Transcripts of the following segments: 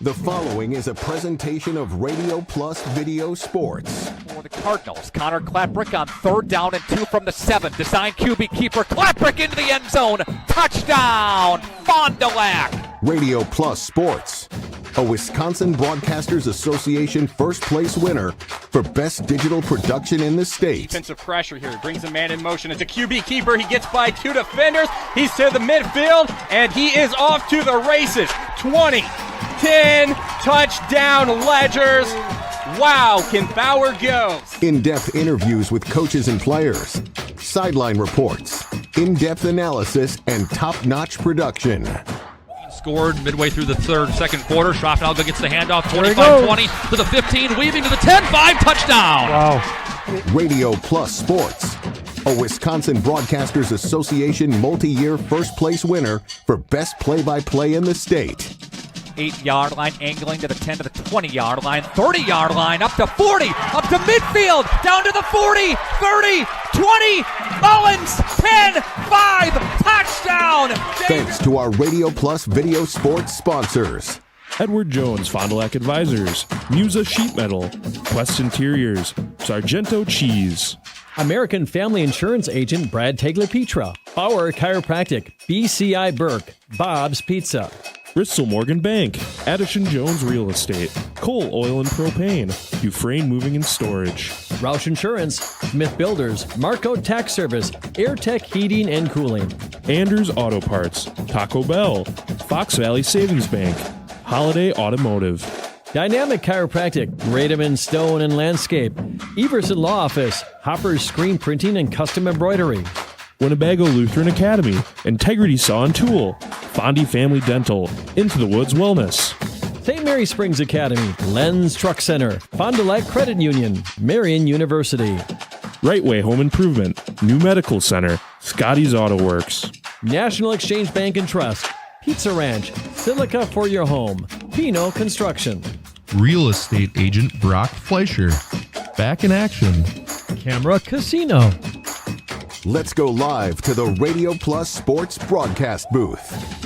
The following is a presentation of Radio Plus Video Sports. For the Cardinals, Connor Klaprick on 3rd down and 2 from the 7. Designed QB keeper, Klaprick into the end zone. Touchdown, Fond du Lac. Radio Plus Sports, a Wisconsin Broadcasters Association first place winner for best digital production in the state. Defensive pressure here. He brings a man in motion. It's a QB keeper. He gets by 2 defenders. He's to the midfield, and he is off to the races. 20, 10, touchdown Ledgers. Wow, can Bauer go? In-depth interviews with coaches and players, sideline reports, in-depth analysis, and top-notch production. Scored midway through the second quarter. Schraffenalga gets the handoff, 25-20 to the 15, weaving to the 10-5, touchdown. Wow. Radio Plus Sports, a Wisconsin Broadcasters Association multi-year first place winner for best play-by-play in the state. 8-yard line, angling to the 10 to the 20-yard line, 30-yard line, up to 40, up to midfield, down to the 40, 30, 20, Mullins, 10, 5, touchdown! Thanks to our Radio Plus Video Sports sponsors. Edward Jones Fond du Lac Advisors, Musa Sheet Metal, Quest Interiors, Sargento Cheese, American Family Insurance Agent Brad Tagliapietra, Bauer Chiropractic, BCI Burke, Bob's Pizza, Bristol Morgan Bank, Addison Jones Real Estate, Cole Oil and Propane, Dufresne Moving and Storage, Roush Insurance, Smith Builders, Marco Tax Service, AirTech Heating and Cooling, Anders Auto Parts, Taco Bell, Fox Valley Savings Bank, Holiday Automotive, Dynamic Chiropractic, Rademan Stone and Landscape, Everson Law Office, Hopper's Screen Printing and Custom Embroidery, Winnebago Lutheran Academy, Integrity Saw and Tool, Fondi Family Dental, Into the Woods Wellness, St. Mary Springs Academy, Lens Truck Center, Fond du Lac Credit Union, Marion University, Right Way Home Improvement, New Medical Center, Scotty's Auto Works, National Exchange Bank and Trust, Pizza Ranch, Silica for your home, Pino Construction, Real Estate Agent Brock Fleischer, Back in Action, Camera Casino. Let's go live to the Radio Plus Sports broadcast booth.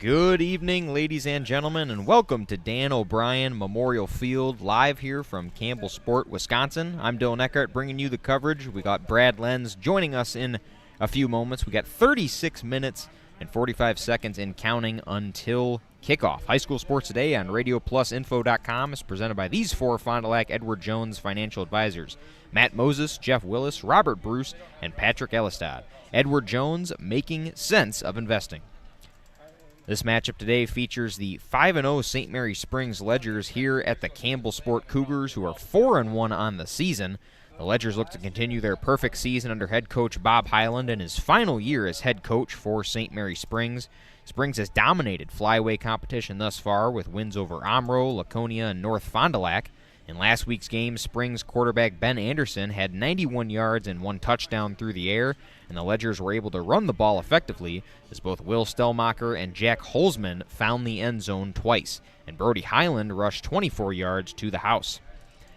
Good evening, ladies and gentlemen, and welcome to Dan O'Brien Memorial Field, live here from Campbellsport, Wisconsin. I'm Dylan Eckert, bringing you the coverage. We got Brad Lenz joining us in a few moments. We got 36 minutes and 45 seconds and counting until kickoff. High School Sports Today on RadioPlusInfo.com is presented by these four Fond du Lac Edward Jones financial advisors: Matt Moses, Jeff Willis, Robert Bruce, and Patrick Elistad. Edward Jones, making sense of investing. This matchup today features the 5-0 St. Mary Springs Ledgers here at the Campbellsport Cougars, who are 4-1 on the season. The Ledgers look to continue their perfect season under head coach Bob Hyland in his final year as head coach for St. Mary Springs. Springs has dominated flyway competition thus far with wins over Omro, Laconia, and North Fond du Lac. In last week's game, Springs quarterback Ben Anderson had 91 yards and 1 touchdown through the air, and the Ledgers were able to run the ball effectively as both Will Stellmacher and Jack Holzman found the end zone twice, and Brody Highland rushed 24 yards to the house.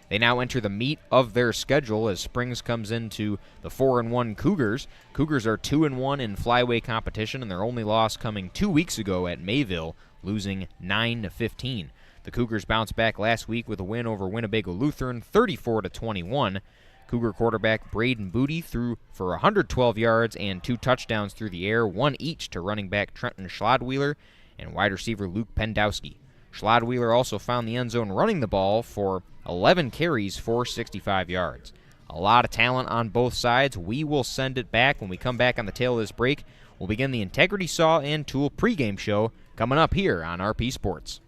They now enter the meat of their schedule as Springs comes into the 4-1 Cougars. Cougars are 2-1 in flyway competition, and their only loss coming 2 weeks ago at Mayville, losing 9-15. The Cougars bounced back last week with a win over Winnebago Lutheran, 34-21. Cougar quarterback Braden Booty threw for 112 yards and 2 touchdowns through the air, 1 each to running back Trenton Schlodweiler and wide receiver Luke Pendowski. Schlodweiler also found the end zone running the ball for 11 carries for 65 yards. A lot of talent on both sides. We will send it back when we come back on the tail of this break. We'll begin the Integrity Saw and Tool pregame show coming up here on RP Sports.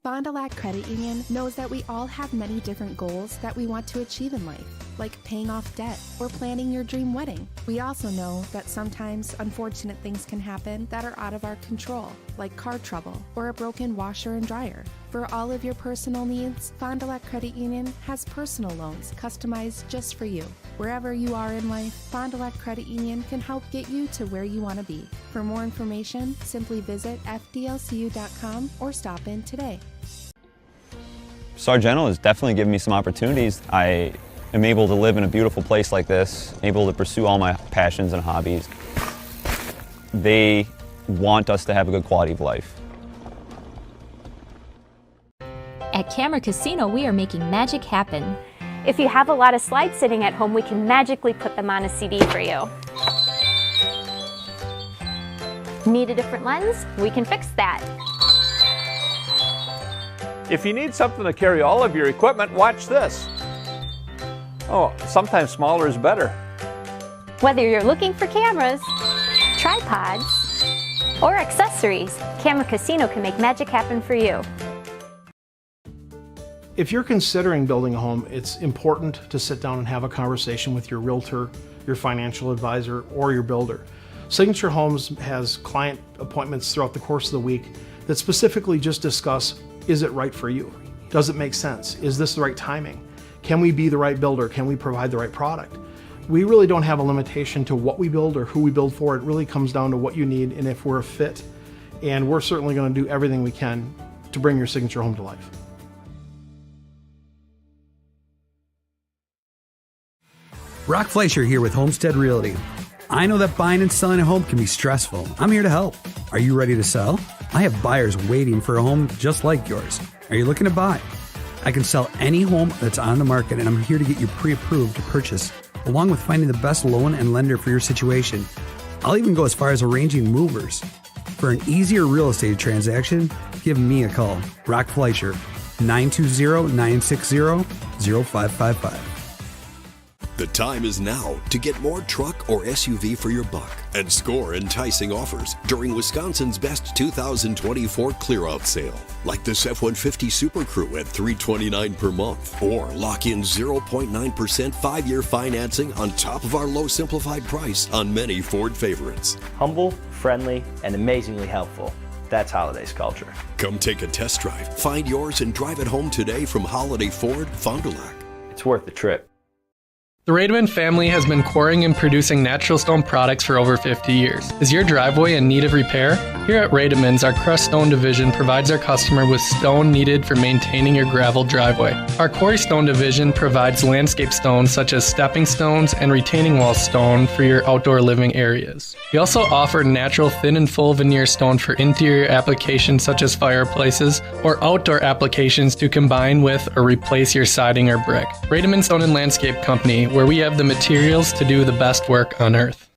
Fond du Lac Credit Union knows that we all have many different goals that we want to achieve in life, like paying off debt or planning your dream wedding. We also know that sometimes unfortunate things can happen that are out of our control, like car trouble or a broken washer and dryer. For all of your personal needs, Fond du Lac Credit Union has personal loans customized just for you. Wherever you are in life, Fond du Lac Credit Union can help get you to where you want to be. For more information, simply visit fdlcu.com or stop in today. Sargento has definitely given me some opportunities. I am able to live in a beautiful place like this, able to pursue all my passions and hobbies. They want us to have a good quality of life. At Camera Casino, we are making magic happen. If you have a lot of slides sitting at home, we can magically put them on a CD for you. Need a different lens? We can fix that. If you need something to carry all of your equipment, watch this. Oh, sometimes smaller is better. Whether you're looking for cameras, tripods, or accessories, Camera Casino can make magic happen for you. If you're considering building a home, it's important to sit down and have a conversation with your realtor, your financial advisor, or your builder. Signature Homes has client appointments throughout the course of the week that specifically just discuss, is it right for you? Does it make sense? Is this the right timing? Can we be the right builder? Can we provide the right product? We really don't have a limitation to what we build or who we build for. It really comes down to what you need and if we're a fit. And we're certainly going to do everything we can to bring your signature home to life. Brock Fleischer here with Homestead Realty. I know that buying and selling a home can be stressful. I'm here to help. Are you ready to sell? I have buyers waiting for a home just like yours. Are you looking to buy? I can sell any home that's on the market, and I'm here to get you pre-approved to purchase, along with finding the best loan and lender for your situation. I'll even go as far as arranging movers. For an easier real estate transaction, give me a call. Brock Fleischer, 920-960-0555. The time is now to get more truck or SUV for your buck and score enticing offers during Wisconsin's best 2024 clear-out sale. Like this F-150 Super Crew at $329 per month. Or lock in 0.9% 5-year financing on top of our low simplified price on many Ford favorites. Humble, friendly, and amazingly helpful. That's Holiday's culture. Come take a test drive. Find yours and drive it home today from Holiday Ford, Fond du Lac. It's worth the trip. The Rademan family has been quarrying and producing natural stone products for over 50 years. Is your driveway in need of repair? Here at Rademan's, our crushed stone division provides our customer with stone needed for maintaining your gravel driveway. Our quarry stone division provides landscape stones such as stepping stones and retaining wall stone for your outdoor living areas. We also offer natural thin and full veneer stone for interior applications such as fireplaces or outdoor applications to combine with or replace your siding or brick. Rademan Stone and Landscape Company, where we have the materials to do the best work on earth.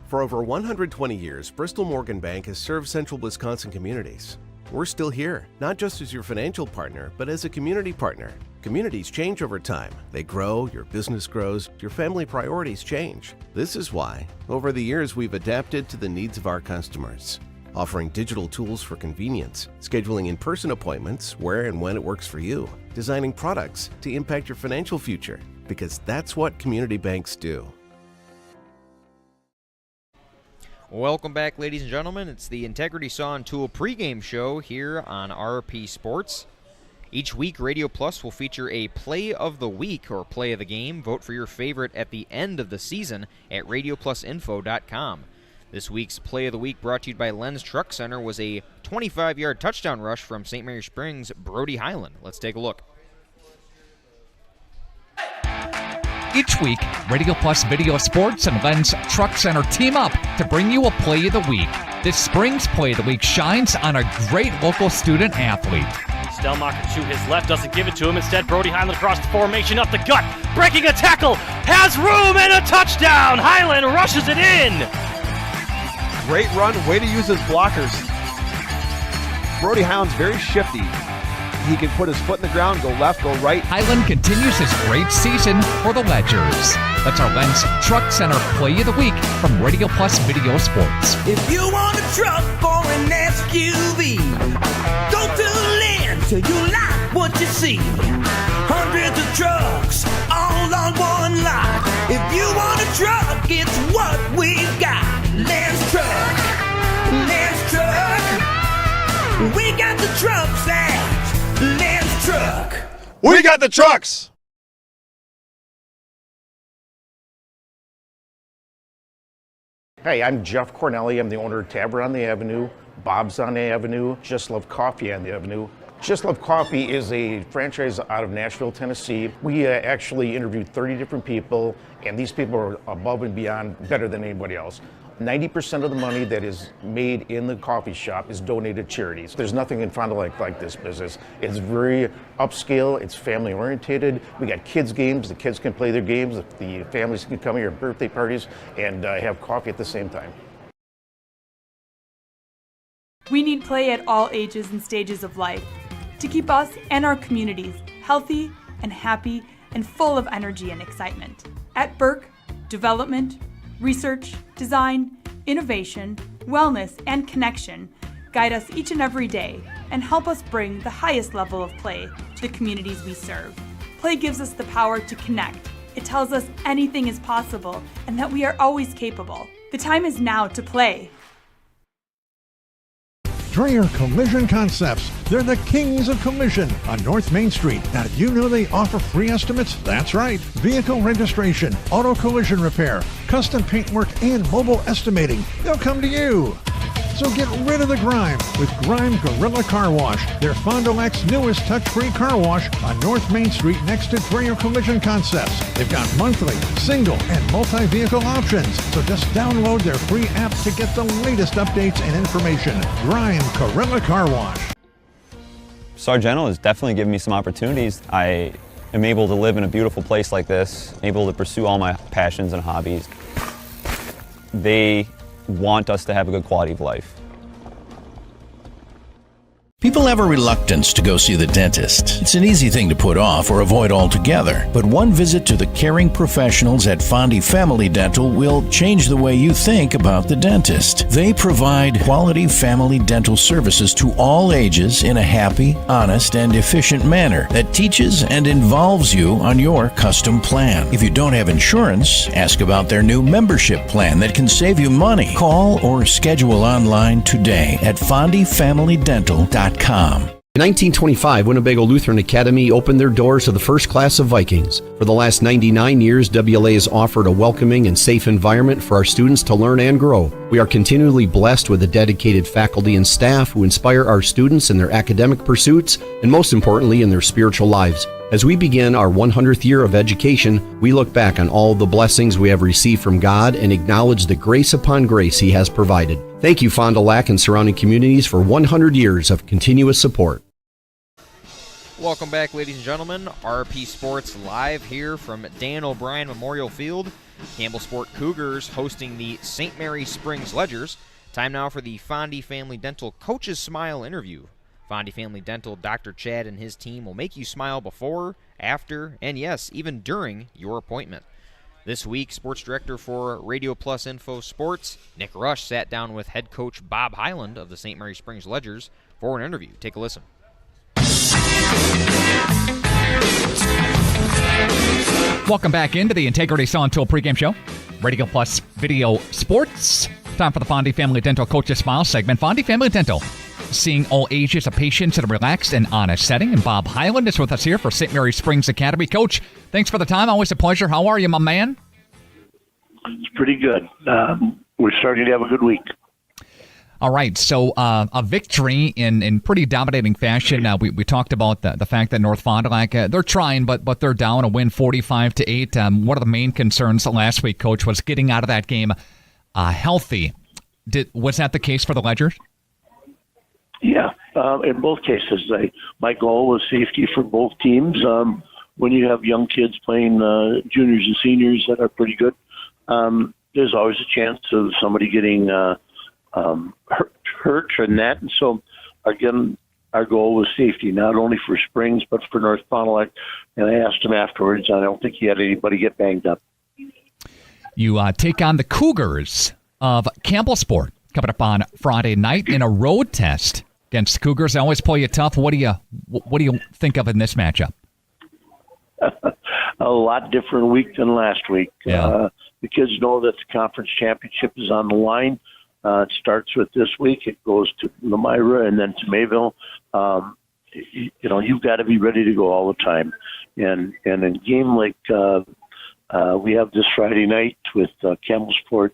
For over 120 years, Bristol Morgan Bank has served central Wisconsin communities. We're still here, not just as your financial partner, but as a community partner. Communities change over time. They grow, your business grows, your family priorities change. This is why, over the years, we've adapted to the needs of our customers, offering digital tools for convenience, scheduling in-person appointments where and when it works for you, designing products to impact your financial future, because that's what community banks do. Welcome back, ladies and gentlemen. It's the Integrity Saw and Tool pregame show here on RP Sports. Each week, Radio Plus will feature a Play of the Week or Play of the Game. Vote for your favorite at the end of the season at radioplusinfo.com. This week's Play of the Week, brought to you by Lenz Truck Center, was a 25-yard touchdown rush from St. Mary Springs' Brody Highland. Let's take a look. Each week, Radio Plus Video Sports and Lenz Truck Center team up to bring you a Play of the Week. This spring's Play of the Week shines on a great local student athlete. Stelmacher to his left, doesn't give it to him. Instead, Brody Highland across the formation, up the gut, breaking a tackle, has room and a touchdown. Highland rushes it in. Great run, way to use his blockers. Brody Highland's very shifty. He can put his foot in the ground, go left, go right. Highland continues his great season for the Ledgers. That's our Lenz Truck Center Play of the Week from Radio Plus Video Sports. If you want a truck or an SUV, go to Lenz till you like what you see. Hundreds of trucks all on one lot. If you want a truck, it's what we've got. Lenz Truck, Lenz Truck. We got the trucks at Lenz Truck. We got the trucks. Hey, I'm Jeff Cornelli. I'm the owner of Tavern on the Avenue, Bob's on the Avenue, Just Love Coffee on the Avenue, Just Love Coffee is a franchise out of Nashville, Tennessee. We actually interviewed 30 different people, and these people are above and beyond better than anybody else. 90% of the money that is made in the coffee shop is donated to charities. There's nothing in Fond du Lac like this business. It's very upscale, it's family oriented. We got kids games, the kids can play their games, the families can come here at birthday parties and have coffee at the same time. We need play at all ages and stages of life to keep us and our communities healthy and happy and full of energy and excitement. At Burke, development, research, design, innovation, wellness, and connection guide us each and every day and help us bring the highest level of play to the communities we serve. Play gives us the power to connect. It tells us anything is possible and that we are always capable. The time is now to play. Dreyer Collision Concepts. They're the kings of collision on North Main Street. Now, did you know they offer free estimates? That's right. Vehicle registration, auto collision repair, custom paintwork, and mobile estimating. They'll come to you. So get rid of the grime with Grime Gorilla Car Wash. They're Fond du Lac's newest touch-free car wash on North Main Street next to Dreyer Collision Concepts. They've got monthly, single, and multi-vehicle options. So just download their free app to get the latest updates and information. Grime Gorilla Car Wash. Sargento has definitely given me some opportunities. I am able to live in a beautiful place like this, able to pursue all my passions and hobbies. They want us to have a good quality of life. People have a reluctance to go see the dentist. It's an easy thing to put off or avoid altogether. But one visit to the caring professionals at Fondi Family Dental will change the way you think about the dentist. They provide quality family dental services to all ages in a happy, honest, and efficient manner that teaches and involves you on your custom plan. If you don't have insurance, ask about their new membership plan that can save you money. Call or schedule online today at FondiFamilyDental.com. In 1925, Winnebago Lutheran Academy opened their doors to the first class of Vikings. For the last 99 years, WLA has offered a welcoming and safe environment for our students to learn and grow. We are continually blessed with a dedicated faculty and staff who inspire our students in their academic pursuits and, most importantly, in their spiritual lives. As we begin our 100th year of education, we look back on all the blessings we have received from God and acknowledge the grace upon grace He has provided. Thank you, Fond du Lac and surrounding communities, for 100 years of continuous support. Welcome back, ladies and gentlemen. RP Sports live here from Dan O'Brien Memorial Field. Campbellsport Cougars hosting the St. Mary Springs Ledgers. Time now for the Fondi Family Dental Coach's Smile interview. Fondi Family Dental, Dr. Chad and his team will make you smile before, after, and yes, even during your appointment. This week, sports director for Radio Plus Info Sports, Nick Rush, sat down with head coach Bob Highland of the St. Mary Springs Ledgers for an interview. Take a listen. Welcome back into the Integrity Saw and Tool pregame show. Radio Plus Video Sports. Time for the Fondi Family Dental Coach's Smile segment. Fondi Family Dental, seeing all ages of patients in a relaxed and honest setting. And Bob Highland is with us here for St. Mary Springs Academy. Coach, thanks for the time. Always a pleasure. How are you, my man? It's pretty good. We're starting to have a good week. All right, so a victory in pretty dominating fashion. We talked about the fact that North Fond du Lac, they're trying, but they're down. A win 45-8. One of the main concerns last week, Coach, was getting out of that game healthy. Was that the case for the Ledgers? Yeah, in both cases. My goal was safety for both teams. When you have young kids playing juniors and seniors that are pretty good, there's always a chance of somebody getting hurt and that. And so, again, our goal was safety, not only for Springs, but for North Fond du Lac. And I asked him afterwards, I don't think he had anybody get banged up. You take on the Cougars of Campbellsport coming up on Friday night in a road test against the Cougars. They always play you tough. What do you think of in this matchup? A lot different week than last week. Yeah. The kids know that the conference championship is on the line. It starts with this week. It goes to Lemira and then to Mayville. You've got to be ready to go all the time. And in a game like we have this Friday night with Campbellsport,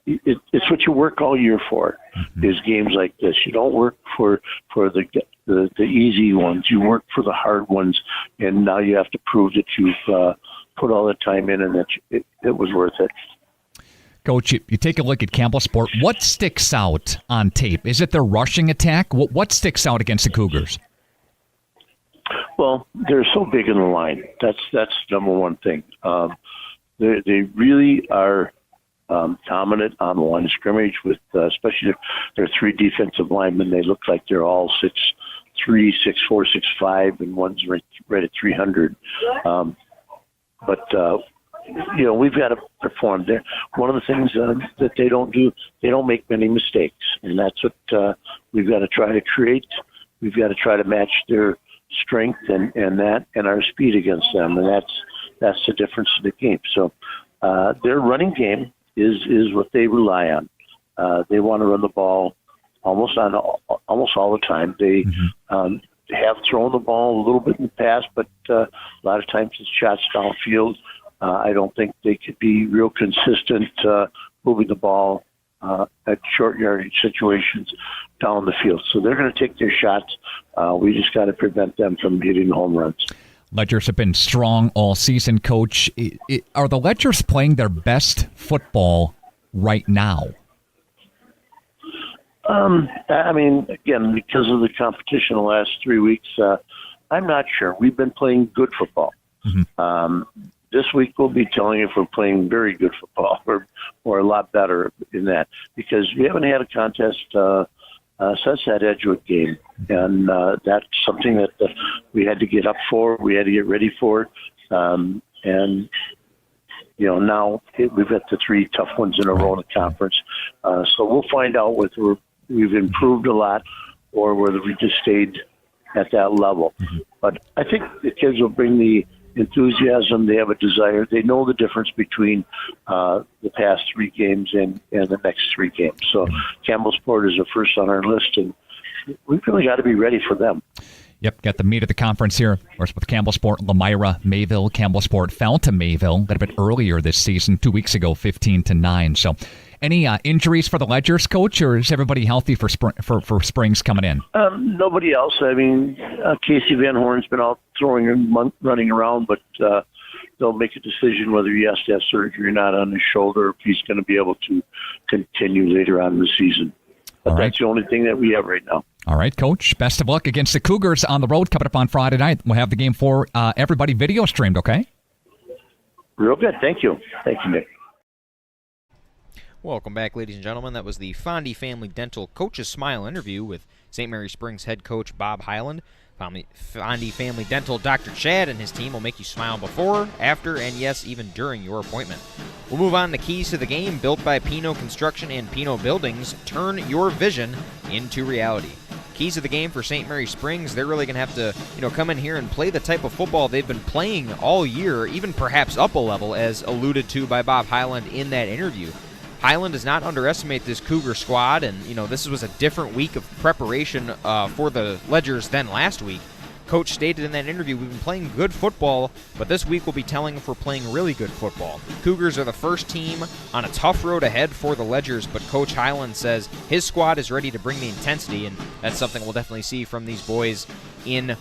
it's what you work all year for. Is games like this. You don't work for the easy ones. You work for the hard ones, and now you have to prove that you've put all the time in and that it was worth it. Coach, you take a look at Campbellsport. What sticks out on tape? Is it their rushing attack? What sticks out against the Cougars? Well, they're so big in the line. That's number one thing. They really are dominant on the line of scrimmage with especially their three defensive linemen. They look like they're all 6'3", 6'4", 6'5", and one's right at 300. We've got to perform there. One of the things that they don't do, they don't make many mistakes, and that's what we've got to try to create. We've got to try to match their strength and our speed against them, and that's the difference in the game. So their running game is what they rely on. They want to run the ball almost all the time. They have thrown the ball a little bit in the past, but a lot of times it's shots downfield. I don't think they could be real consistent moving the ball at short yardage situations down the field. So they're going to take their shots. We just got to prevent them from hitting home runs. Ledgers have been strong all season, Coach. Are the Ledgers playing their best football right now? Again, because of the competition the last 3 weeks, I'm not sure. We've been playing good football. This week we'll be telling you if we're playing very good football or a lot better in that, because we haven't had a contest since that Edgewood game, and that's something that we had to get up for, we had to get ready for, and now we've got the three tough ones in a row in the conference, so we'll find out whether we've improved a lot or whether we just stayed at that level. But I think the kids will bring the enthusiasm. They have a desire. They know the difference between the past three games and the next three games. So Campbellsport is the first on our list, and we've really got to be ready for them. Yep, got the meat of the conference here. Of course, with Campbellsport, Lamira, Mayville. Campbellsport fell to Mayville a little bit earlier this season, 2 weeks ago, 15-9. So any injuries for the Ledgers, Coach, or is everybody healthy for Springs coming in? Nobody else. Casey Van Horn's been out throwing and running around, but they'll make a decision whether he has to have surgery or not on his shoulder, if he's going to be able to continue later on in the season. But that's the only thing that we have right now. All right, Coach. Best of luck against the Cougars on the road coming up on Friday night. We'll have the game for everybody video streamed, okay? Real good. Thank you. Thank you, Nick. Welcome back, ladies and gentlemen. That was the Fondy Family Dental Coach's Smile interview with St. Mary Springs head coach Bob Highland. Fondy Family Dental Dr. Chad and his team will make you smile before, after, and yes, even during your appointment. We'll move on to Keys to the Game, built by Pino Construction and Pino Buildings. Turn your vision into reality. Keys to the Game for St. Mary Springs, they're really going to have to, come in here and play the type of football they've been playing all year, even perhaps up a level, as alluded to by Bob Highland in that interview. Highland does not underestimate this Cougar squad, and this was a different week of preparation for the Ledgers than last week. Coach stated in that interview, we've been playing good football, but this week we'll be telling if we're playing really good football. Cougars are the first team on a tough road ahead for the Ledgers, but Coach Highland says his squad is ready to bring the intensity, and that's something we'll definitely see from these boys in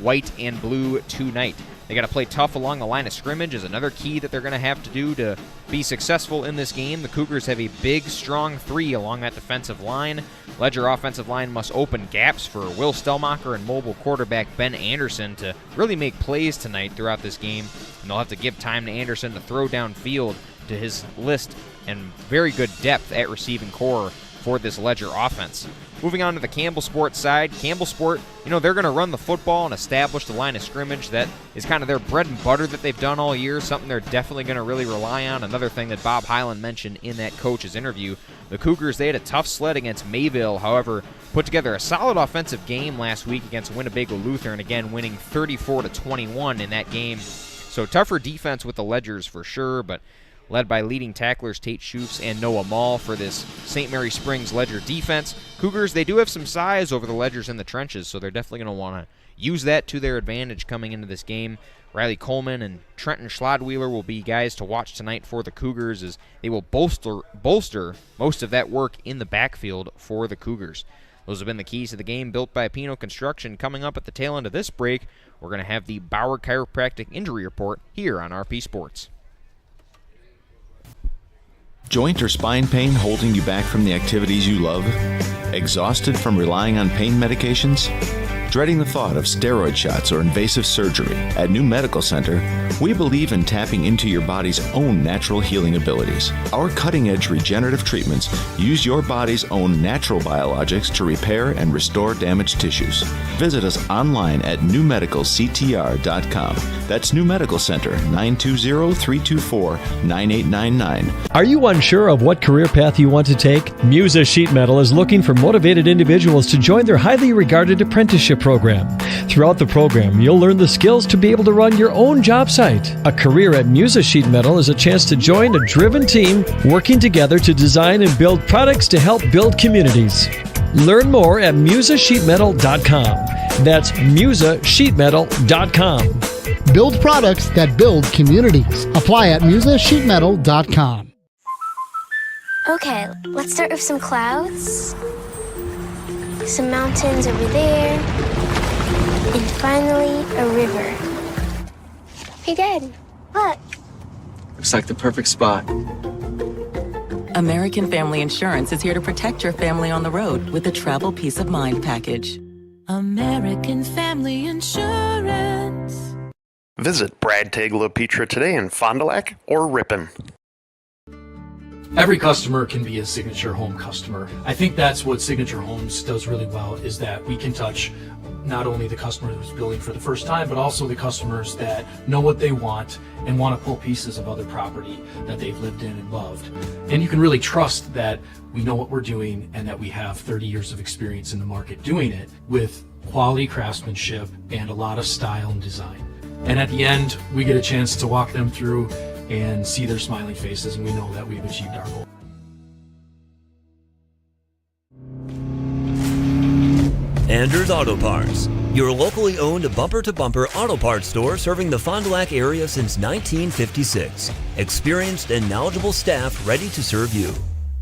white and blue tonight. They got to play tough along the line of scrimmage is another key that they're going to have to do to be successful in this game. The Cougars have a big, strong three along that defensive line. Ledger offensive line must open gaps for Will Stellmacher and mobile quarterback Ben Anderson to really make plays tonight throughout this game. And they'll have to give time to Anderson to throw downfield to his list and very good depth at receiving core for this Ledger offense. Moving on to the Campbellsport side, Campbellsport, they're going to run the football and establish the line of scrimmage. That is kind of their bread and butter that they've done all year, something they're definitely going to really rely on. Another thing that Bob Highland mentioned in that coach's interview. The Cougars, they had a tough sled against Mayville, however, put together a solid offensive game last week against Winnebago Lutheran, again winning 34-21 in that game. So tougher defense with the Ledgers for sure, but led by leading tacklers Tate Schufts and Noah Mall for this St. Mary Springs Ledger defense. Cougars, they do have some size over the Ledgers in the trenches, so they're definitely going to want to use that to their advantage coming into this game. Riley Coleman and Trenton Schlodwheeler will be guys to watch tonight for the Cougars as they will bolster most of that work in the backfield for the Cougars. Those have been the keys to the game built by Pino Construction. Coming up at the tail end of this break, we're going to have the Bauer Chiropractic Injury Report here on RP Sports. Joint or spine pain holding you back from the activities you love? Exhausted from relying on pain medications? Dreading the thought of steroid shots or invasive surgery? At New Medical Center, we believe in tapping into your body's own natural healing abilities. Our cutting-edge regenerative treatments use your body's own natural biologics to repair and restore damaged tissues. Visit us online at newmedicalctr.com. That's New Medical Center, 920-324-9899. Are you unsure of what career path you want to take? Musa Sheet Metal is looking for motivated individuals to join their highly regarded apprenticeship program. Throughout the program, you'll learn the skills to be able to run your own job site. A career at Musa Sheet Metal is a chance to join a driven team working together to design and build products to help build communities. Learn more at musasheetmetal.com. That's musasheetmetal.com. Build products that build communities. Apply at musasheetmetal.com. Okay, let's start with some clouds. Some mountains over there. And finally, a river. Hey, Dad, look. Looks like the perfect spot. American Family Insurance is here to protect your family on the road with the Travel Peace of Mind package. American Family Insurance. Visit Brad Tagle Petra today in Fond du Lac or Ripon. Every customer can be a Signature Home customer. I think that's what Signature Homes does really well, is that we can touch not only the customer who's building for the first time, but also the customers that know what they want and want to pull pieces of other property that they've lived in and loved. And you can really trust that we know what we're doing and that we have 30 years of experience in the market doing it with quality craftsmanship and a lot of style and design. And at the end, we get a chance to walk them through and see their smiling faces, and we know that we've achieved our goal. Anders Auto Parts, your locally owned bumper-to-bumper auto parts store serving the Fond du Lac area since 1956. Experienced and knowledgeable staff ready to serve you.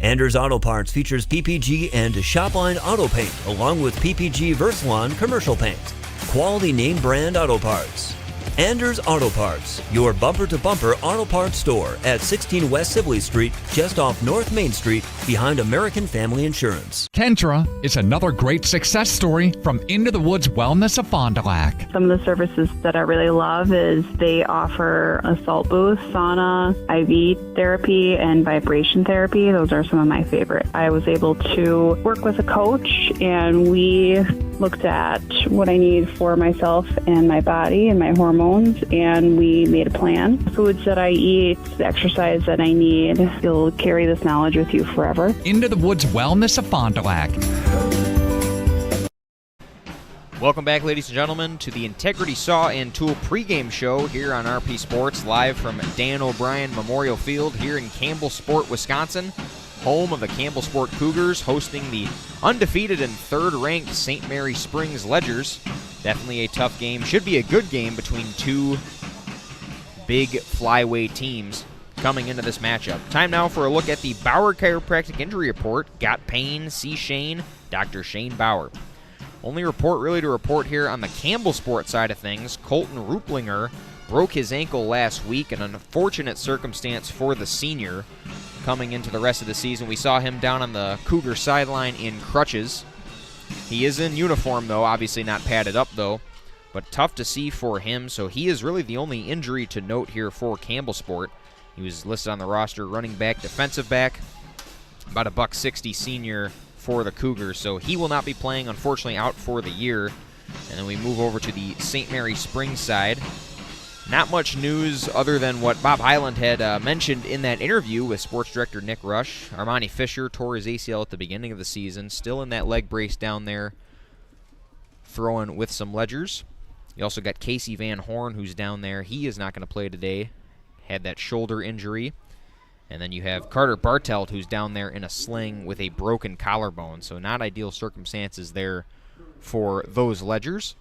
Anders Auto Parts features PPG and Shopline auto paint along with PPG Versalon commercial paint. Quality name brand auto parts. Anders Auto Parts, your bumper-to-bumper auto parts store at 16 West Sibley Street, just off North Main Street, behind American Family Insurance. Kentra is another great success story from Into the Woods Wellness of Fond du Lac. Some of the services that I really love is they offer a salt booth, sauna, IV therapy, and vibration therapy. Those are some of my favorite. I was able to work with a coach, and we looked at what I need for myself and my body and my hormones, and we made a plan. Foods that I eat, the exercise that I need, you'll carry this knowledge with you forever. Into the Woods Wellness of Fond du Lac. Welcome back, ladies and gentlemen, to the Integrity Saw and Tool pregame show here on RP Sports, live from Dan O'Brien Memorial Field here in Campbellsport, Wisconsin, home of the Campbellsport Cougars, hosting the undefeated and third-ranked St. Mary Springs Ledgers. Definitely a tough game. Should be a good game between two big flyweight teams coming into this matchup. Time now for a look at the Bauer Chiropractic Injury Report. Got pain, see Shane, Dr. Shane Bauer. Only report really to report here on the Campbellsport side of things. Colton Ruplinger broke his ankle last week, an unfortunate circumstance for the senior coming into the rest of the season. We saw him down on the Cougar sideline in crutches. He is in uniform, though, obviously not padded up, though, but tough to see for him, so he is really the only injury to note here for Campbellsport. He was listed on the roster, running back, defensive back, about a $160 senior for the Cougars, so he will not be playing, unfortunately, out for the year. And then we move over to the St. Mary Springs side. Not much news other than what Bob Hyland had mentioned in that interview with sports director Nick Rush. Armani Fisher tore his ACL at the beginning of the season, still in that leg brace down there, throwing with some Ledgers. You also got Casey Van Horn, who's down there. He is not going to play today. Had that shoulder injury. And then you have Carter Bartelt, who's down there in a sling with a broken collarbone. So not ideal circumstances there for those Ledgers.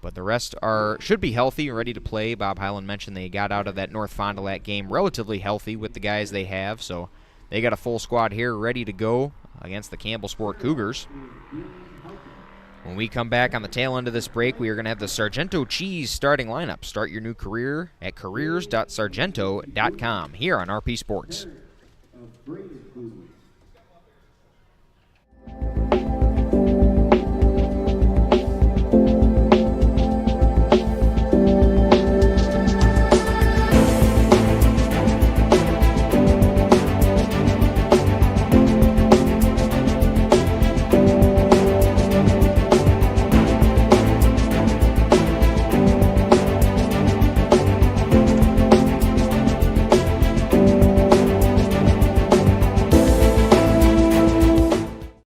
But the rest should be healthy and ready to play. Bob Hyland mentioned they got out of that North Fond du Lac game relatively healthy with the guys they have. So they got a full squad here ready to go against the Campbellsport Cougars. When we come back on the tail end of this break, we are going to have the Sargento Cheese starting lineup. Start your new career at careers.sargento.com here on RP Sports.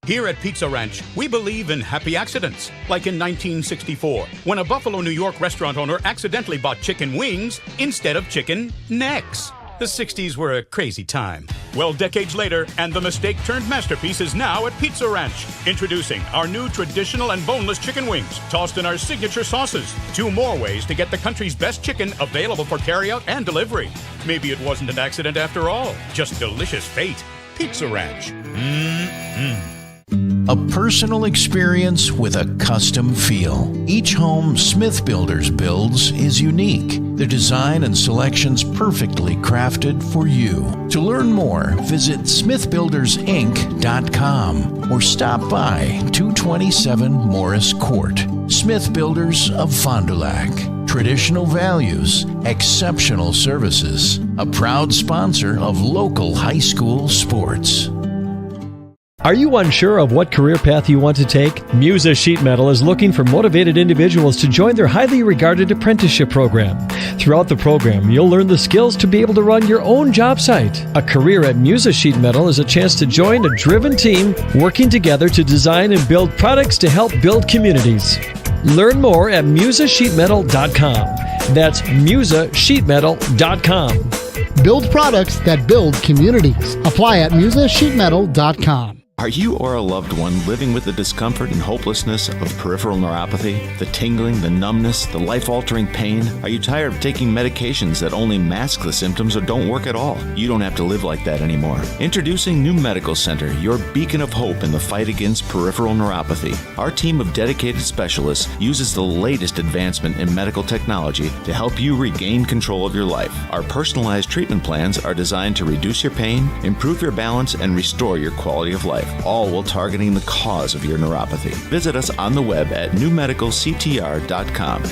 Here at Pizza Ranch, we believe in happy accidents, like in 1964, when a Buffalo, New York restaurant owner accidentally bought chicken wings instead of chicken necks. The 60s were a crazy time. Well, decades later, and the mistake turned masterpiece is now at Pizza Ranch. Introducing our new traditional and boneless chicken wings, tossed in our signature sauces. 2 more ways to get the country's best chicken available for carryout and delivery. Maybe it wasn't an accident after all, just delicious fate. Pizza Ranch. A personal experience with a custom feel. Each home Smith Builders builds is unique. Their design and selections perfectly crafted for you. To learn more, visit smithbuildersinc.com or stop by 227 Morris Court. Smith Builders of Fond du Lac. Traditional values, exceptional services. A proud sponsor of local high school sports. Are you unsure of what career path you want to take? Musa Sheet Metal is looking for motivated individuals to join their highly regarded apprenticeship program. Throughout the program, you'll learn the skills to be able to run your own job site. A career at Musa Sheet Metal is a chance to join a driven team working together to design and build products to help build communities. Learn more at musasheetmetal.com. That's musasheetmetal.com. Build products that build communities. Apply at musasheetmetal.com. Are you or a loved one living with the discomfort and hopelessness of peripheral neuropathy? The tingling, the numbness, the life-altering pain? Are you tired of taking medications that only mask the symptoms or don't work at all? You don't have to live like that anymore. Introducing New Medical Center, your beacon of hope in the fight against peripheral neuropathy. Our team of dedicated specialists uses the latest advancement in medical technology to help you regain control of your life. Our personalized treatment plans are designed to reduce your pain, improve your balance, and restore your quality of life, all while targeting the cause of your neuropathy. Visit us on the web at newmedicalctr.com.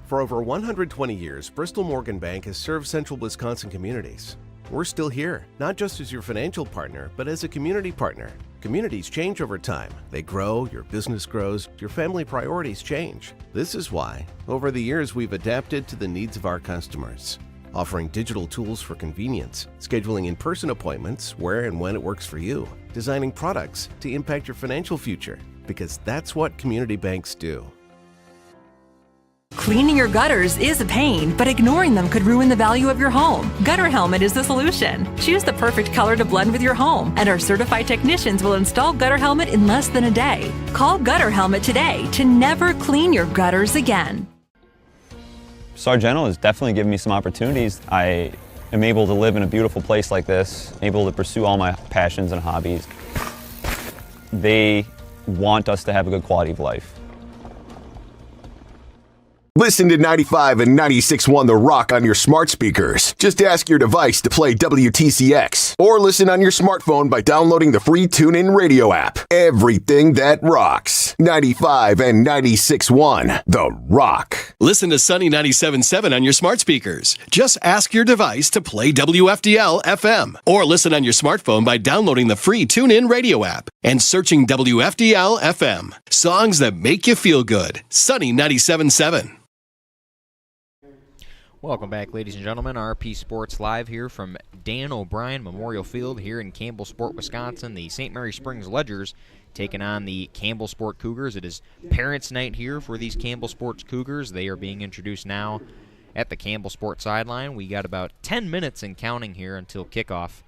For over 120 years, Bristol Morgan Bank has served central Wisconsin communities. We're still here, not just as your financial partner, but as a community partner. Communities change over time. They grow, your business grows, your family priorities change. This is why, over the years, we've adapted to the needs of our customers, offering digital tools for convenience, scheduling in-person appointments where and when it works for you, designing products to impact your financial future, because that's what community banks do. Cleaning your gutters is a pain, but ignoring them could ruin the value of your home. Gutter Helmet is the solution. Choose the perfect color to blend with your home, and our certified technicians will install Gutter Helmet in less than a day. Call Gutter Helmet today to never clean your gutters again. Sargento has definitely given me some opportunities. I am able to live in a beautiful place like this, able to pursue all my passions and hobbies. They want us to have a good quality of life. Listen to 95 and 96.1 The Rock on your smart speakers. Just ask your device to play WTCX. Or listen on your smartphone by downloading the free TuneIn radio app. Everything that rocks. 95 and 96.1 The Rock. Listen to Sunny 97.7 on your smart speakers. Just ask your device to play WFDL FM. Or listen on your smartphone by downloading the free TuneIn radio app and searching WFDL FM. Songs that make you feel good. Sunny 97.7. Welcome back, ladies and gentlemen. RP Sports Live here from Dan O'Brien Memorial Field here in Campbellsport, Wisconsin. The St. Mary Springs Ledgers taking on the Campbellsport Cougars. It is Parents' Night here for these Campbellsport Cougars. They are being introduced now at the Campbellsport sideline. We got about 10 minutes and counting here until kickoff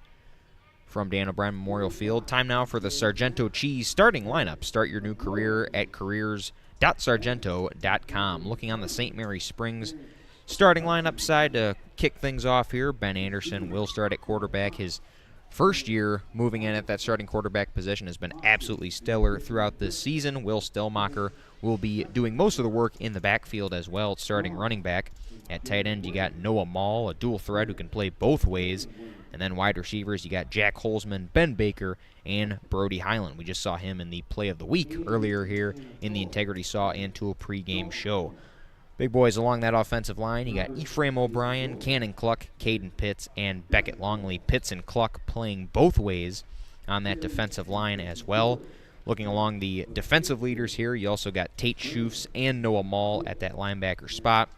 from Dan O'Brien Memorial Field. Time now for the Sargento Cheese starting lineup. Start your new career at careers.sargento.com. Looking on the St. Mary Springs starting lineup side to kick things off here, Ben Anderson will start at quarterback. His first year moving in at that starting quarterback position has been absolutely stellar throughout this season. Will Stellmacher will be doing most of the work in the backfield as well, starting running back. At tight end, you got Noah Mall, a dual threat who can play both ways. And then wide receivers, you got Jack Holzman, Ben Baker, and Brody Highland. We just saw him in the play of the week earlier here in the Integrity Saw and Tool pregame show. Big boys along that offensive line, you got Ephraim O'Brien, Cannon Cluck, Caden Pitts, and Beckett Longley. Pitts and Cluck playing both ways on that defensive line as well. Looking along the defensive leaders here, you also got Tate Schoofs and Noah Mall at that linebacker spot.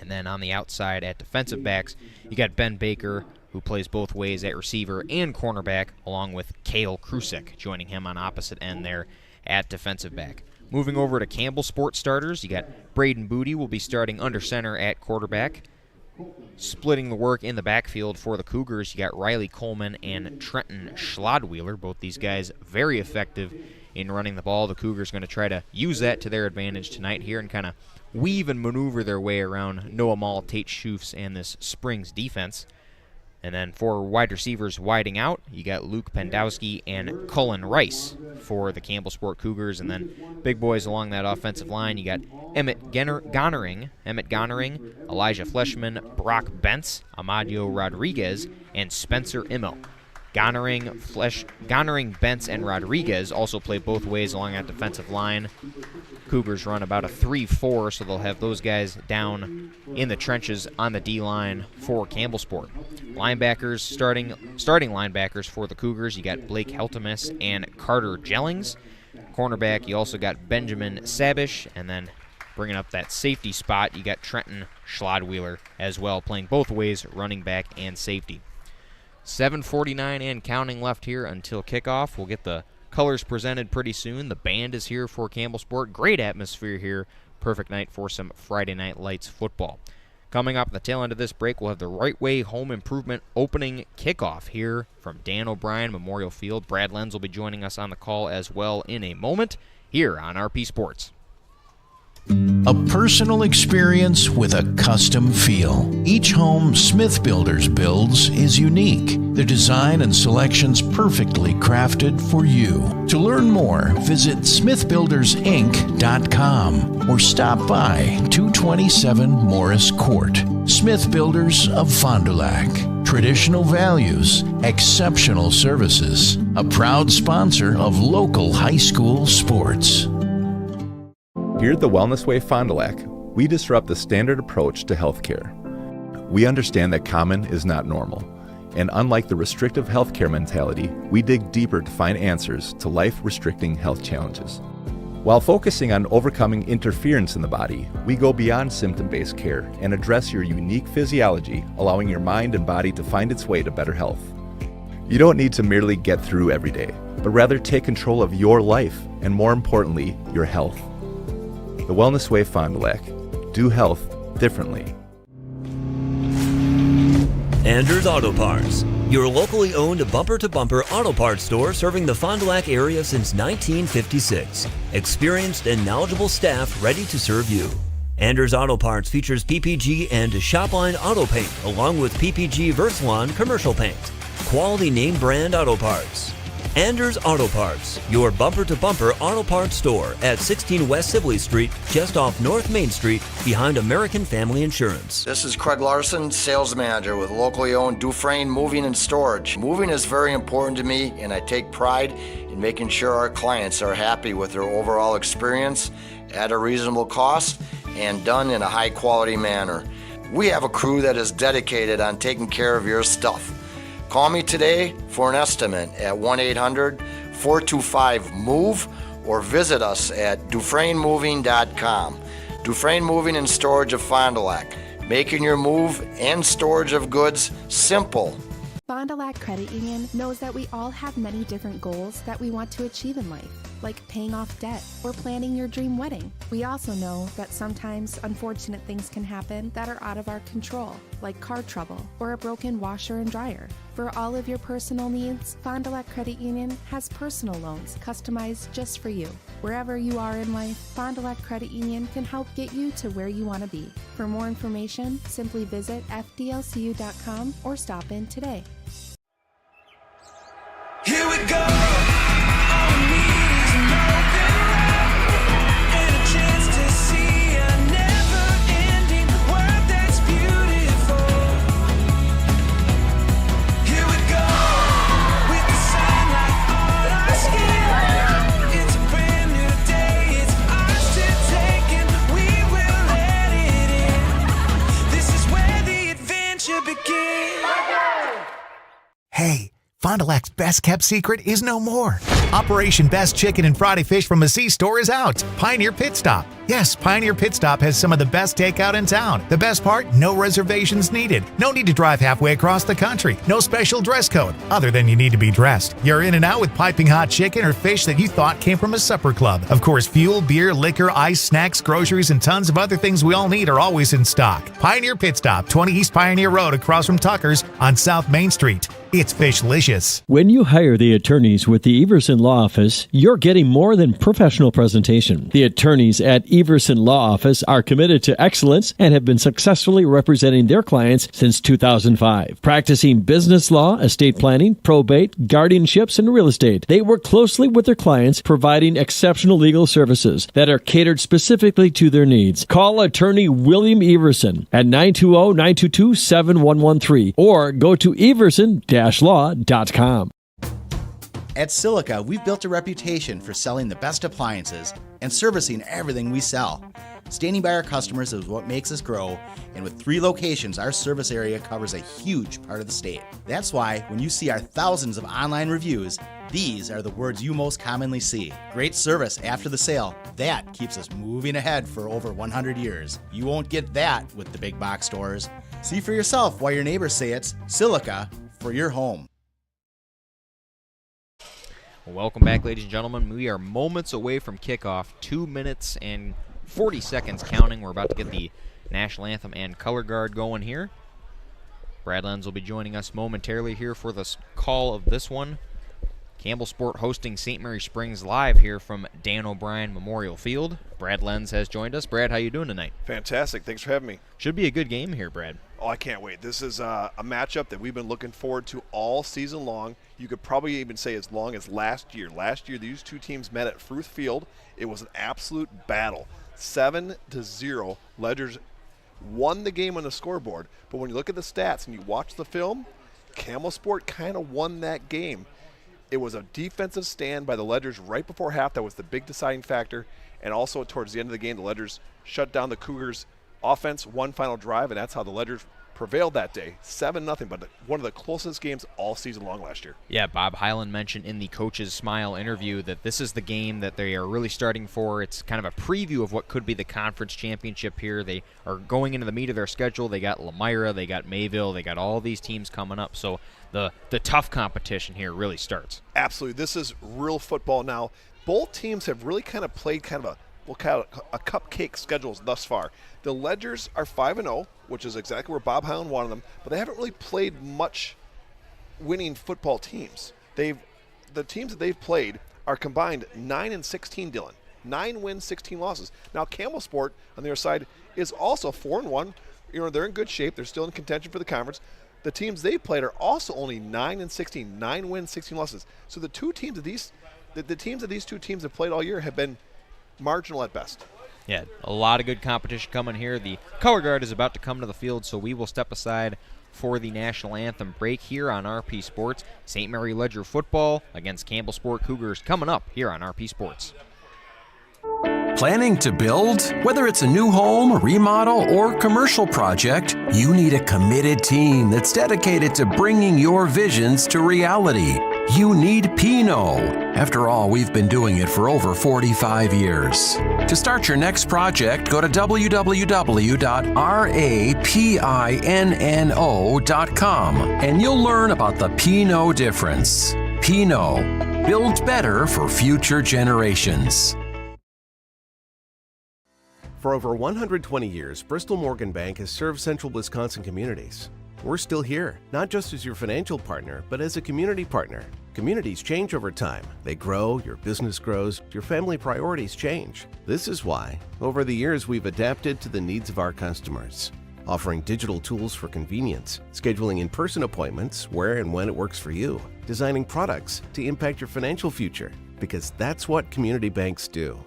And then on the outside at defensive backs, you got Ben Baker, who plays both ways at receiver and cornerback, along with Cale Krusek joining him on opposite end there at defensive back. Moving over to Campbellsport starters, you got Braden Booty will be starting under center at quarterback. Splitting the work in the backfield for the Cougars, you got Riley Coleman and Trenton Schlodwheeler. Both these guys very effective in running the ball. The Cougars going to try to use that to their advantage tonight here and kind of weave and maneuver their way around Noah Mall, Tate Schoofs, and this Springs defense. And then for wide receivers widing out, you got Luke Pendowski and Cullen Rice for the Campbellsport Cougars. And then big boys along that offensive line, you got Emmett Gonering, Elijah Fleshman, Brock Bentz, Amadio Rodriguez, and Spencer Immel. Gonering, Bentz, and Rodriguez also play both ways along that defensive line. Cougars run about a 3-4, so they'll have those guys down in the trenches on the D-line for Campbellsport. Linebackers, starting linebackers for the Cougars, you got Blake Heltemus and Carter Jellings. Cornerback, you also got Benjamin Sabish, and then bringing up that safety spot, you got Trenton Schlodwheeler as well, playing both ways, running back and safety. 7:49 and counting left here until kickoff. We'll get the colors presented pretty soon. The band is here for Campbellsport. Great atmosphere here. Perfect night for some Friday Night Lights football. Coming up at the tail end of this break, we'll have the Right Way Home Improvement opening kickoff here from Dan O'Brien Memorial Field. Brad Lenz will be joining us on the call as well in a moment here on RP Sports. A personal experience with a custom feel. Each home Smith Builders builds is unique. Their design and selections perfectly crafted for you. To learn more, visit smithbuildersinc.com or stop by 227 Morris Court. Smith Builders of Fond du Lac. Traditional values, exceptional services. A proud sponsor of local high school sports. Here at the Wellness Way Fond du Lac, we disrupt the standard approach to healthcare. We understand that common is not normal, and unlike the restrictive healthcare mentality, we dig deeper to find answers to life-restricting health challenges. While focusing on overcoming interference in the body, we go beyond symptom-based care and address your unique physiology, allowing your mind and body to find its way to better health. You don't need to merely get through every day, but rather take control of your life and, more importantly, your health. The Wellness Way Fond du Lac. Do health differently. Anders Auto Parts, your locally owned bumper-to-bumper auto parts store serving the Fond du Lac area since 1956. Experienced and knowledgeable staff ready to serve you. Anders Auto Parts features PPG and Shopline auto paint along with PPG Versalon commercial paint. Quality name brand auto parts. Anders Auto Parts, your bumper-to-bumper auto parts store at 16 West Sibley Street, just off North Main Street, behind American Family Insurance. This is Craig Larson, sales manager with locally owned Dufresne Moving and Storage. Moving is very important to me, and I take pride in making sure our clients are happy with their overall experience at a reasonable cost and done in a high-quality manner. We have a crew that is dedicated on taking care of your stuff. Call me today for an estimate at 1-800-425-MOVE or visit us at DufresneMoving.com. Dufresne Moving and Storage of Fond du Lac, making your move and storage of goods simple. Fond du Lac Credit Union knows that we all have many different goals that we want to achieve in life. like paying off debt or planning your dream wedding. We also know that sometimes unfortunate things can happen that are out of our control, like car trouble or a broken washer and dryer. For all of your personal needs, Fond du Lac Credit Union has personal loans customized just for you. Wherever you are in life, Fond du Lac Credit Union can help get you to where you want to be. For more information, simply visit fdlcu.com or stop in today. Here we go. All we need is an open road and a chance to see a never-ending world that's beautiful. Here we go, with the sunlight on our skin. It's a brand new day, it's ours to take, and we will let it in. This is where the adventure begins. Hey, Fond du Lac's best-kept secret is no more. Operation Best Chicken and Friday Fish from Massey Store is out. Pioneer Pit Stop. Yes, Pioneer Pit Stop has some of the best takeout in town. The best part? No reservations needed. No need to drive halfway across the country. No special dress code, other than you need to be dressed. You're in and out with piping hot chicken or fish that you thought came from a supper club. Of course, fuel, beer, liquor, ice, snacks, groceries, and tons of other things we all need are always in stock. Pioneer Pit Stop, 20 East Pioneer Road across from Tucker's on South Main Street. It's Fishlicious. When you hire the attorneys with the Everson Law Office, you're getting more than professional presentation. The attorneys at Everson Law Office are committed to excellence and have been successfully representing their clients since 2005. Practicing business law, estate planning, probate, guardianships, and real estate, they work closely with their clients, providing exceptional legal services that are catered specifically to their needs. Call attorney William Everson at 920-922-7113 or go to everson-law.com. At Silica, we've built a reputation for selling the best appliances and servicing everything we sell. Standing by our customers is what makes us grow, and with 3 locations, our service area covers a huge part of the state. That's why when you see our thousands of online reviews, these are the words you most commonly see. Great service after the sale. That keeps us moving ahead for over 100 years. You won't get that with the big box stores. See for yourself why your neighbors say it's Silica for your home. Welcome back, ladies and gentlemen. We are moments away from kickoff, 2 minutes and 40 seconds counting. We're about to get the national anthem and color guard going here. Brad Lenz will be joining us momentarily here for the call of this one. Campbellsport hosting St. Mary Springs live here from Dan O'Brien Memorial Field. Brad Lenz has joined us. Brad, how you doing tonight? Fantastic. Thanks for having me. Should be a good game here, Brad. Oh, I can't wait. This is a matchup that we've been looking forward to all season long. You could probably even say as long as last year. Last year, these two teams met at Fruth Field. It was an absolute battle. 7-0. Ledgers won the game on the scoreboard. But when you look at the stats and you watch the film, Campbellsport kind of won that game. It was a defensive stand by the Ledgers right before half. That was the big deciding factor. And also towards the end of the game, the Ledgers shut down the Cougars' offense, one final drive, and that's how the Ledgers prevailed that day. 7-0, but one of the closest games all season long last year. Yeah, Bob Hyland mentioned in the Coach's Smile interview that this is the game that they are really starting for. It's kind of a preview of what could be the conference championship here. They are going into the meat of their schedule. They got Lamira, they got Mayville, they got all these teams coming up. So the tough competition here really starts. Absolutely. This is real football now. Both teams have really kind of played kind of a cupcake schedules thus far. The Ledgers are 5-0, which is exactly where Bob Hyland wanted them, but they haven't really played much winning football teams. The teams that they've played are combined 9-16, Dylan. 9 wins, 16 losses. Now Campbellsport on their side is also 4-1. You know, they're in good shape. They're still in contention for the conference. The teams they played are also only 9-16, 9 wins, 16 losses. So the teams that these two teams have played all year have been marginal at best. Yeah, a lot of good competition coming here. The color guard is about to come to the field, so we will step aside for the national anthem break here on RP Sports. St. Mary Ledger football against Campbellsport Cougars coming up here on RP Sports. Planning to build? Whether it's a new home, remodel, or commercial project, you need a committed team that's dedicated to bringing your visions to reality. You need Pinot. After all, we've been doing it for over 45 years. To start your next project, go to www.rapinno.com and you'll learn about the Pinot difference. Pinot. Build better for future generations. For over 120 years, Bristol Morgan Bank has served central Wisconsin communities. We're still here, not just as your financial partner, but as a community partner. Communities change over time. They grow, your business grows, your family priorities change. This is why, over the years, we've adapted to the needs of our customers, offering digital tools for convenience, scheduling in-person appointments where and when it works for you, designing products to impact your financial future, because that's what community banks do.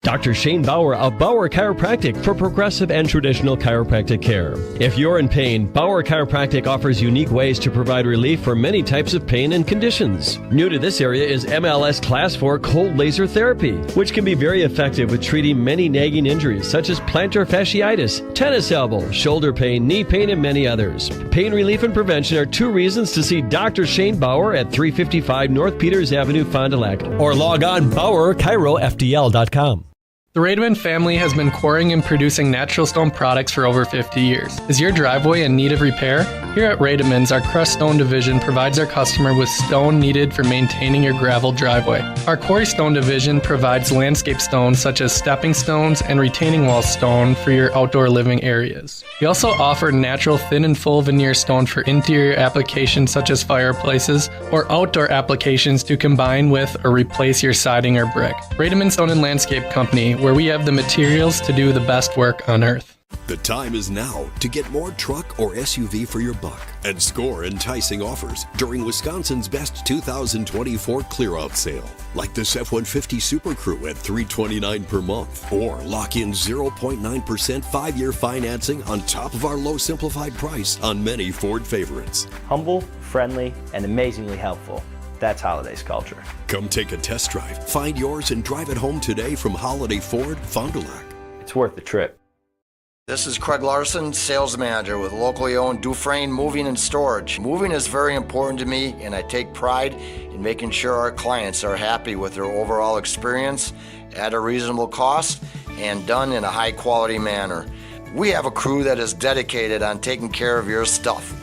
Dr. Shane Bauer of Bauer Chiropractic for progressive and traditional chiropractic care. If you're in pain, Bauer Chiropractic offers unique ways to provide relief for many types of pain and conditions. New to this area is MLS Class 4 cold laser therapy, which can be very effective with treating many nagging injuries such as plantar fasciitis, tennis elbow, shoulder pain, knee pain, and many others. Pain relief and prevention are 2 reasons to see Dr. Shane Bauer at 355 North Peters Avenue, Fond du Lac, or log on BauerChiroFDL.com. The Rademan family has been quarrying and producing natural stone products for over 50 years. Is your driveway in need of repair? Here at Rademans, our crushed stone division provides our customer with stone needed for maintaining your gravel driveway. Our quarry stone division provides landscape stones such as stepping stones and retaining wall stone for your outdoor living areas. We also offer natural thin and full veneer stone for interior applications such as fireplaces or outdoor applications to combine with or replace your siding or brick. Rademan Stone and Landscape Company, where we have the materials to do the best work on earth. The time is now to get more truck or SUV for your buck and score enticing offers during Wisconsin's best 2024 clear-out sale. Like this F-150 Super Crew at $329 per month. Or lock in 0.9% 5-year financing on top of our low simplified price on many Ford favorites. Humble, friendly, and amazingly helpful. That's Holiday's culture. Come take a test drive. Find yours and drive it home today from Holiday Ford, Fond du Lac. It's worth the trip. This is Craig Larson, sales manager with locally owned Dufresne Moving and Storage. Moving is very important to me, and I take pride in making sure our clients are happy with their overall experience at a reasonable cost and done in a high quality manner. We have a crew that is dedicated on taking care of your stuff.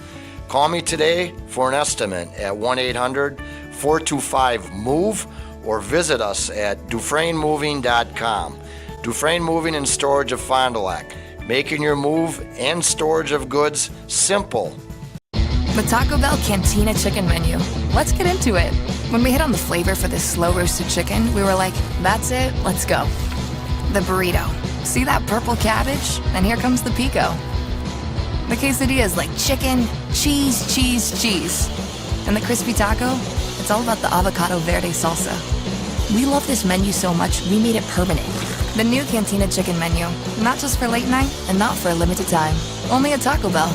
Call me today for an estimate at 1-800-425-MOVE or visit us at DufresneMoving.com. Dufresne Moving and Storage of Fond du Lac. Making your move and storage of goods simple. The Taco Bell Cantina Chicken Menu. Let's get into it. When we hit on the flavor for this slow roasted chicken, we were like, that's it, let's go. The burrito. See that purple cabbage? And here comes the pico. The quesadilla is like chicken, cheese, cheese, cheese. And the crispy taco? It's all about the avocado verde salsa. We love this menu so much, we made it permanent. The new Cantina Chicken Menu. Not just for late night and not for a limited time. Only at Taco Bell.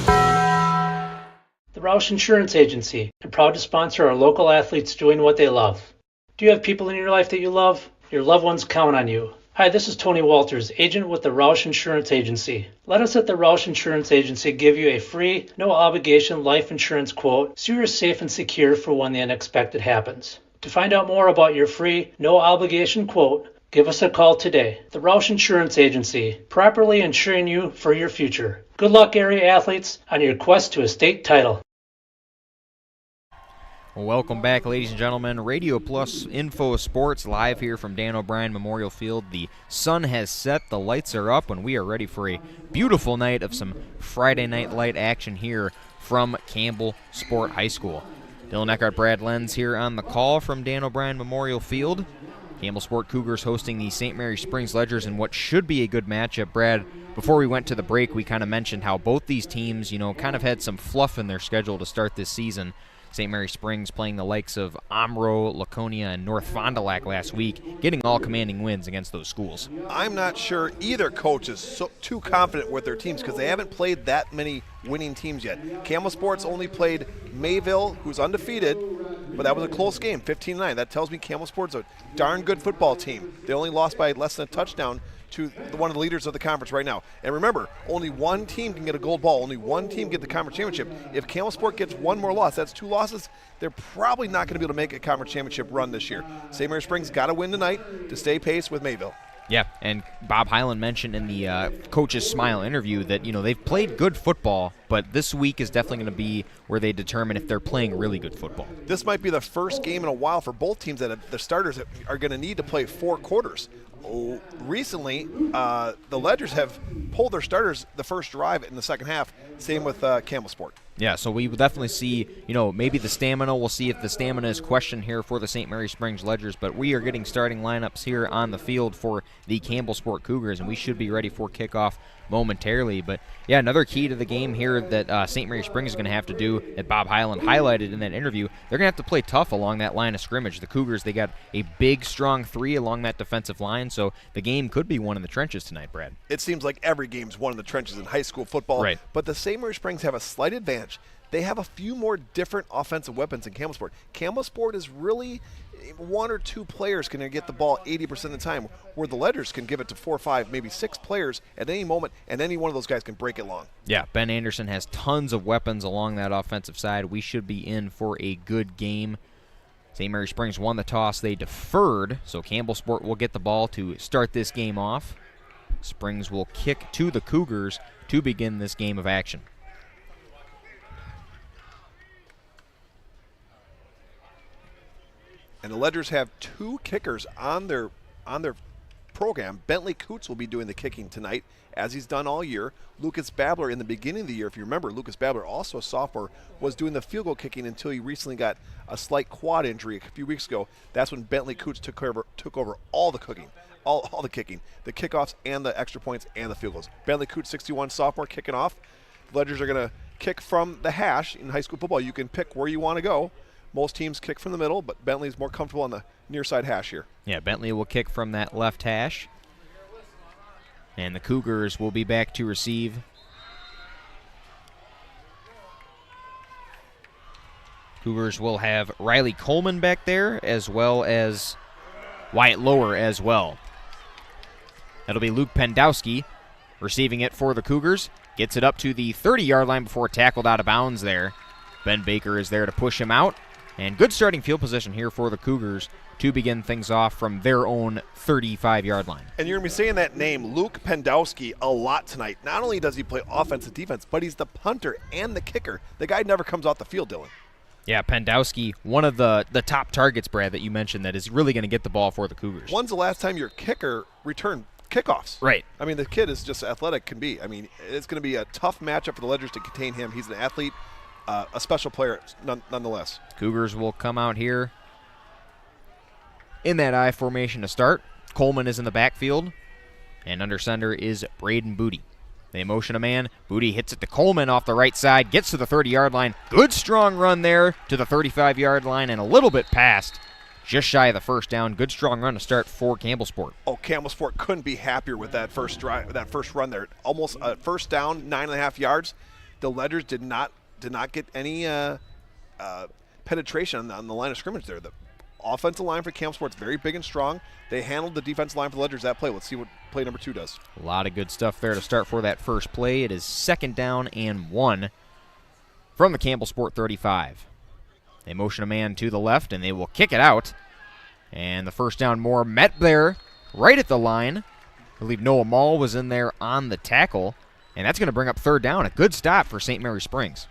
The Roush Insurance Agency, and proud to sponsor our local athletes doing what they love. Do you have people in your life that you love? Your loved ones count on you. Hi, this is Tony Walters, agent with the Roush Insurance Agency. Let us at the Roush Insurance Agency give you a free, no-obligation life insurance quote so you're safe and secure for when the unexpected happens. To find out more about your free, no-obligation quote, give us a call today. The Roush Insurance Agency, properly insuring you for your future. Good luck, area athletes, on your quest to a state title. Well, welcome back, ladies and gentlemen. Radio Plus Info Sports live here from Dan O'Brien Memorial Field. The sun has set, the lights are up, and we are ready for a beautiful night of some Friday night light action here from Campbellsport High School. Dylan Eckhart, Brad Lenz here on the call from Dan O'Brien Memorial Field. Campbellsport Cougars hosting the St. Mary Springs Ledgers in what should be a good matchup. Brad, before we went to the break, we kind of mentioned how both these teams, kind of had some fluff in their schedule to start this season. St. Mary Springs playing the likes of Omro, Laconia, and North Fond du Lac last week, getting all commanding wins against those schools. I'm not sure either coach is too confident with their teams because they haven't played that many winning teams yet. Campbellsport's only played Mayville, who's undefeated, but that was a close game, 15-9. That tells me Campbellsport's a darn good football team. They only lost by less than a touchdown to one of the leaders of the conference right now. And remember, only one team can get a gold ball. Only one team get the conference championship. If Campbellsport gets one more loss, that's 2 losses, they're probably not going to be able to make a conference championship run this year. St. Mary Springs got to win tonight to stay pace with Mayville. Yeah, and Bob Hyland mentioned in the Coach's Smile interview that, they've played good football, but this week is definitely going to be where they determine if they're playing really good football. This might be the first game in a while for both teams that the starters are going to need to play 4 quarters. Recently, the Ledgers have pulled their starters the first drive in the second half. Same with Campbellsport. Yeah, so we will definitely see, maybe the stamina. We'll see if the stamina is questioned here for the St. Mary Springs Ledgers, but we are getting starting lineups here on the field for the Campbellsport Cougars, and we should be ready for kickoff momentarily. But, yeah, another key to the game here that St. Mary Springs is going to have to do, that Bob Hyland highlighted in that interview, they're going to have to play tough along that line of scrimmage. The Cougars, they got a big, strong 3 along that defensive line, so the game could be one in the trenches tonight, Brad. It seems like every game's one in the trenches in high school football. Right. But the St. Mary Springs have a slight advantage. They have a few more different offensive weapons than Campbellsport. Campbellsport is really 1 or 2 players can get the ball 80% of the time, where the Ledgers can give it to 4 or 5, maybe 6 players at any moment, and any one of those guys can break it long. Yeah, Ben Anderson has tons of weapons along that offensive side. We should be in for a good game. St. Mary Springs won the toss. They deferred, so Campbellsport will get the ball to start this game off. Springs will kick to the Cougars to begin this game of action. And the Ledgers have 2 kickers on their program. Bentley Coots will be doing the kicking tonight, as he's done all year. Lucas Babler, in the beginning of the year, if you remember, Lucas Babler, also a sophomore, was doing the field goal kicking until he recently got a slight quad injury a few weeks ago. That's when Bentley Coots took over all the cooking, all the kicking, the kickoffs and the extra points and the field goals. Bentley Coots, 61 sophomore, kicking off. The Ledgers are going to kick from the hash. In high school football, you can pick where you want to go. Most teams kick from the middle, but Bentley's more comfortable on the near side hash here. Yeah, Bentley will kick from that left hash. And the Cougars will be back to receive. Cougars will have Riley Coleman back there, as well as Wyatt Lower as well. That'll be Luke Pendowski receiving it for the Cougars. Gets it up to the 30-yard line before tackled out of bounds there. Ben Baker is there to push him out. And good starting field position here for the Cougars to begin things off from their own 35-yard line. And you're going to be saying that name, Luke Pendowski, a lot tonight. Not only does he play offensive defense, but he's the punter and the kicker. The guy never comes off the field, Dylan. Yeah, Pendowski, one of the top targets, Brad, that you mentioned that is really going to get the ball for the Cougars. When's the last time your kicker returned kickoffs? Right. I mean, the kid is just athletic can be. I mean, it's going to be a tough matchup for the Ledgers to contain him. He's an athlete. A special player nonetheless. Cougars will come out here in that I formation to start. Coleman is in the backfield, and under center is Braden Booty. They motion a man. Booty hits it to Coleman off the right side, gets to the 30-yard line. Good strong run there to the 35-yard line and a little bit past. Just shy of the first down. Good strong run to start for Campbellsport. Oh, Campbellsport couldn't be happier with that first drive, that first run there. Almost a first down, 9.5 yards. The Ledgers did not get any penetration on the line of scrimmage there. The offensive line for Campbellsport is very big and strong. They handled the defensive line for the Ledgers that play. Let's see what play number 2 does. A lot of good stuff there to start for that first play. It is 2nd down and 1 from the Campbellsport 35. They motion a man to the left, and they will kick it out. And the first down more met there right at the line. I believe Noah Mall was in there on the tackle, and that's going to bring up 3rd down. A good stop for St. Mary Springs.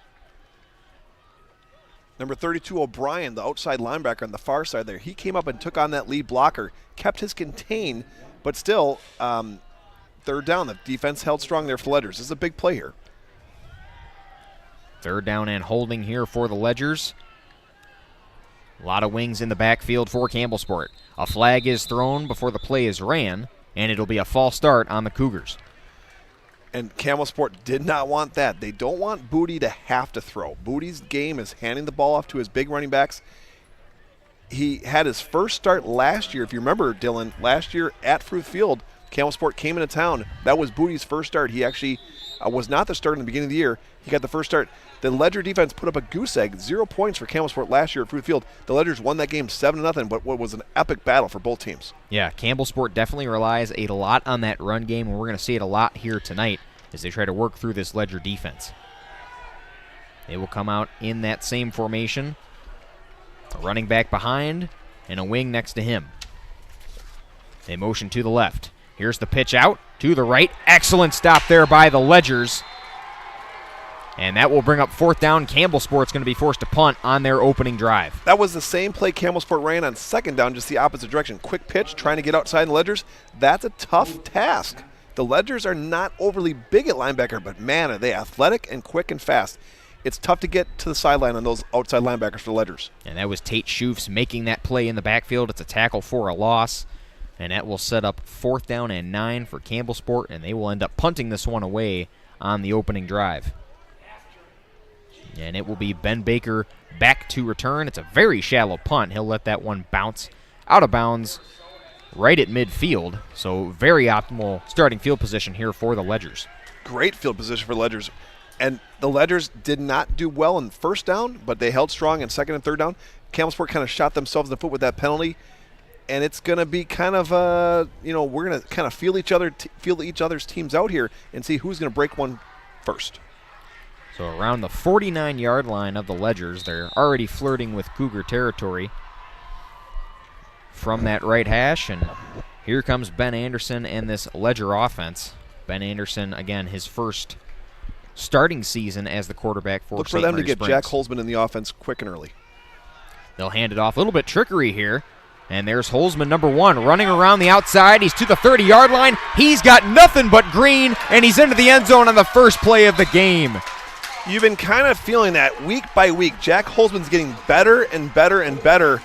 Number 32, O'Brien, the outside linebacker on the far side there. He came up and took on that lead blocker, kept his contain, but still 3rd down. The defense held strong there for the Ledgers. This is a big play here. 3rd down and holding here for the Ledgers. A lot of wings in the backfield for Campbellsport. A flag is thrown before the play is ran, and it'll be a false start on the Cougars. And Campbellsport did not want that. They don't want Booty to have to throw. Booty's game is handing the ball off to his big running backs. He had his first start last year. If you remember, Dylan, last year at Fruit Field, Campbellsport came into town. That was Booty's first start. He actually was not the starter in the beginning of the year. He got the first start. The Ledger defense put up a goose egg, 0 points for Campbellsport last year at Fruit Field. The Ledgers won that game 7-0, but what was an epic battle for both teams. Yeah, Campbellsport definitely relies a lot on that run game, and we're going to see it a lot here tonight as they try to work through this Ledger defense. They will come out in that same formation. A running back behind and a wing next to him. They motion to the left. Here's the pitch out to the right. Excellent stop there by the Ledgers. And that will bring up 4th down. Campbellsport's going to be forced to punt on their opening drive. That was the same play Campbellsport ran on 2nd down, just the opposite direction. Quick pitch, trying to get outside the Ledgers. That's a tough task. The Ledgers are not overly big at linebacker, but man, are they athletic and quick and fast. It's tough to get to the sideline on those outside linebackers for the Ledgers. And that was Tate Schoofs making that play in the backfield. It's a tackle for a loss. And that will set up 4th down and 9 for Campbellsport, and they will end up punting this one away on the opening drive. And it will be Ben Baker back to return. It's a very shallow punt. He'll let that one bounce out of bounds right at midfield. So very optimal starting field position here for the Ledgers. Great field position for Ledgers. And the Ledgers did not do well in 1st down, but they held strong in 2nd and 3rd down. Campbellsport kind of shot themselves in the foot with that penalty. And it's going to be kind of, we're going to kind of feel each other's teams out here and see who's going to break one first. So around the 49-yard line of the Ledgers, they're already flirting with Cougar territory from that right hash. And here comes Ben Anderson and this Ledger offense. Ben Anderson, again, his first starting season as the quarterback for Look for St. them Mary to get Springs. Jack Holzman in the offense quick and early. They'll hand it off. A little bit trickery here. And there's Holzman, number 1, running around the outside. He's to the 30-yard line. He's got nothing but green, and he's into the end zone on the first play of the game. You've been kind of feeling that week by week. Jack Holzman's getting better and better and better.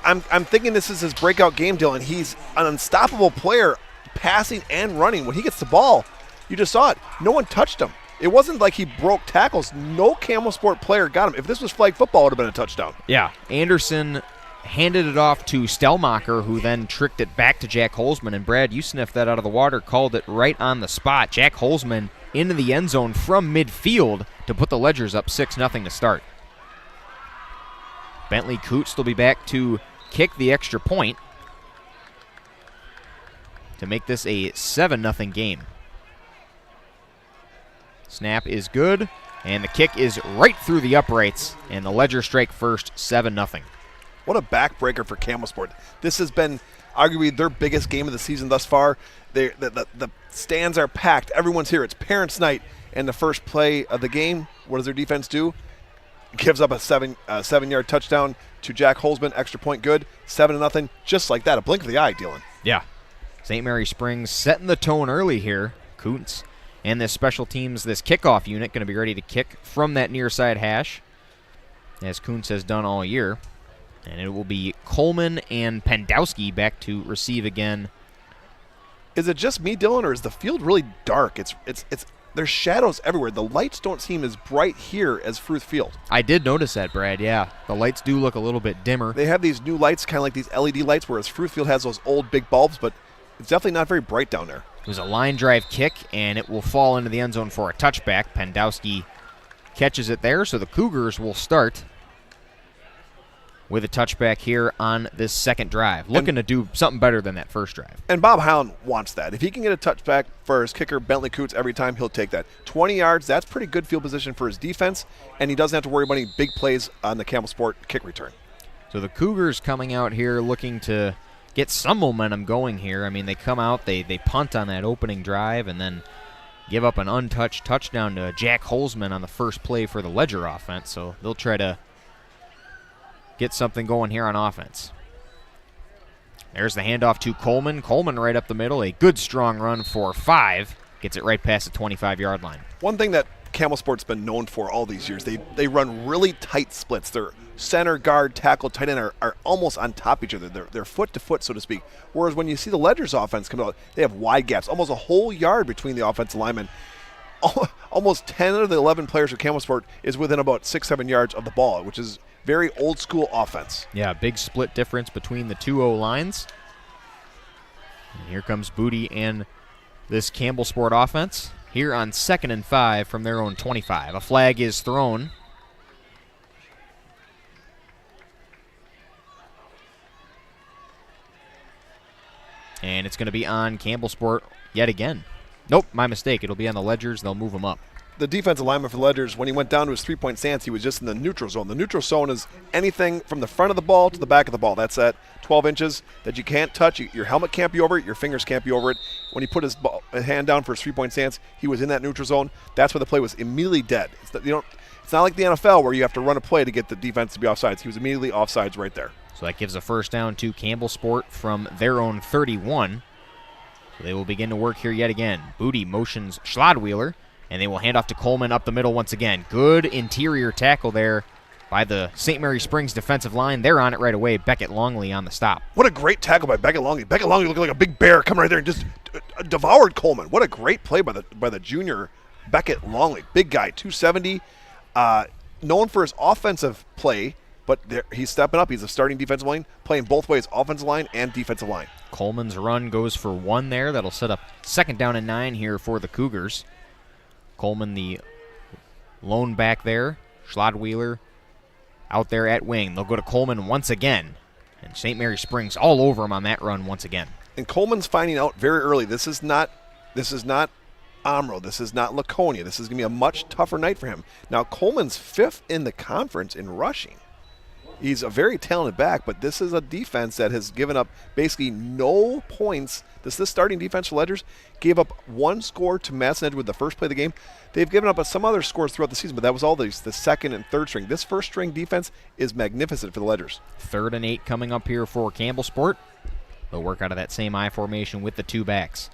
I'm thinking this is his breakout game, Dylan. He's an unstoppable player, passing and running. When he gets the ball, you just saw it. No one touched him. It wasn't like he broke tackles. No Campbellsport player got him. If this was flag football, it would have been a touchdown. Yeah, Anderson handed it off to Stelmacher, who then tricked it back to Jack Holzman. And Brad, you sniffed that out of the water, called it right on the spot. Jack Holzman into the end zone from midfield to put the Ledgers up 6-0 to start. Bentley Coots will be back to kick the extra point to make this a 7-0 game. Snap is good, and the kick is right through the uprights, and the Ledger strike first, 7-0. What a backbreaker for Campbellsport. This has been arguably their biggest game of the season thus far. The stands are packed. Everyone's here. It's parents' night. And the first play of the game, what does their defense do? Gives up a 7-yard touchdown to Jack Holzman. Extra point good. 7-0. Just like that. A blink of the eye, Dylan. Yeah. St. Mary Springs setting the tone early here. Kuntz and this special teams, this kickoff unit, going to be ready to kick from that near side hash, as Kuntz has done all year. And it will be Coleman and Pendowski back to receive again. Is it just me, Dylan, or is the field really dark? It's there's shadows everywhere. The lights don't seem as bright here as Fruth Field. I did notice that, Brad, yeah. The lights do look a little bit dimmer. They have these new lights, kind of like these LED lights, whereas Fruth Field has those old big bulbs, but it's definitely not very bright down there. It was a line drive kick, and it will fall into the end zone for a touchback. Pendowski catches it there, so the Cougars will start with a touchback here on this second drive. Looking to do something better than that first drive. And Bob Howland wants that. If he can get a touchback for his kicker, Bentley Coots, every time, he'll take that. 20 yards, that's pretty good field position for his defense, and he doesn't have to worry about any big plays on the Campbellsport kick return. So the Cougars coming out here looking to get some momentum going here. I mean, they come out, they punt on that opening drive, and then give up an untouched touchdown to Jack Holzman on the first play for the Ledger offense. So they'll try to get something going here on offense. There's the handoff to Coleman. Coleman right up the middle. A good strong run for 5. Gets it right past the 25-yard line. One thing that Campbellsport's been known for all these years, they run really tight splits. Their center, guard, tackle, tight end are almost on top of each other. They're foot to foot, so to speak. Whereas when you see the Ledger's offense come out, they have wide gaps, almost a whole yard between the offensive linemen. Almost 10 of the 11 players for Campbellsport is within about 6-7 yards of the ball, which is very old school offense. Yeah, big split difference between the two O-lines. And here comes Booty and this Campbellsport offense here on 2nd and 5 from their own 25. A flag is thrown. And it's going to be on Campbellsport yet again. Nope, my mistake. It'll be on the Ledgers. They'll move them up. the defensive lineman for the Ledgers, when he went down to his three-point stance, he was just in the neutral zone. The neutral zone is anything from the front of the ball to the back of the ball. That's at 12 inches that you can't touch. Your helmet can't be over it. Your fingers can't be over it. When he put his hand down for his three-point stance, he was in that neutral zone. That's where the play was immediately dead. It's not like the NFL where you have to run a play to get the defense to be offsides. He was immediately offsides right there. So that gives a first down to Campbellsport from their own 31. So they will begin to work here yet again. Booty motions Schlodwheeler, and they will hand off to Coleman up the middle once again. Good interior tackle there by the St. Mary Springs defensive line. They're on it right away. Beckett Longley on the stop. What a great tackle by Beckett Longley. Beckett Longley looked like a big bear coming right there and just devoured Coleman. What a great play by the junior Beckett Longley. Big guy, 270. Known for his offensive play, but he's stepping up. He's a starting defensive line, playing both ways, offensive line and defensive line. Coleman's run goes for 1 there. That'll set up 2nd down and 9 here for the Cougars. Coleman, the lone back there. Schlodwheeler out there at wing. They'll go to Coleman once again. And St. Mary Springs all over him on that run once again. And Coleman's finding out very early, this is not Omro. This is not Laconia. This is going to be a much tougher night for him. Now, Coleman's 5th in the conference in rushing. He's a very talented back, but this is a defense that has given up basically no points. This starting defense for Ledgers gave up 1 score to Madison Edgewood the first play of the game. They've given up some other scores throughout the season, but that was all the 2nd and 3rd string. This 1st string defense is magnificent for the Ledgers. 3rd and 8 coming up here for Campbellsport. They'll work out of that same I formation with the 2 backs.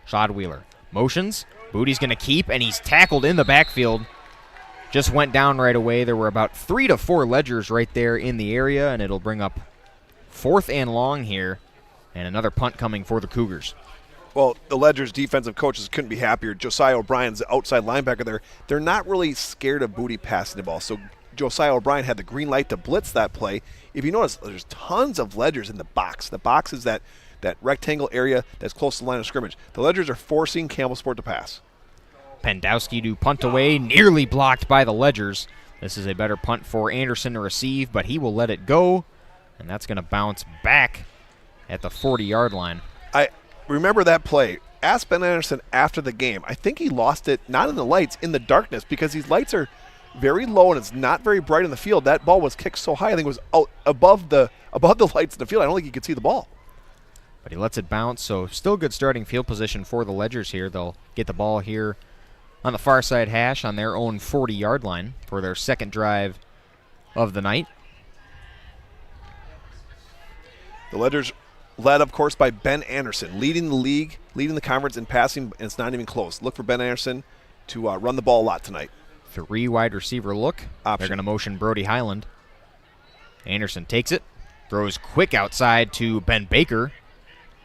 Schlodwheeler motions. Booty's going to keep, and he's tackled in the backfield. Just went down right away. There were about 3 to 4 Ledgers right there in the area, and it'll bring up 4th and long here, and another punt coming for the Cougars. Well, the Ledgers defensive coaches couldn't be happier. Josiah O'Brien's the outside linebacker there. They're not really scared of Booty passing the ball, so Josiah O'Brien had the green light to blitz that play. If you notice, there's tons of Ledgers in the box. The box is that rectangle area that's close to the line of scrimmage. The Ledgers are forcing Campbellsport to pass. Pendowski to punt away, nearly blocked by the Ledgers. This is a better punt for Anderson to receive, but he will let it go, and that's going to bounce back at the 40-yard line. I remember that play. Ask Ben Anderson after the game. I think he lost it, not in the lights, in the darkness, because these lights are very low and it's not very bright in the field. That ball was kicked so high, I think it was out above the lights in the field. I don't think he could see the ball. But he lets it bounce, so still good starting field position for the Ledgers here. They'll get the ball here on the far side hash on their own 40-yard line for their 2nd drive of the night. The Ledgers led, of course, by Ben Anderson, leading the league, leading the conference in passing, and it's not even close. Look for Ben Anderson to run the ball a lot tonight. 3 wide receiver look. Option. They're going to motion Brody Highland. Anderson takes it, throws quick outside to Ben Baker.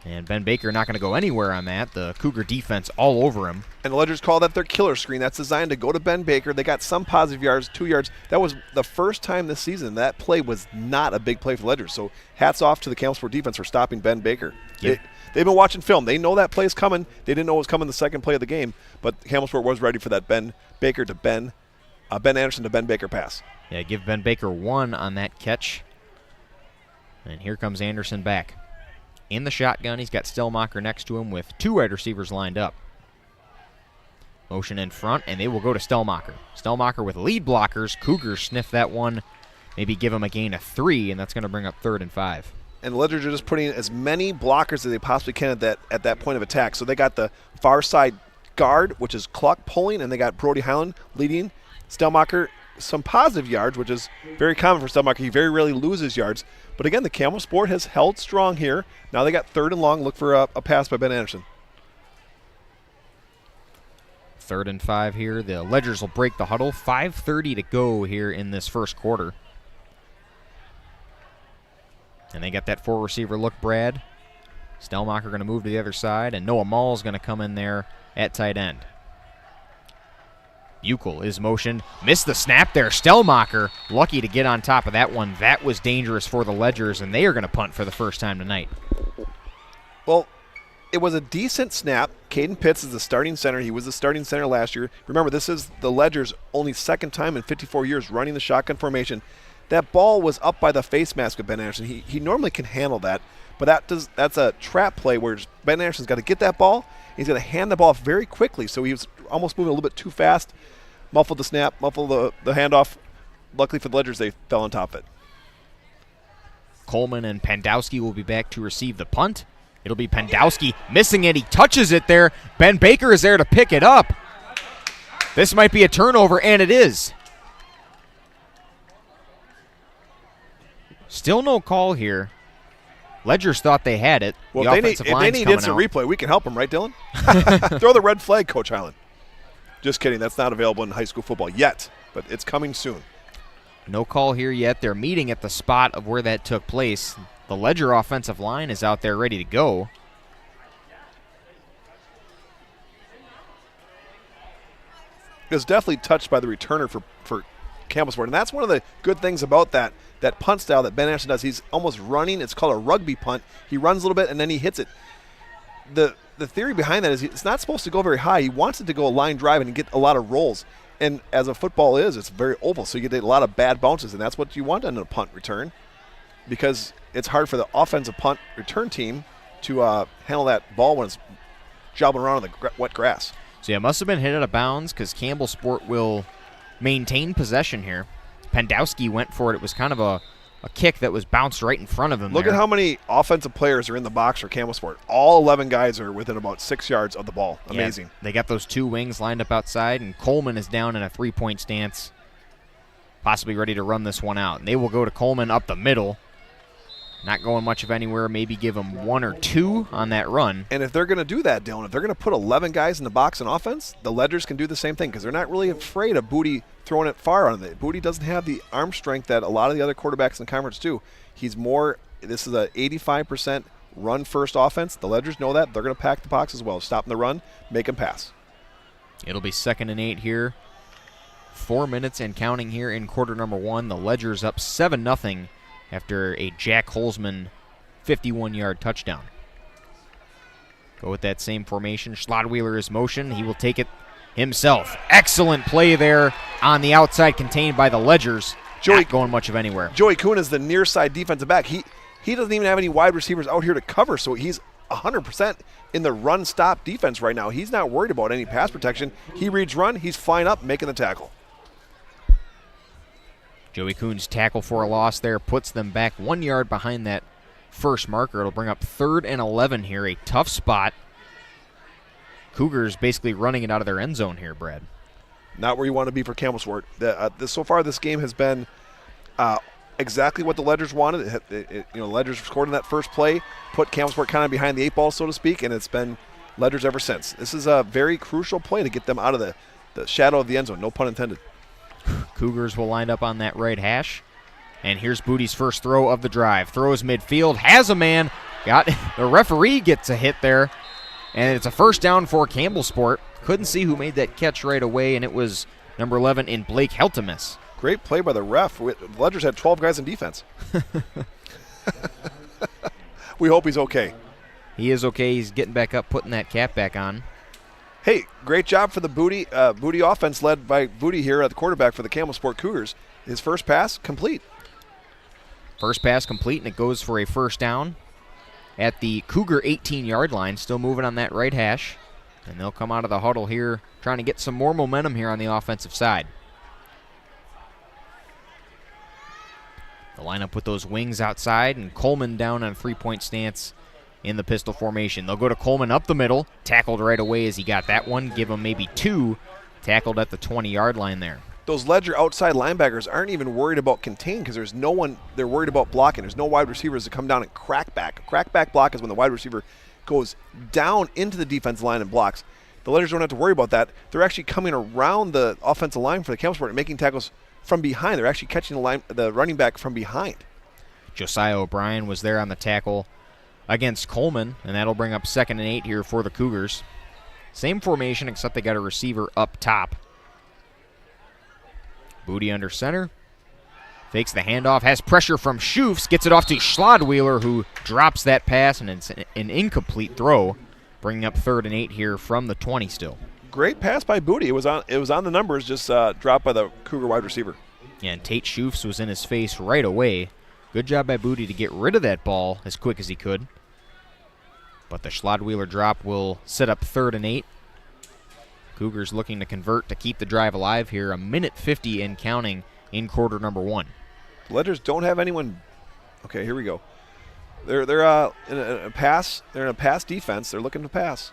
And Ben Baker not going to go anywhere on that. The Cougar defense all over him. And the Ledgers call that their killer screen. That's designed to go to Ben Baker. They got some positive yards, 2 yards. That was the first time this season that play was not a big play for the Ledgers. So hats off to the Campbellsport defense for stopping Ben Baker. Yep. They've been watching film. They know that play is coming. They didn't know it was coming the 2nd play of the game, but Campbellsport was ready for that Ben Baker to Ben Anderson to Ben Baker pass. Yeah, give Ben Baker 1 on that catch. And here comes Anderson back. In the shotgun, he's got Stellmacher next to him with 2 wide receivers lined up. Motion in front, and they will go to Stellmacher. Stellmacher with lead blockers. Cougars sniff that one, maybe give him a gain of 3, and that's going to bring up 3rd and 5. And the Ledgers are just putting as many blockers as they possibly can at that point of attack. So they got the far side guard, which is Cluck pulling, and they got Brody Highland leading. Stellmacher, some positive yards, which is very common for Stellmacher. He very rarely loses yards. But again, the Campbellsport has held strong here. Now they got 3rd and long. Look for a pass by Ben Anderson. 3rd and 5 here. The Ledgers will break the huddle. 5:30 to go here in this first quarter. And they got that 4 receiver look, Brad. Stellmacher going to move to the other side, and Noah Mall's going to come in there at tight end. Buchel is motioned. Missed the snap there. Stellmacher lucky to get on top of that one. That was dangerous for the Ledgers, and they are going to punt for the first time tonight. Well, it was a decent snap. Caden Pitts is the starting center. He was the starting center last year. Remember, this is the Ledgers' only 2nd time in 54 years running the shotgun formation. That ball was up by the face mask of Ben Anderson. He normally can handle that, but that's a trap play where Ben Anderson's got to get that ball. He's going to hand the ball off very quickly, so he was almost moving a little bit too fast, muffled the snap, muffled the handoff. Luckily for the Ledgers, they fell on top of it. Coleman and Pandowski will be back to receive the punt. It'll be Pandowski missing it. He touches it there. Ben Baker is there to pick it up. This might be a turnover, and it is. Still no call here. Ledgers thought they had it. Well, if they need instant replay, we can help them, right, Dylan? Throw the red flag, Coach Highland. Just kidding. That's not available in high school football yet, but it's coming soon. No call here yet. They're meeting at the spot of where that took place. The Ledger offensive line is out there ready to go. It was definitely touched by the returner for Campbellsport, and that's one of the good things about that punt style that Ben Anderson does. He's almost running. It's called a rugby punt. He runs a little bit, and then he hits it. The theory behind that is it's not supposed to go very high. He wants it to go a line drive and get a lot of rolls. And as a football is, it's very oval, so you get a lot of bad bounces, and that's what you want on a punt return because it's hard for the offensive punt return team to handle that ball when it's jobbing around in the wet grass. So yeah, it must have been hit out of bounds because Campbellsport will maintain possession here. Pandowski went for it. It was kind of a kick that was bounced right in front of him. Look at how many offensive players are in the box for Campbellsport. All 11 guys are within about 6 yards of the ball. Amazing. Yeah, they got those two wings lined up outside, and Coleman is down in a three-point stance, possibly ready to run this one out. And they will go to Coleman up the middle. Not going much of anywhere, maybe give him 1 or 2 on that run. And if they're going to do that, Dylan, if they're going to put 11 guys in the box in offense, the Ledgers can do the same thing because they're not really afraid of Booty throwing it far on it. Booty doesn't have the arm strength that a lot of the other quarterbacks in the conference do. He's more, this is a 85% run-first offense. The Ledgers know that. They're going to pack the box as well. Stop in the run, make them pass. It'll be 2nd and 8 here. 4 minutes and counting here in quarter number 1. The Ledgers up 7-0. After a Jack Holzman 51-yard touchdown. Go with that same formation. Schlotweiler is motion. He will take it himself. Excellent play there on the outside contained by the Ledgers. Not going much of anywhere. Joey Kuhn is the near side defensive back. He doesn't even have any wide receivers out here to cover, so he's 100% in the run-stop defense right now. He's not worried about any pass protection. He reads run. He's flying up, making the tackle. Joey Kuhn's tackle for a loss there puts them back 1 yard behind that first marker. It'll bring up 3rd and 11 here. A tough spot. Cougars basically running it out of their end zone here, Brad. Not where you want to be for Campbellsport. So far, this game has been exactly what the Ledgers wanted. Ledgers scored in that first play, put Campbellsport kind of behind the 8 ball, so to speak, and it's been Ledgers ever since. This is a very crucial play to get them out of the shadow of the end zone, no pun intended. Cougars will line up on that right hash. And here's Booty's first throw of the drive. Throws midfield, has a man. Got the referee gets a hit there. And it's a first down for Campbellsport. Couldn't see who made that catch right away, and it was number 11 in Blake Heltemus. Great play by the ref. The Ledgers had 12 guys in defense. We hope he's okay. He is okay. He's getting back up, putting that cap back on. Hey, great job for the Booty offense led by Booty here at the quarterback for the Campbellsport Cougars. His first pass complete. First pass complete, and it goes for a first down at the Cougar 18-yard line. Still moving on that right hash. And they'll come out of the huddle here trying to get some more momentum here on the offensive side. The lineup with those wings outside, and Coleman down on a 3-point stance in the pistol formation. They'll go to Coleman up the middle, tackled right away as he got that one. Give him maybe 2, tackled at the 20-yard line there. Those Ledger outside linebackers aren't even worried about contain because there's no one they're worried about blocking. There's no wide receivers to come down and crack back. A crack back block is when the wide receiver goes down into the defense line and blocks. The Ledgers don't have to worry about that. They're actually coming around the offensive line for the Campbellsport and making tackles from behind. They're actually catching the running back from behind. Josiah O'Brien was there on the tackle against Coleman, and that'll bring up 2nd and 8 here for the Cougars. Same formation, except they got a receiver up top. Booty under center. Fakes the handoff, has pressure from Schoofs, gets it off to Schlotweiler, who drops that pass, and it's an incomplete throw, bringing up 3rd and 8 here from the 20 still. Great pass by Booty. It was on the numbers, just dropped by the Cougar wide receiver. Yeah, and Tate Schoofs was in his face right away. Good job by Booty to get rid of that ball as quick as he could. But the Schlodwieler drop will set up 3rd and 8. Cougars looking to convert to keep the drive alive here. 1:50 and counting in quarter number 1. Ledgers don't have anyone. Okay, here we go. They're in a pass. They're in a pass defense. They're looking to pass.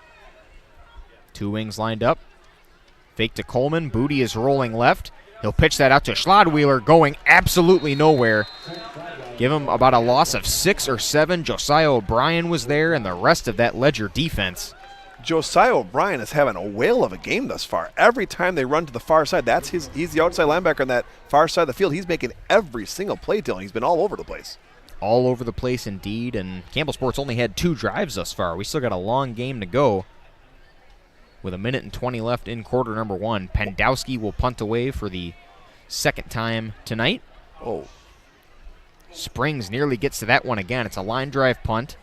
2 wings lined up. Fake to Coleman. Booty is rolling left. He'll pitch that out to Schlodwieler, going absolutely nowhere. Give him about a loss of 6 or 7. Josiah O'Brien was there, and the rest of that Ledger defense. Josiah O'Brien is having a whale of a game thus far. Every time they run to the far side, he's the outside linebacker on that far side of the field. He's making every single play, Dylan. He's been all over the place. All over the place indeed, and Campbellsport's only had 2 drives thus far. We still got a long game to go. With 1:20 left in quarter number 1, Pendowski will punt away for the 2nd time tonight. Oh. Springs nearly gets to that one again. It's a line drive punt.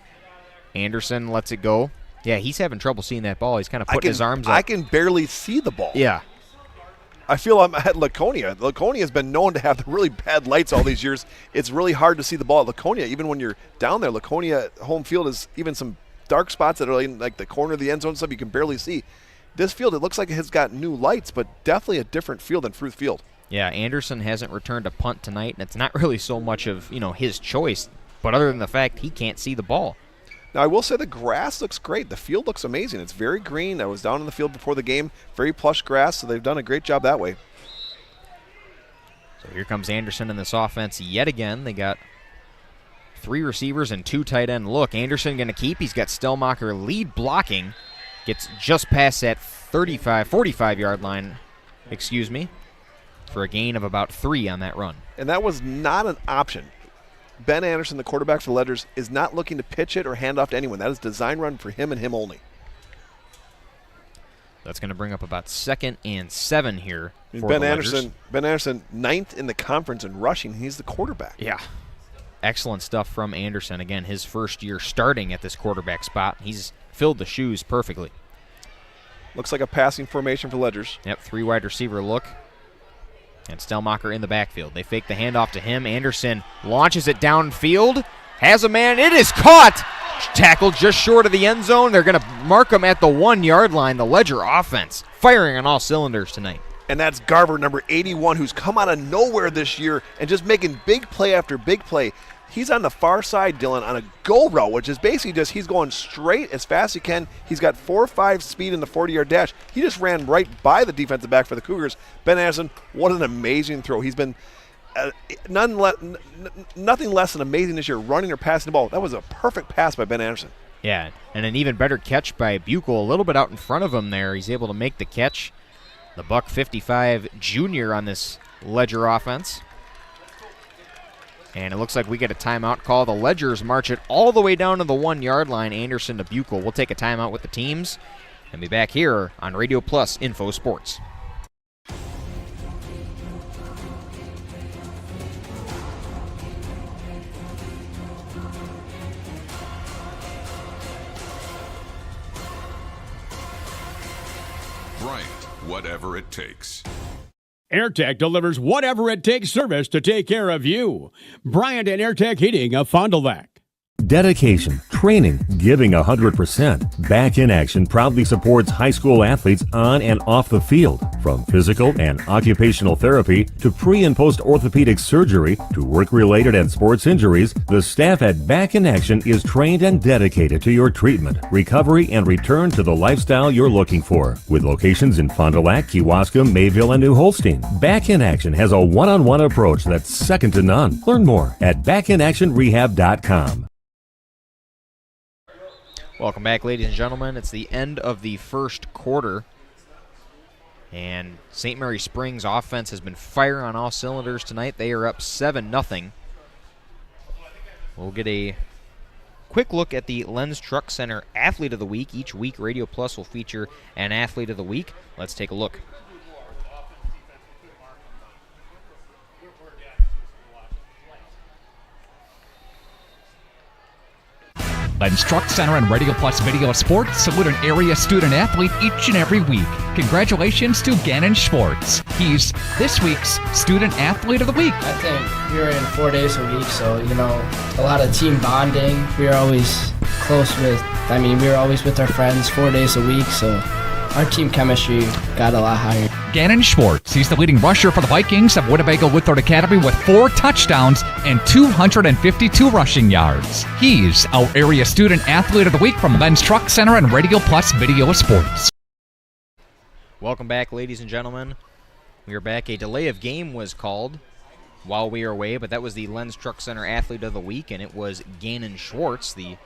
Anderson lets it go. Yeah, he's having trouble seeing that ball. He's kind of putting his arms up. I can barely see the ball. Yeah. I feel I'm at Laconia. Laconia has been known to have the really bad lights all these years. It's really hard to see the ball at Laconia. Even when you're down there, Laconia home field is even some dark spots that are in like the corner of the end zone and stuff you can barely see. This field, it looks like it has got new lights, but definitely a different field than Fruth Field. Yeah, Anderson hasn't returned a punt tonight, and it's not really so much of, his choice, but other than the fact he can't see the ball. Now, I will say the grass looks great. The field looks amazing. It's very green. I was down in the field before the game. Very plush grass, so they've done a great job that way. So here comes Anderson in this offense yet again. They got 3 receivers and 2 tight end look. Anderson going to keep. He's got Stellmacher lead blocking. Gets just past that 45-yard line, for a gain of about 3 on that run. And that was not an option. Ben Anderson, the quarterback for the Ledgers, is not looking to pitch it or hand off to anyone. That is a design run for him and him only. That's going to bring up about 2nd and 7 here for Ben the Anderson, Ledgers. Ben Anderson, 9th in the conference in rushing. He's the quarterback. Yeah. Excellent stuff from Anderson. Again, his first year starting at this quarterback spot. He's filled the shoes perfectly. Looks like a passing formation for Ledgers. Yep, 3 wide receiver look. And Stellmacher in the backfield. They fake the handoff to him. Anderson launches it downfield. Has a man. It is caught. Tackled just short of the end zone. They're going to mark him at the 1-yard line. The Ledger offense firing on all cylinders tonight. And that's Garver, number 81, who's come out of nowhere this year and just making big play after big play. He's on the far side, Dylan, on a go route, which is basically just he's going straight as fast as he can. He's got 4.5 speed in the 40-yard dash. He just ran right by the defensive back for the Cougars. Ben Anderson, what an amazing throw. He's been nothing less than amazing this year, running or passing the ball. That was a perfect pass by Ben Anderson. Yeah, and an even better catch by Buchel, a little bit out in front of him there. He's able to make the catch. The Buck 55 junior on this Ledger offense. And it looks like we get a timeout call. The Ledgers march it all the way down to the 1-yard line. Anderson to Buchel. We'll take a timeout with the teams and be back here on Radio Plus Info Sports. Bryant, whatever it takes. AirTech delivers whatever it takes service to take care of you. Bryant and AirTech Heating of Fond du Lac. Dedication, training, giving 100%. Back in Action proudly supports high school athletes on and off the field. From physical and occupational therapy to pre- and post-orthopedic surgery to work-related and sports injuries, the staff at Back in Action is trained and dedicated to your treatment, recovery, and return to the lifestyle you're looking for. With locations in Fond du Lac, Kewaskum, Mayville, and New Holstein, Back in Action has a one-on-one approach that's second to none. Learn more at backinactionrehab.com. Welcome back, ladies and gentlemen. It's the end of the first quarter. And St. Mary Springs offense has been firing on all cylinders tonight. They are up 7-0. We'll get a quick look at the Lens Truck Center Athlete of the Week. Each week, Radio Plus will feature an Athlete of the Week. Let's take a look. Lens Truck Center and Radio Plus Video Sports salute an area student athlete each and every week. Congratulations to Gannon Schwartz. He's this week's Student Athlete of the Week. I think we were in 4 days a week, so, a lot of team bonding. We were always close we were always with our friends 4 days a week, so our team chemistry got a lot higher. Gannon Schwartz, he's the leading rusher for the Vikings of Winnebago Woodford Academy with 4 touchdowns and 252 rushing yards. He's our area Student Athlete of the Week from Men's Truck Center and Radio Plus Video Sports. Welcome back, ladies and gentlemen. We are back. A delay of game was called while we were away, but that was the Lens Truck Center Athlete of the Week, and it was Gannon Schwartz, the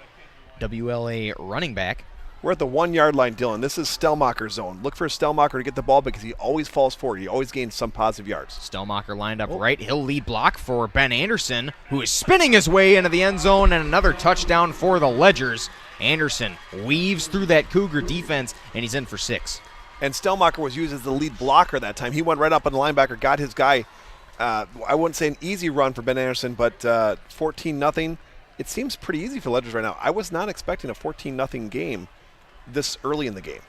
WLA running back. We're at the 1 yard line, Dylan. This is Stellmacher's zone. Look for Stellmacher to get the ball because he always falls forward. He always gains some positive yards. Stellmacher lined up right. He'll lead block for Ben Anderson, who is spinning his way into the end zone, and another touchdown for the Ledgers. Anderson weaves through that Cougar defense, and he's in for 6. And Stellmacher was used as the lead blocker that time. He went right up on the linebacker, got his guy. I wouldn't say an easy run for Ben Anderson, but 14-0. It seems pretty easy for Ledgers right now. I was not expecting a 14-0 game this early in the game.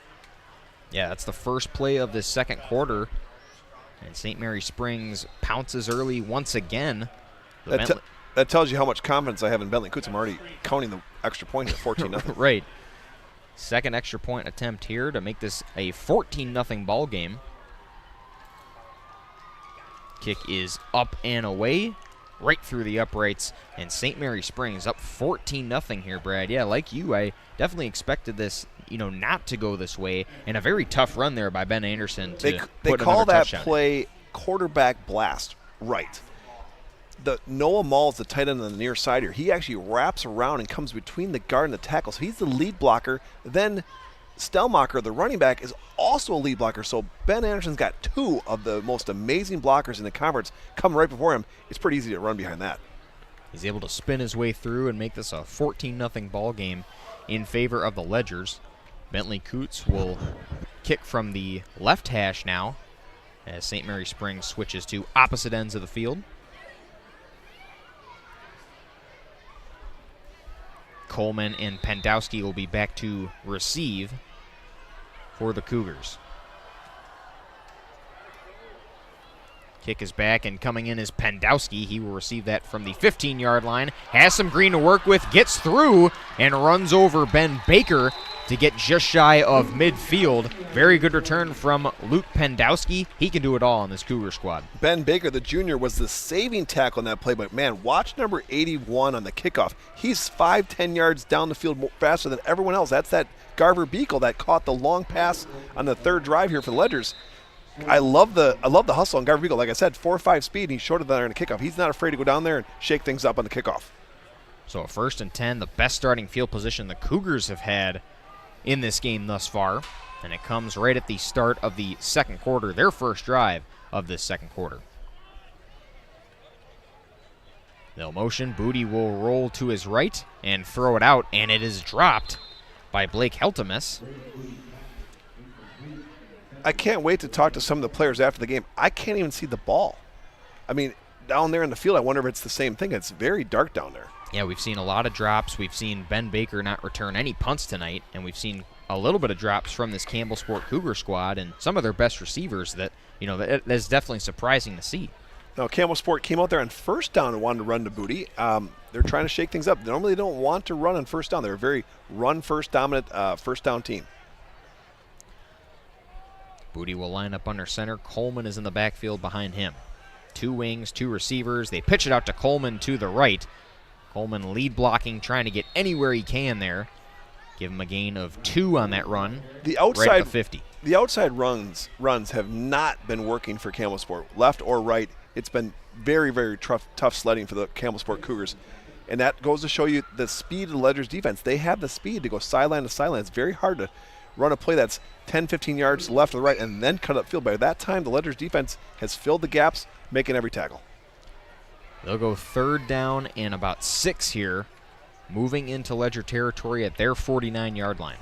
Yeah, that's the first play of this second quarter. And St. Mary Springs pounces early once again. That tells you how much confidence I have in Bentley Coots. I'm already counting the extra point at 14-0. Right. Second extra point attempt here to make this a 14-0 ball game. Kick is up and away, right through the uprights, and St. Mary Springs up 14-0 here, Brad. Yeah, like you, I definitely expected this, not to go this way, and a very tough run there by Ben Anderson to They call that play quarterback blast, right. Noah Mall's the tight end on the near side here. He actually wraps around and comes between the guard and the tackle, so he's the lead blocker. Then Stellmacher, the running back, is also a lead blocker, so Ben Anderson's got 2 of the most amazing blockers in the conference coming right before him. It's pretty easy to run behind that. He's able to spin his way through and make this a 14-0 ball game in favor of the Ledgers. Bentley Coots will kick from the left hash now as St. Mary Springs switches to opposite ends of the field. Coleman and Pendowski will be back to receive for the Cougars. Kick is back, and coming in is Pendowski. He will receive that from the 15-yard line. Has some green to work with, gets through, and runs over Ben Baker to get just shy of midfield. Very good return from Luke Pendowski. He can do it all on this Cougar squad. Ben Baker, the junior, was the saving tackle on that play, but man, watch number 81 on the kickoff. He's 5-10 yards down the field faster than everyone else. That's that Garver Beagle that caught the long pass on the third drive here for the Ledgers. I love the hustle on Garver Beagle. Like I said, 4.5 speed, and he's shorter than there in the kickoff. He's not afraid to go down there and shake things up on the kickoff. So a 1st and 10, the best starting field position the Cougars have had in this game thus far, and it comes right at the start of the second quarter, their first drive of this second quarter. They'll motion. Booty will roll to his right and throw it out, and it is dropped by Blake Heltemus. I can't wait to talk to some of the players after the game. I can't even see the ball. I mean, down there in the field, I wonder if it's the same thing. It's very dark down there. Yeah, we've seen a lot of drops. We've seen Ben Baker not return any punts tonight, and we've seen a little bit of drops from this Campbellsport Cougar squad and some of their best receivers that is definitely surprising to see. Now, Campbellsport came out there on first down and wanted to run to Booty. They're trying to shake things up. Normally, they don't want to run on first down. They're a very run-first dominant first down team. Booty will line up under center. Coleman is in the backfield behind him. 2 wings, 2 receivers. They pitch it out to Coleman to the right. Coleman lead blocking, trying to get anywhere he can there. Give him a gain of 2 on that run. The outside, right at the 50. The outside runs have not been working for Campbellsport, left or right. It's been very, very tough sledding for the Campbellsport Cougars. And that goes to show you the speed of the Ledgers defense. They have the speed to go sideline to sideline. It's very hard to run a play that's 10, 15 yards left or right and then cut up field. By that time, the Ledgers defense has filled the gaps, making every tackle. They'll go 3rd down and about 6 here, moving into Ledger territory at their 49-yard line.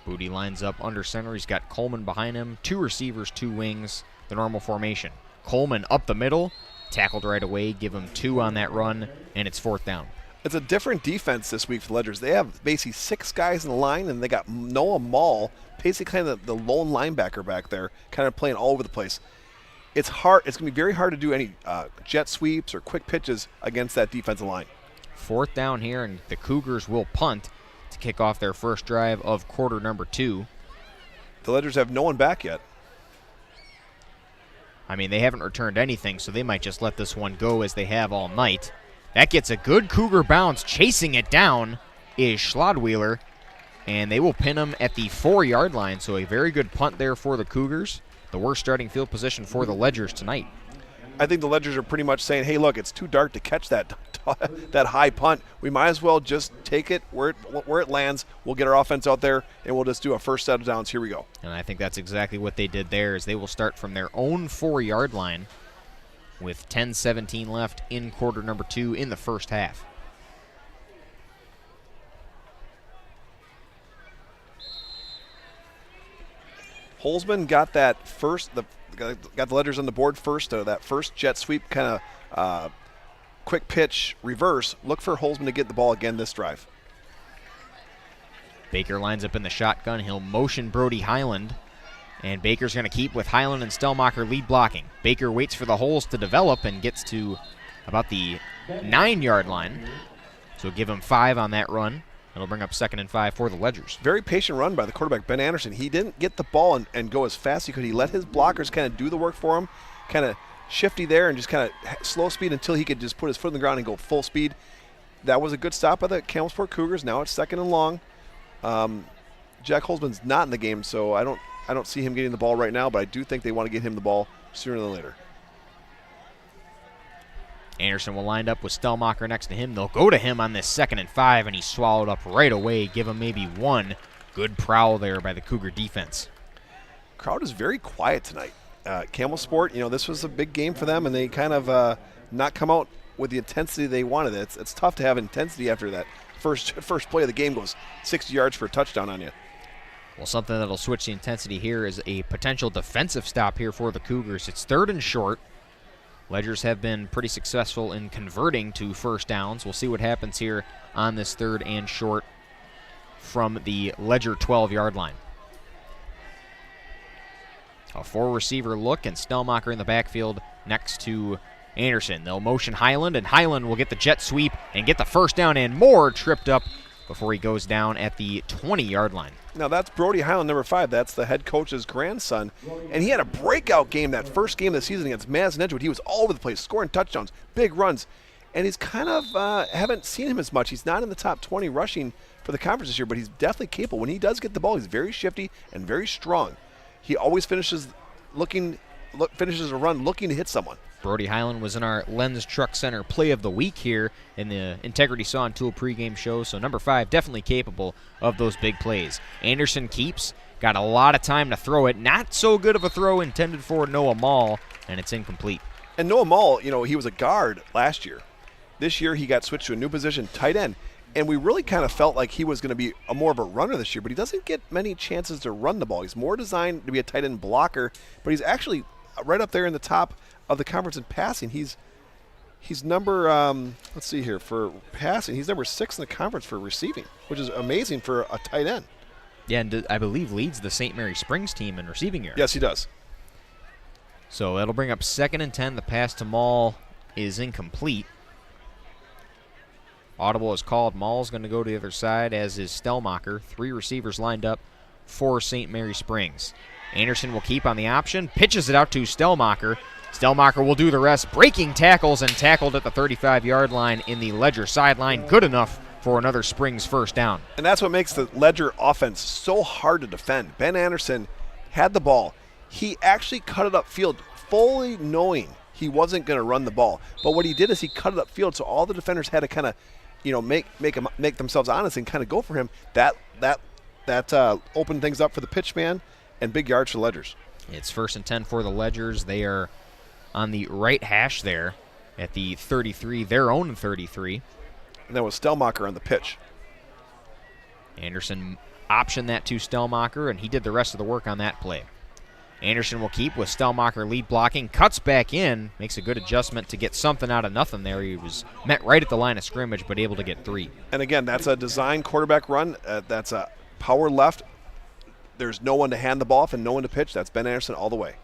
Booty lines up under center. He's got Coleman behind him. 2 receivers, 2 wings, the normal formation. Coleman up the middle, tackled right away, give him 2 on that run, and it's 4th down. It's a different defense this week for the Ledgers. They have basically 6 guys in the line, and they got Noah Mall, basically kind of the lone linebacker back there, kind of playing all over the place. It's hard. It's going to be very hard to do any jet sweeps or quick pitches against that defensive line. 4th down here, and the Cougars will punt to kick off their first drive of quarter number 2. The Ledgers have no one back yet. I mean, they haven't returned anything, so they might just let this one go as they have all night. That gets a good Cougar bounce. Chasing it down is Schlodweiler, and they will pin him at the 4-yard line, so a very good punt there for the Cougars. The worst starting field position for the Ledgers tonight. I think the Ledgers are pretty much saying, hey, look, it's too dark to catch that high punt. We might as well just take it where it lands. We'll get our offense out there, and we'll just do a first set of downs. Here we go. And I think that's exactly what they did there, is they will start from their own 4-yard line with 10:17 left in quarter number 2 in the first half. Holzman got that first, got the Ledgers on the board first, that first jet sweep kind of quick pitch reverse. Look for Holzman to get the ball again this drive. Baker lines up in the shotgun. He'll motion Brody Highland, and Baker's going to keep with Highland and Stellmacher lead blocking. Baker waits for the holes to develop and gets to about the 9-yard line. So give him 5 on that run. It'll bring up 2nd and 5 for the Ledgers. Very patient run by the quarterback, Ben Anderson. He didn't get the ball and go as fast as he could. He let his blockers kind of do the work for him, kind of shifty there and just kind of slow speed until he could just put his foot on the ground and go full speed. That was a good stop by the Campbellsport Cougars. Now it's 2nd and long. Jack Holzman's not in the game, so I don't see him getting the ball right now, but I do think they want to get him the ball sooner than later. Anderson will line up with Stellmacher next to him. They'll go to him on this 2nd and 5, and he's swallowed up right away. Give him maybe 1. Good prowl there by the Cougar defense. Crowd is very quiet tonight. Campbellsport, this was a big game for them, and they kind of not come out with the intensity they wanted. It's tough to have intensity after that first play of the game goes 60 yards for a touchdown on you. Well, something that'll switch the intensity here is a potential defensive stop here for the Cougars. It's 3rd and short. Ledgers have been pretty successful in converting to first downs. We'll see what happens here on this 3rd and short from the Ledger 12-yard line. A 4-receiver look, and Stellmacher in the backfield next to Anderson. They'll motion Highland, and Highland will get the jet sweep and get the first down, and more tripped up before he goes down at the 20-yard line. Now that's Brody Highland, number 5. That's the head coach's grandson. And he had a breakout game that first game of the season against Madison Edgewood. He was all over the place, scoring touchdowns, big runs. And he's kind of, haven't seen him as much. He's not in the top 20 rushing for the conference this year, but he's definitely capable. When he does get the ball, he's very shifty and very strong. He always finishes a run looking to hit someone. Brody Highland was in our Lens Truck Center play of the week here in the Integrity Saw and Tool pregame show, so number 5 definitely capable of those big plays. Anderson keeps, got a lot of time to throw it. Not so good of a throw intended for Noah Mall, and it's incomplete. And Noah Mall, he was a guard last year. This year he got switched to a new position, tight end, and we really kind of felt like he was going to be more of a runner this year, but he doesn't get many chances to run the ball. He's more designed to be a tight end blocker, but he's actually right up there in the top of the conference in passing. He's number, let's see here, for passing, he's number 6 in the conference for receiving, which is amazing for a tight end. Yeah, and I believe leads the St. Mary Springs team in receiving yards. Yes, he does. So that'll bring up 2nd and 10. The pass to Mall is incomplete. Audible is called. Mall's going to go to the other side, as is Stellmacher. 3 receivers lined up for St. Mary Springs. Anderson will keep on the option, pitches it out to Stellmacher. Stellmacher will do the rest, breaking tackles, and tackled at the 35-yard line in the Ledger sideline. Good enough for another Springs first down. And that's what makes the Ledger offense so hard to defend. Ben Anderson had the ball. He actually cut it upfield, fully knowing he wasn't going to run the ball. But what he did is he cut it upfield, so all the defenders had to kind of, make themselves honest and kind of go for him. That opened things up for the pitch man, and big yards for the Ledgers. It's 1st and 10 for the Ledgers. They are on the right hash there at the 33, their own 33. And that was Stellmacher on the pitch. Anderson optioned that to Stellmacher, and he did the rest of the work on that play. Anderson will keep with Stellmacher lead blocking, cuts back in, makes a good adjustment to get something out of nothing there. He was met right at the line of scrimmage, but able to get 3. And again, that's a design quarterback run. That's a power left. There's no one to hand the ball off and no one to pitch. That's Ben Anderson all the way.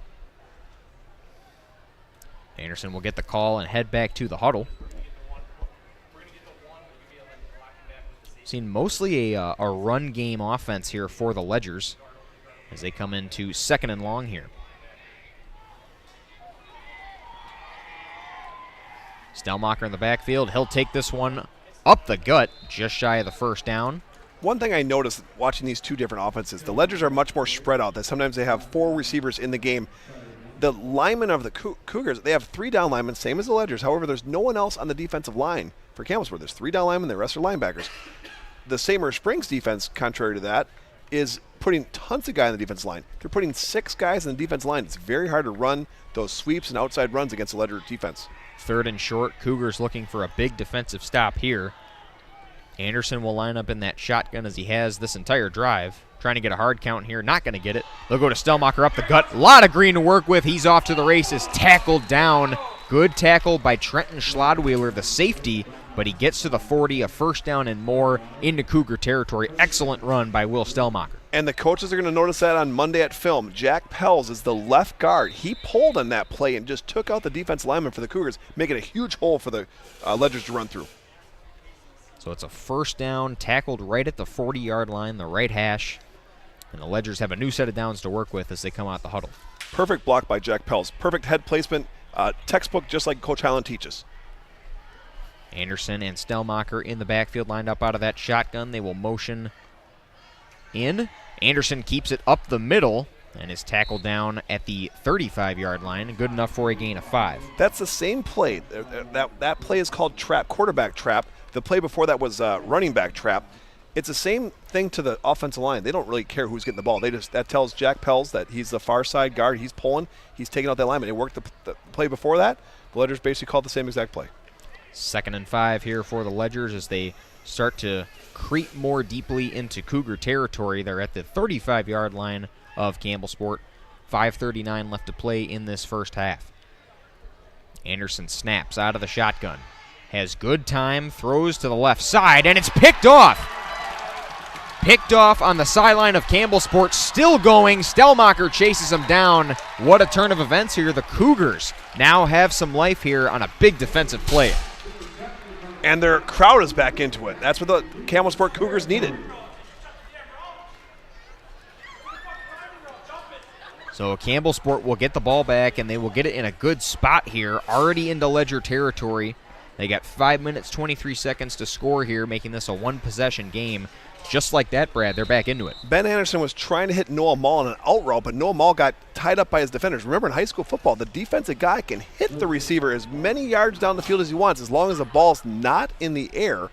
Anderson will get the call and head back to the huddle. Seen mostly a run game offense here for the Ledgers as they come into 2nd and long here. Stellmacher in the backfield. He'll take this one up the gut, just shy of the first down. One thing I noticed watching these two different offenses, the Ledgers are much more spread out. That sometimes they have 4 receivers in the game. The linemen of the Cougars, they have 3 down linemen, same as the Ledgers. However, there's no one else on the defensive line for Campbellsport. There's 3 down linemen, the rest are linebackers. The Seymour Springs defense, contrary to that, is putting tons of guys on the defense line. They're putting 6 guys on the defense line. It's very hard to run those sweeps and outside runs against the Ledger defense. 3rd and short. Cougars looking for a big defensive stop here. Anderson will line up in that shotgun as he has this entire drive. Trying to get a hard count here. Not going to get it. They'll go to Stellmacher up the gut. A lot of green to work with. He's off to the races. Tackled down. Good tackle by Trenton Schlodweiler, the safety, but he gets to the 40, a first down and more into Cougar territory. Excellent run by Will Stellmacher. And the coaches are going to notice that on Monday at film. Jack Pells is the left guard. He pulled on that play and just took out the defense lineman for the Cougars, making a huge hole for the Ledgers to run through. So it's a first down, tackled right at the 40-yard line, the right hash. And the Ledgers have a new set of downs to work with as they come out the huddle. Perfect block by Jack Pells. Perfect head placement. Textbook, just like Coach Highland teaches. Anderson and Stellmacher in the backfield lined up out of that shotgun. They will motion in. Anderson keeps it up the middle and is tackled down at the 35-yard line. Good enough for a gain of 5. That's the same play. That play is called trap, quarterback trap. The play before that was running back trap. It's the same thing to the offensive line. They don't really care who's getting the ball. That tells Jack Pells that he's the far side guard. He's pulling. He's taking out that lineman. It worked the play before that. The Ledgers basically called the same exact play. 2nd and 5 here for the Ledgers as they start to creep more deeply into Cougar territory. They're at the 35-yard line of Campbellsport. 5:39 left to play in this first half. Anderson snaps out of the shotgun. Has good time, throws to the left side, and it's picked off. Picked off on the sideline of Campbellsport, still going. Stellmacher chases him down. What a turn of events here. The Cougars now have some life here on a big defensive play. And their crowd is back into it. That's what the Campbellsport Cougars needed. So Campbellsport will get the ball back, and they will get it in a good spot here, already into Ledger territory. They got 5 minutes, 23 seconds to score here, making this a one-possession game. Just like that, Brad, they're back into it. Ben Anderson was trying to hit Noah Mall on an out route, but Noah Mall got tied up by his defenders. Remember, in high school football, the defensive guy can hit the receiver as many yards down the field as he wants, as long as the ball's not in the air.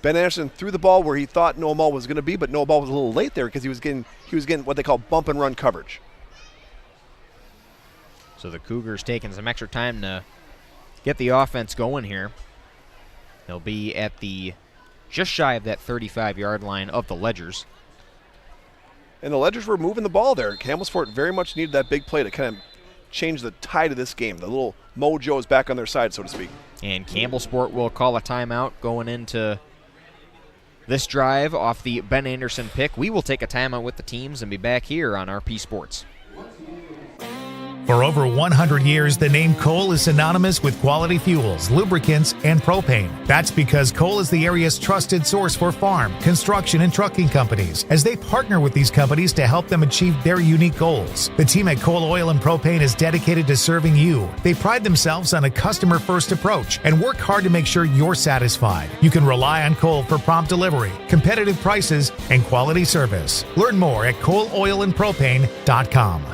Ben Anderson threw the ball where he thought Noah Mall was going to be, but Noah Mall was a little late there because he was getting what they call bump and run coverage. So the Cougars taking some extra time to get the offense going here. They'll be at the just shy of that 35-yard line of the Ledgers. And the Ledgers were moving the ball there. Campbellsport very much needed that big play to kind of change the tide of this game. The little mojo is back on their side, so to speak. And Campbellsport will call a timeout going into this drive off the Ben Anderson pick. We will take a timeout with the teams and be back here on RP Sports. For over 100 years, the name Cole is synonymous with quality fuels, lubricants, and propane. That's because Cole is the area's trusted source for farm, construction, and trucking companies, as they partner with these companies to help them achieve their unique goals. The team at Cole Oil and Propane is dedicated to serving you. They pride themselves on a customer-first approach and work hard to make sure you're satisfied. You can rely on Cole for prompt delivery, competitive prices, and quality service. Learn more at ColeOilAndPropane.com.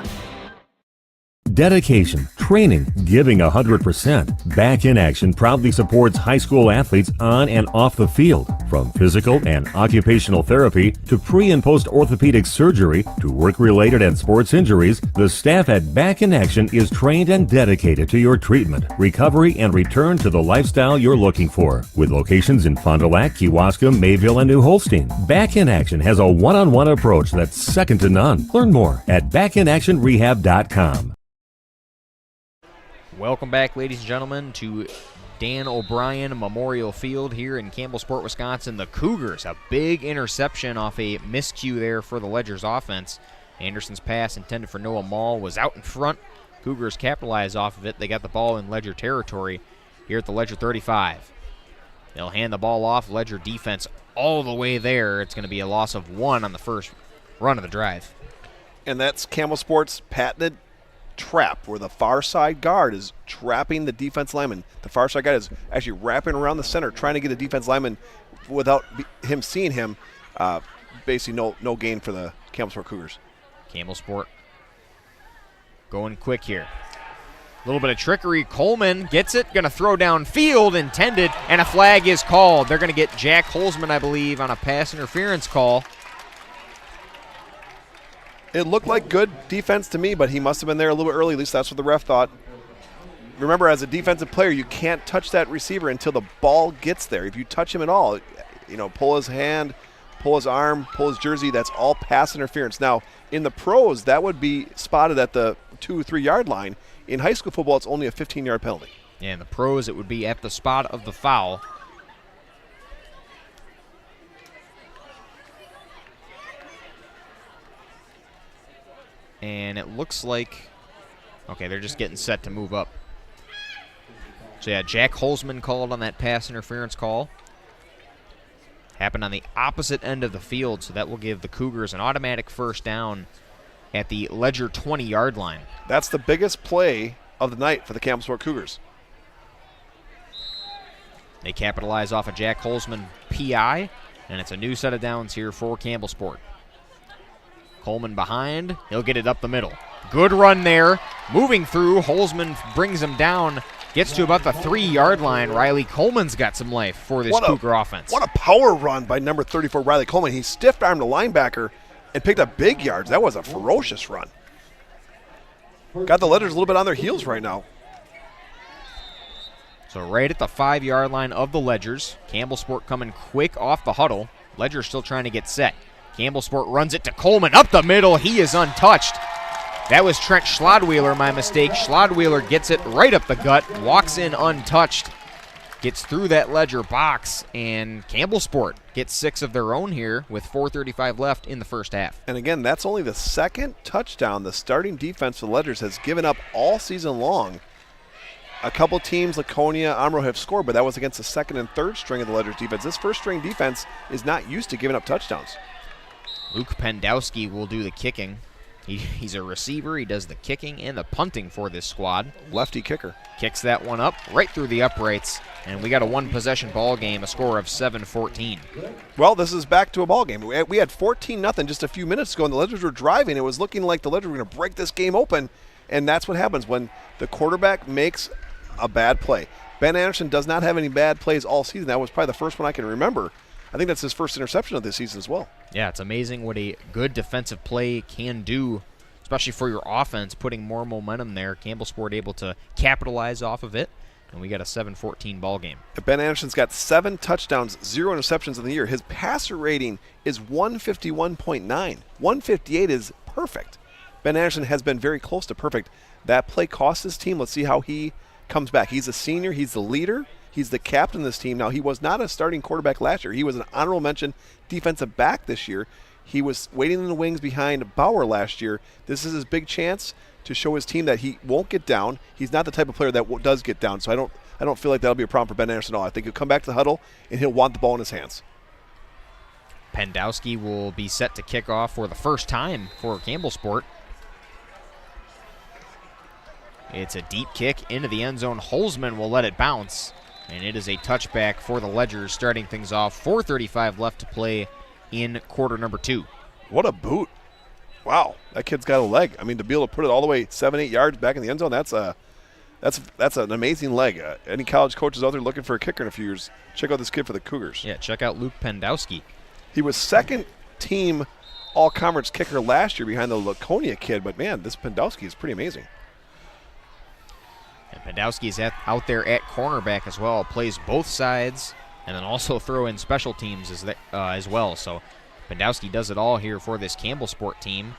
Dedication, training, giving 100%. Back in Action proudly supports high school athletes on and off the field. From physical and occupational therapy to pre and post orthopedic surgery to work-related and sports injuries, the staff at Back in Action is trained and dedicated to your treatment, recovery, and return to the lifestyle you're looking for. With locations in Fond du Lac, Kewaskum, Mayville, and New Holstein, Back in Action has a one-on-one approach that's second to none. Learn more at backinactionrehab.com. Welcome back, ladies and gentlemen, to Dan O'Brien Memorial Field here in Campbellsport, Wisconsin. The Cougars, a big interception off a miscue there for the Ledgers offense. Anderson's pass intended for Noah Mall was out in front. Cougars capitalized off of it. They got the ball in Ledger territory here at the Ledger 35. They'll hand the ball off. Ledger defense all the way there. It's going to be a loss of 1 on the first run of the drive. And that's Campbellsport's patented trap, where the far side guard is trapping the defense lineman. The far side guard is actually wrapping around the center, trying to get the defense lineman without him seeing him. Basically, no gain for the Campbellsport Cougars. Campbellsport going quick here. A little bit of trickery. Coleman gets it, going to throw downfield, intended, and a flag is called. They're going to get Jack Holzman, I believe, on a pass interference call. It looked like good defense to me, but he must have been there a little bit early. At least that's what the ref thought. Remember, as a defensive player, you can't touch that receiver until the ball gets there. If you touch him at all, pull his hand, pull his arm, pull his jersey, that's all pass interference. Now, in the pros, that would be spotted at the 2-3 yard line. In high school football, it's only a 15-yard penalty. Yeah, in the pros, it would be at the spot of the foul. And it looks like, okay, they're just getting set to move up. So yeah, Jack Holzman called on that pass interference call. Happened on the opposite end of the field, so that will give the Cougars an automatic first down at the Ledger 20-yard line. That's the biggest play of the night for the Campbellsport Cougars. They capitalize off a Jack Holzman PI, and it's a new set of downs here for Campbellsport. Coleman behind. He'll get it up the middle. Good run there. Moving through. Holzman brings him down. Gets to about the 3-yard line. Riley Coleman's got some life for this Cougar offense. What a power run by number 34, Riley Coleman. He stiff-armed the linebacker and picked up big yards. That was a ferocious run. Got the Ledgers a little bit on their heels right now. So right at the 5-yard line of the Ledgers. Campbellsport coming quick off the huddle. Ledger's still trying to get set. Campbellsport runs it to Coleman up the middle. He is untouched. That was Trent Schlodwheeler, my mistake. Schlodwheeler gets it right up the gut, walks in untouched, gets through that Ledger box, and Campbellsport gets 6 of their own here with 4:35 left in the first half. And again, that's only the second touchdown the starting defense for the Ledgers has given up all season long. A couple teams, Laconia, Amro, have scored, but that was against the second and third string of the Ledgers defense. This first string defense is not used to giving up touchdowns. Luke Pendowski will do the kicking. He's a receiver. He does the kicking and the punting for this squad. Lefty kicker. Kicks that one up right through the uprights, and we got a one-possession ball game, a score of 7-14. Well, this is back to a ball game. We had 14-0 just a few minutes ago, and the Ledgers were driving. It was looking like the Ledgers were going to break this game open, and that's what happens when the quarterback makes a bad play. Ben Anderson does not have any bad plays all season. That was probably the first one I can remember. I think that's his first interception of this season as well. Yeah, it's amazing what a good defensive play can do, especially for your offense, putting more momentum there. Campbellsport able to capitalize off of it, and we got a 7-14 ball game. Ben Anderson's got 7 touchdowns, 0 interceptions in the year. His passer rating is 151.9. 158 is perfect. Ben Anderson has been very close to perfect. That play cost his team. Let's see how he comes back. He's a senior. He's the leader. He's the captain of this team. Now, he was not a starting quarterback last year. He was an honorable mention defensive back this year. He was waiting in the wings behind Bauer last year. This is his big chance to show his team that he won't get down. He's not the type of player that does get down, so I don't feel like that'll be a problem for Ben Anderson at all. I think he'll come back to the huddle, and he'll want the ball in his hands. Pendowski will be set to kick off for the first time for Campbellsport. It's a deep kick into the end zone. Holzman will let it bounce, and it is a touchback for the Ledgers, starting things off. 4:35 left to play in quarter number 2. What a boot. Wow, that kid's got a leg. I mean, to be able to put it all the way 7-8 yards back in the end zone, that's a That's an amazing leg. Any college coaches out there looking for a kicker in a few years, check out this kid for the Cougars. Yeah, check out Luke Pendowski. He was second team all-conference kicker last year behind the Laconia kid, but man, this Pendowski is pretty amazing. And Pendowski is out there at cornerback as well, plays both sides, and then also throw in special teams as well. So Pendowski does it all here for this Campbellsport team.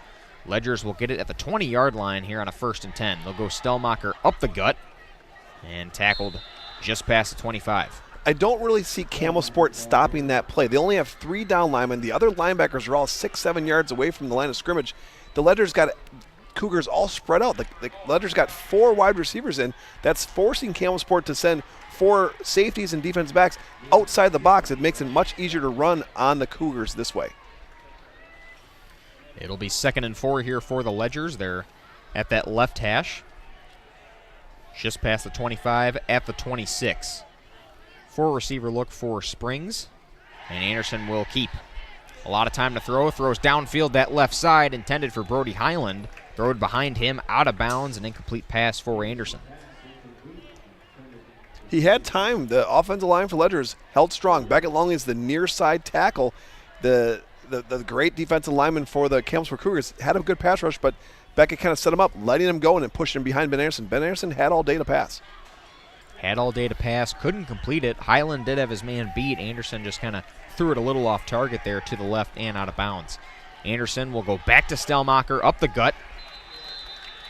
Ledgers will get it at the 20-yard line here on a 1st and 10. They'll go Stellmacher up the gut and tackled just past the 25. I don't really see Campbellsport stopping that play. They only have 3 down linemen. The other linebackers are all 6-7 yards away from the line of scrimmage. The Ledgers got Cougars all spread out. The Ledgers got 4 wide receivers in. That's forcing Campbellsport to send 4 safeties and defense backs outside the box. It makes it much easier to run on the Cougars this way. It'll be 2nd and 4 here for the Ledgers. They're at that left hash, just past the 25 at the 26. 4 receiver look for Springs, and Anderson will keep. A lot of time to throw. Throws downfield that left side, intended for Brody Highland. Thrown behind him, out of bounds, an incomplete pass for Anderson. He had time. The offensive line for Ledgers held strong. Beckett Longley is the near side tackle. The great defensive lineman for the Campbellsport Cougars had a good pass rush, but Beckett kind of set him up, letting him go and then pushed him behind Ben Anderson. Ben Anderson had all day to pass. Had all day to pass, couldn't complete it. Highland did have his man beat. Anderson just kind of threw it a little off target there to the left and out of bounds. Anderson will go back to Stellmacher, up the gut.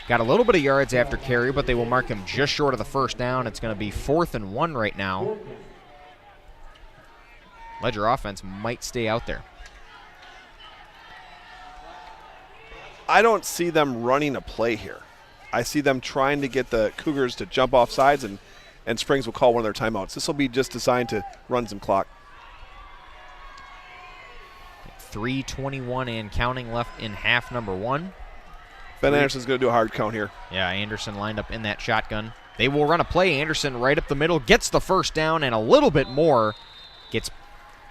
Got a little bit of yards after carry, but they will mark him just short of the 1st down. It's going to be 4th and 1 right now. Ledger offense might stay out there. I don't see them running a play here. I see them trying to get the Cougars to jump off sides, and Springs will call one of their timeouts. This will be just designed to run some clock. 3:21 and counting left in half number 1. Ben Anderson's going to do a hard count here. Yeah, Anderson lined up in that shotgun. They will run a play. Anderson right up the middle, gets the 1st down and a little bit more. Gets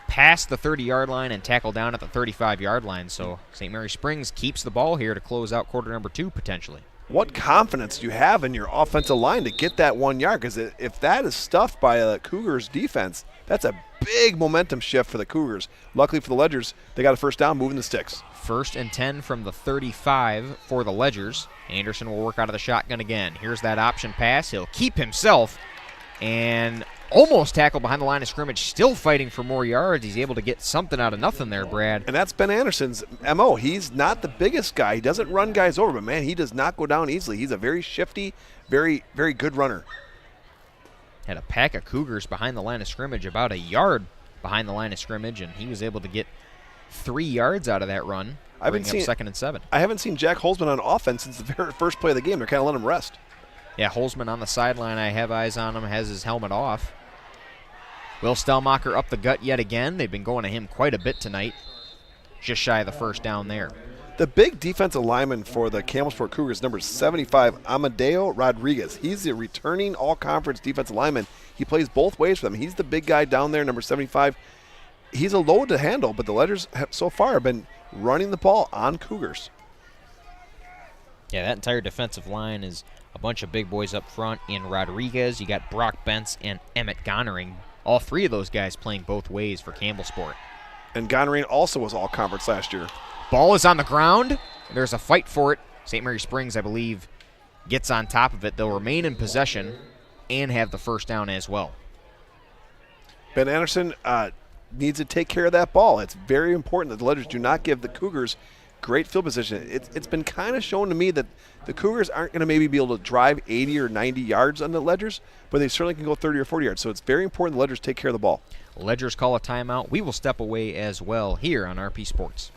past the 30-yard line and tackled down at the 35-yard line. So St. Mary Springs keeps the ball here to close out quarter number 2 potentially. What confidence do you have in your offensive line to get that 1 yard? Because if that is stuffed by a Cougars defense, that's a big momentum shift for the Cougars. Luckily for the Ledgers, they got a 1st down, moving the sticks. 1st and 10 from the 35 for the Ledgers. Anderson will work out of the shotgun again. Here's that option pass. He'll keep himself and almost tackled behind the line of scrimmage, still fighting for more yards. He's able to get something out of nothing there, Brad. And that's Ben Anderson's MO. He's not the biggest guy. He doesn't run guys over, but, man, he does not go down easily. He's a very shifty, very, very good runner. Had a pack of Cougars behind the line of scrimmage, about a yard behind the line of scrimmage, and he was able to get 3 yards out of that run, bringing up 2nd and 7. I haven't seen Jack Holzman on offense since the very first play of the game. They're kind of letting him rest. Yeah, Holzman on the sideline. I have eyes on him, has his helmet off. Will Stellmacher up the gut yet again. They've been going to him quite a bit tonight. Just shy of the 1st down there. The big defensive lineman for the Campbellsport Cougars, number 75, Amadeo Rodriguez. He's the returning all-conference defensive lineman. He plays both ways for them. He's the big guy down there, number 75. He's a load to handle, but the Ledgers have so far been running the ball on Cougars. Yeah, that entire defensive line is a bunch of big boys up front. In Rodriguez, you got Brock Bentz and Emmett Gonering. All 3 of those guys playing both ways for Campbellsport. And Gonering also was all-conference last year. Ball is on the ground. There's a fight for it. St. Mary Springs, I believe, gets on top of it. They'll remain in possession and have the 1st down as well. Ben Anderson needs to take care of that ball. It's very important that the Ledgers do not give the Cougars great field position. It's been kind of shown to me that the Cougars aren't going to maybe be able to drive 80 or 90 yards on the Ledgers, but they certainly can go 30 or 40 yards. So it's very important the Ledgers take care of the ball. Ledgers call a timeout. We will step away as well here on RP Sports.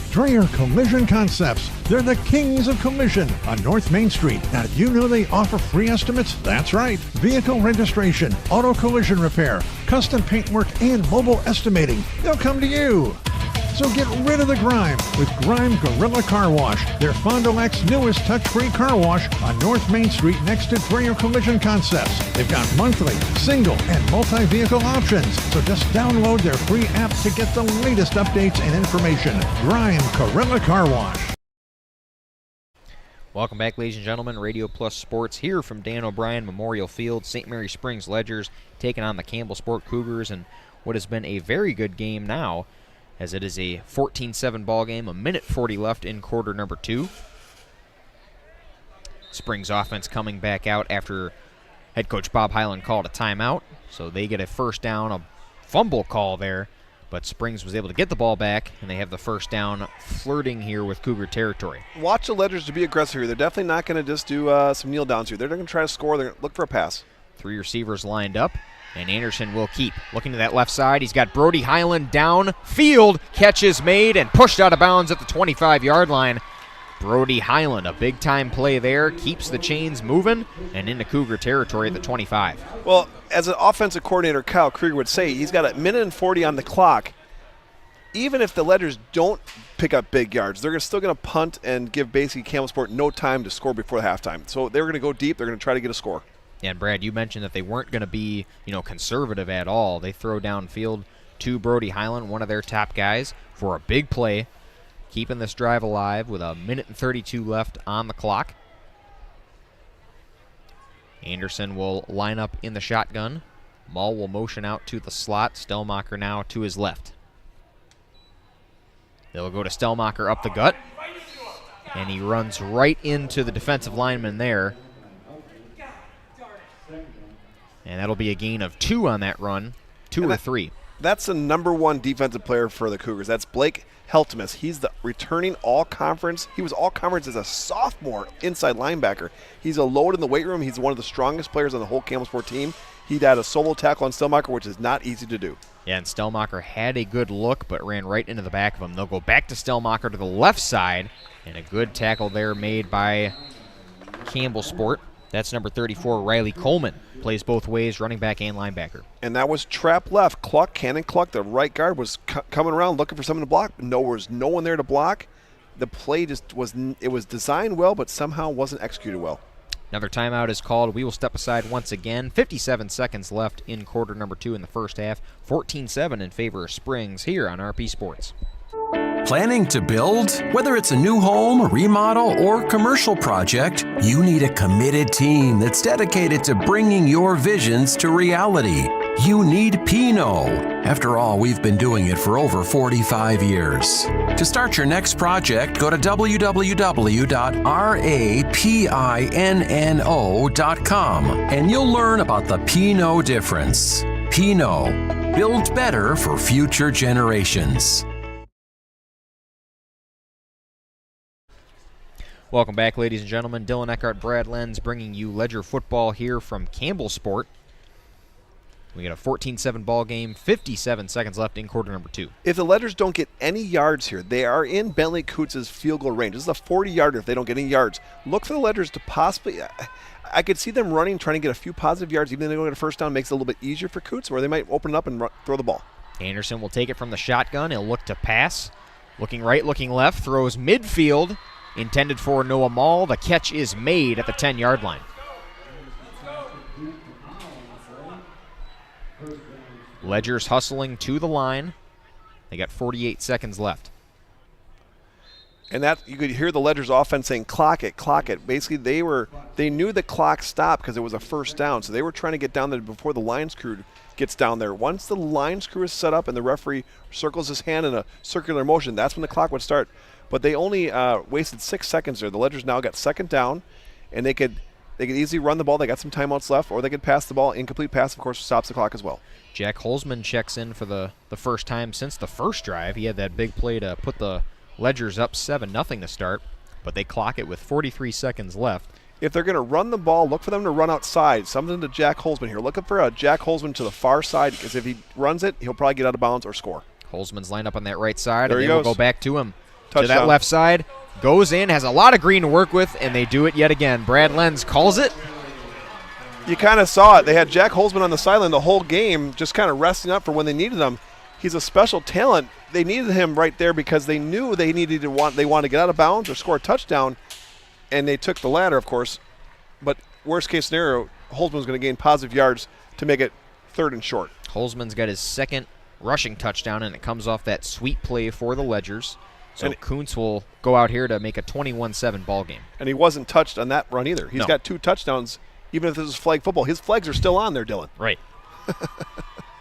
Dreyer Collision Concepts. They're the kings of collision on North Main Street. Now, did you know they offer free estimates? That's right. Vehicle registration, auto collision repair, custom paintwork, and mobile estimating. They'll come to you. So get rid of the grime with Grime Gorilla Car Wash. They're Fond du Lac's newest touch-free car wash on North Main Street next to Dreyer Collision Concepts. They've got monthly, single, and multi-vehicle options. So just download their free app to get the latest updates and information. Grime Gorilla Car Wash. Welcome back, ladies and gentlemen. Radio Plus Sports here from Dan O'Brien Memorial Field. St. Mary Springs Ledgers taking on the Campbellsport Cougars in what has been a very good game now, as it is a 14-7 ball game, a minute 40 left in quarter number 2. Springs offense coming back out after head coach Bob Hyland called a timeout, so they get a first down, a fumble call there, but Springs was able to get the ball back, and they have the first down, flirting here with Cougar territory. Watch the Ledgers to be aggressive here. They're definitely not going to just do some kneel downs here. They're going to try to score. They're going to look for a pass. 3 receivers lined up, and Anderson will keep. Looking to that left side, he's got Brody Highland down field. Catch is made and pushed out of bounds at the 25-yard line. Brody Highland, a big-time play there, keeps the chains moving and into Cougar territory at the 25. Well, as an offensive coordinator, Kyle Krieger would say, he's got a minute and 40 on the clock. Even if the Ledgers don't pick up big yards, they're still going to punt and give basically Campbellsport no time to score before the halftime. So they're going to go deep. They're going to try to get a score. Yeah, and Brad, you mentioned that they weren't going to be, conservative at all. They throw downfield to Brody Highland, one of their top guys, for a big play, keeping this drive alive with a minute and 32 left on the clock. Anderson will line up in the shotgun. Mull will motion out to the slot. Stellmacher now to his left. They'll go to Stellmacher up the gut, and he runs right into the defensive lineman there. And that'll be a gain of 2 on that run, 2 or 3. That's the number 1 defensive player for the Cougars. That's Blake Heltemus. He's the returning all-conference. He was all-conference as a sophomore inside linebacker. He's a load in the weight room. He's one of the strongest players on the whole Campbellsport team. He had a solo tackle on Stellmacher, which is not easy to do. Yeah, and Stellmacher had a good look, but ran right into the back of him. They'll go back to Stellmacher to the left side, and a good tackle there made by Campbellsport. That's number 34, Riley Coleman. Plays both ways, running back and linebacker. And that was trap left. Cannon Cluck, the right guard, was coming around looking for someone to block. There was no one there to block. The play just was designed well, but somehow wasn't executed well. Another timeout is called. We will step aside once again. 57 seconds left in quarter number 2 in the first half. 14-7 in favor of Springs here on RP Sports. Planning to build? Whether it's a new home, remodel, or commercial project, you need a committed team that's dedicated to bringing your visions to reality. You need Pinot. After all, we've been doing it for over 45 years. To start your next project, go to www.rapinno.com and you'll learn about the Pinot difference. Pinot, build better for future generations. Welcome back, ladies and gentlemen. Dylan Eckhart, Brad Lenz bringing you Ledger football here from Campbellsport. We got a 14-7 ball game, 57 seconds left in quarter number 2. If the Ledgers don't get any yards here, they are in Bentley Coots' field goal range. This is a 40-yarder if they don't get any yards. Look for the Ledgers to possibly I could see them running, trying to get a few positive yards. Even if they don't get a first down, makes it a little bit easier for Coots, where they might open it up and throw the ball. Anderson will take it from the shotgun. He'll look to pass. Looking right, looking left, throws midfield. Intended for Noah Mull. The catch is made at the 10-yard line. Ledgers hustling to the line. They got 48 seconds left. And that you could hear the Ledgers offense saying, clock it, clock it. Basically, they knew the clock stopped because it was a first down, so they were trying to get down there before the lines crew gets down there. Once the lines crew is set up and the referee circles his hand in a circular motion, that's when the clock would start. But they only wasted 6 seconds there. The Ledgers now got second down, and they could easily run the ball. They got some timeouts left, or they could pass the ball. Incomplete pass, of course, stops the clock as well. Jack Holzman checks in for the first time since the first drive. He had that big play to put the Ledgers up 7-0 to start, but they clock it with 43 seconds left. If they're going to run the ball, look for them to run outside. Something to Jack Holzman here. Looking for a Jack Holzman to the far side, because if he runs it, he'll probably get out of bounds or score. Holzman's lined up on that right side, there and he they will goes. go back to him. Touchdown. To that left side, goes in, has a lot of green to work with, and they do it yet again. Brad Lenz calls it. You kind of saw it. They had Jack Holzman on the sideline the whole game, just kind of resting up for when they needed him. He's a special talent. They needed him right there because they knew they wanted to get out of bounds or score a touchdown, and they took the latter, of course. But worst case scenario, Holzman's going to gain positive yards to make it 3rd and short. Holzman's got his second rushing touchdown, and it comes off that sweep play for the Ledgers. So Kuntz will go out here to make a 21-7 ball game. And he wasn't touched on that run either. He's got 2 touchdowns. Even if this is flag football, his flags are still on there, Dylan. Right.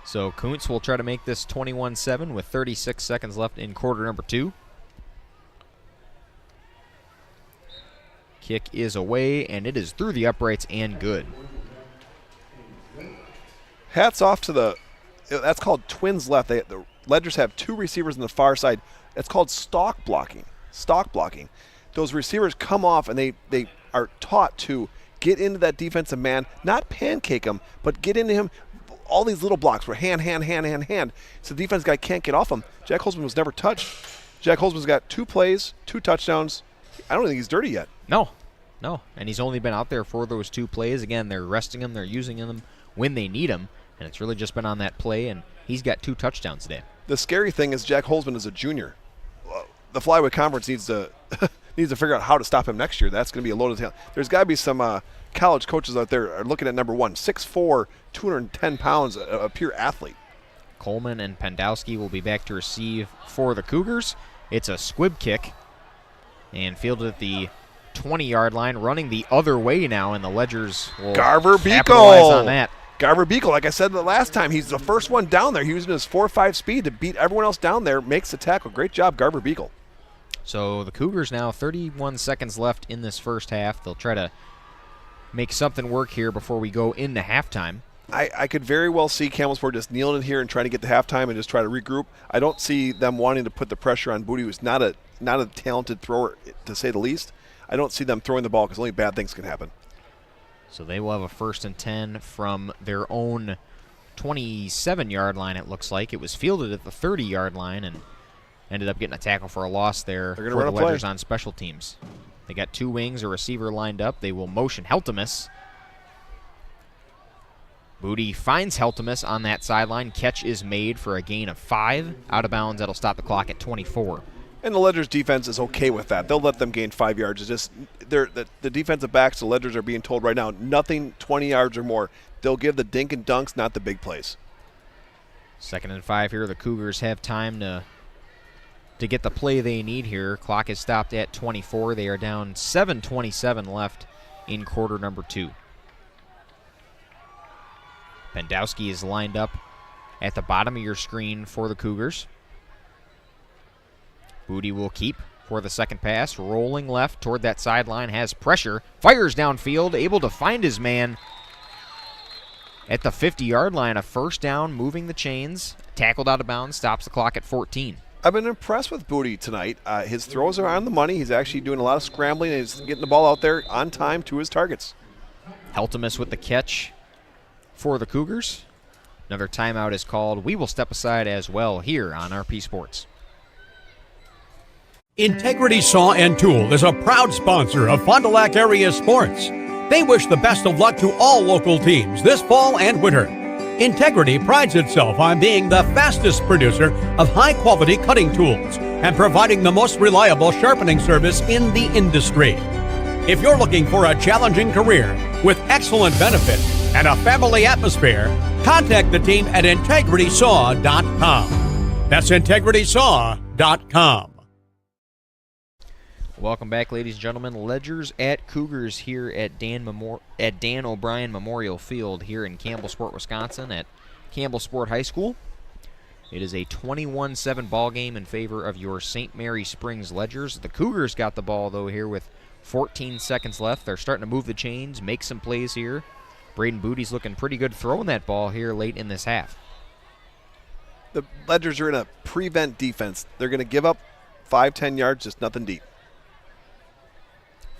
So Kuntz will try to make this 21-7 with 36 seconds left in quarter number 2. Kick is away, and it is through the uprights and good. Hats off to that's called twins left. The Ledgers have 2 receivers on the far side. That's called stalk blocking. Stalk blocking. Those receivers come off, and they are taught to get into that defensive man, not pancake him, but get into him. All these little blocks where hand. So the defense guy can't get off him. Jack Holzman was never touched. Jack Holzman's got 2 plays, 2 touchdowns. I don't think he's dirty yet. No. And he's only been out there for those 2 plays. Again, they're resting him. They're using him when they need him. And it's really just been on that play, and he's got 2 touchdowns today. The scary thing is Jack Holzman is a junior. The Flyweight Conference needs to figure out how to stop him next year. That's going to be a load of talent. There's got to be some college coaches out there are looking at number 1, 6'4", 210 pounds, a pure athlete. Coleman and Pendowski will be back to receive for the Cougars. It's a squib kick and fielded at the 20-yard line, running the other way now, and the Ledgers will capitalize on that. Garver Beagle, like I said the last time, he's the first one down there. He was in his 4.5 speed to beat everyone else down there, makes the tackle. Great job, Garver Beagle. So the Cougars now 31 seconds left in this first half. They'll try to make something work here before we go into halftime. I could very well see Campbellsport just kneeling in here and trying to get to halftime and just try to regroup. I don't see them wanting to put the pressure on Booty, who's not a talented thrower, to say the least. I don't see them throwing the ball because only bad things can happen. So they will have a 1st and 10 from their own 27-yard line, it looks like. It was fielded at the 30-yard line and ended up getting a tackle for a loss there for the Ledgers on special teams. They got 2 wings, a receiver lined up. They will motion Heltemus. Booty finds Heltemus on that sideline. Catch is made for a gain of 5. Out of bounds, that'll stop the clock at 24. And the Ledgers defense is okay with that. They'll let them gain 5 yards. It's just the defensive backs, the Ledgers are being told right now, nothing 20 yards or more. They'll give the dink and dunks, not the big plays. 2nd and 5 here. The Cougars have time to get the play they need here. Clock is stopped at 24. They are down 7:27 left in quarter number 2. Pendowski is lined up at the bottom of your screen for the Cougars. Booty will keep for the second pass, rolling left toward that sideline, has pressure, fires downfield, able to find his man at the 50-yard line. A first down, moving the chains, tackled out of bounds, stops the clock at 14. I've been impressed with Booty tonight. His throws are on the money. He's actually doing a lot of scrambling, and he's getting the ball out there on time to his targets. Heltemus with the catch for the Cougars. Another timeout is called. We will step aside as well here on RP Sports. Integrity Saw and Tool is a proud sponsor of Fond du Lac area sports. They wish the best of luck to all local teams this fall and winter. Integrity prides itself on being the fastest producer of high-quality cutting tools and providing the most reliable sharpening service in the industry. If you're looking for a challenging career with excellent benefits and a family atmosphere, contact the team at integritysaw.com. That's integritysaw.com. Welcome back, ladies and gentlemen. Ledgers at Cougars here at Dan O'Brien Memorial Field here in Campbellsport, Wisconsin at Campbellsport High School. It is a 21-7 ball game in favor of your St. Mary Springs Ledgers. The Cougars got the ball, though, here with 14 seconds left. They're starting to move the chains, make some plays here. Braden Booty's looking pretty good throwing that ball here late in this half. The Ledgers are in a prevent defense. They're going to give up 5-10 yards, just nothing deep.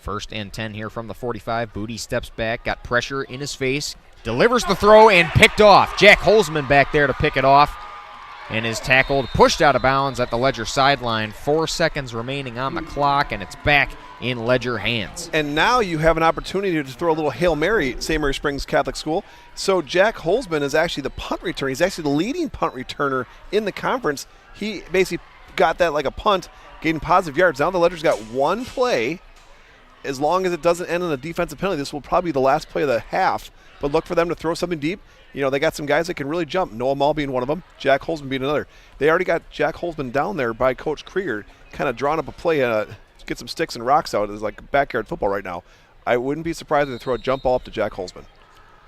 1st and 10 here from the 45. Booty steps back, got pressure in his face, delivers the throw, and picked off. Jack Holzman back there to pick it off, and is tackled, pushed out of bounds at the Ledger sideline. 4 seconds remaining on the clock, and it's back in Ledger hands. And now you have an opportunity to throw a little Hail Mary at St. Mary Springs Catholic School. So Jack Holzman is actually the punt returner. He's actually the leading punt returner in the conference. He basically got that like a punt, getting positive yards. Now the Ledger's got one play. As long as it doesn't end in a defensive penalty, this will probably be the last play of the half. But look for them to throw something deep. You know, they got some guys that can really jump. Noah Mall being one of them, Jack Holzman being another. They already got Jack Holzman down there by Coach Krieger. kind of drawn up a play, get some sticks and rocks out. It's like backyard football right now. I wouldn't be surprised if they throw a jump ball up to Jack Holzman.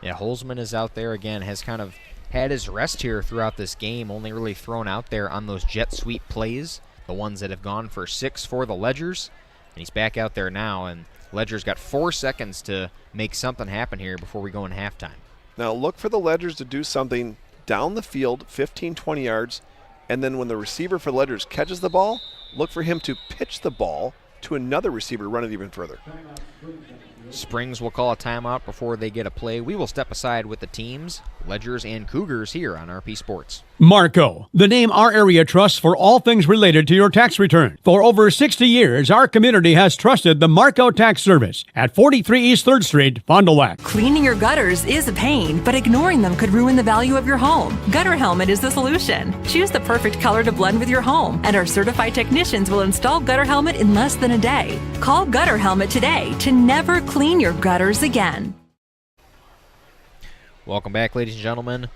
Yeah, Holzman is out there again, has kind of had his rest here throughout this game, only really thrown out there on those jet sweep plays, the ones that have gone for 6 for the Ledgers. And he's back out there now, and Ledger's got 4 seconds to make something happen here before we go in halftime. Now look for the Ledgers to do something down the field, 15, 20 yards, and then when the receiver for Ledgers catches the ball, look for him to pitch the ball to another receiver to run it even further. Springs will call a timeout before they get a play. We will step aside with the teams, Ledgers and Cougars, here on RP Sports. Marco, the name our area trusts for all things related to your tax return. For over 60 years, our community has trusted the Marco Tax Service at 43 East 3rd Street, Fond du Lac. Cleaning your gutters is a pain, but ignoring them could ruin the value of your home. Gutter Helmet is the solution. Choose the perfect color to blend with your home, and our certified technicians will install Gutter Helmet in less than a day. Call Gutter Helmet today to never clean your gutters again. Welcome back, ladies and gentlemen.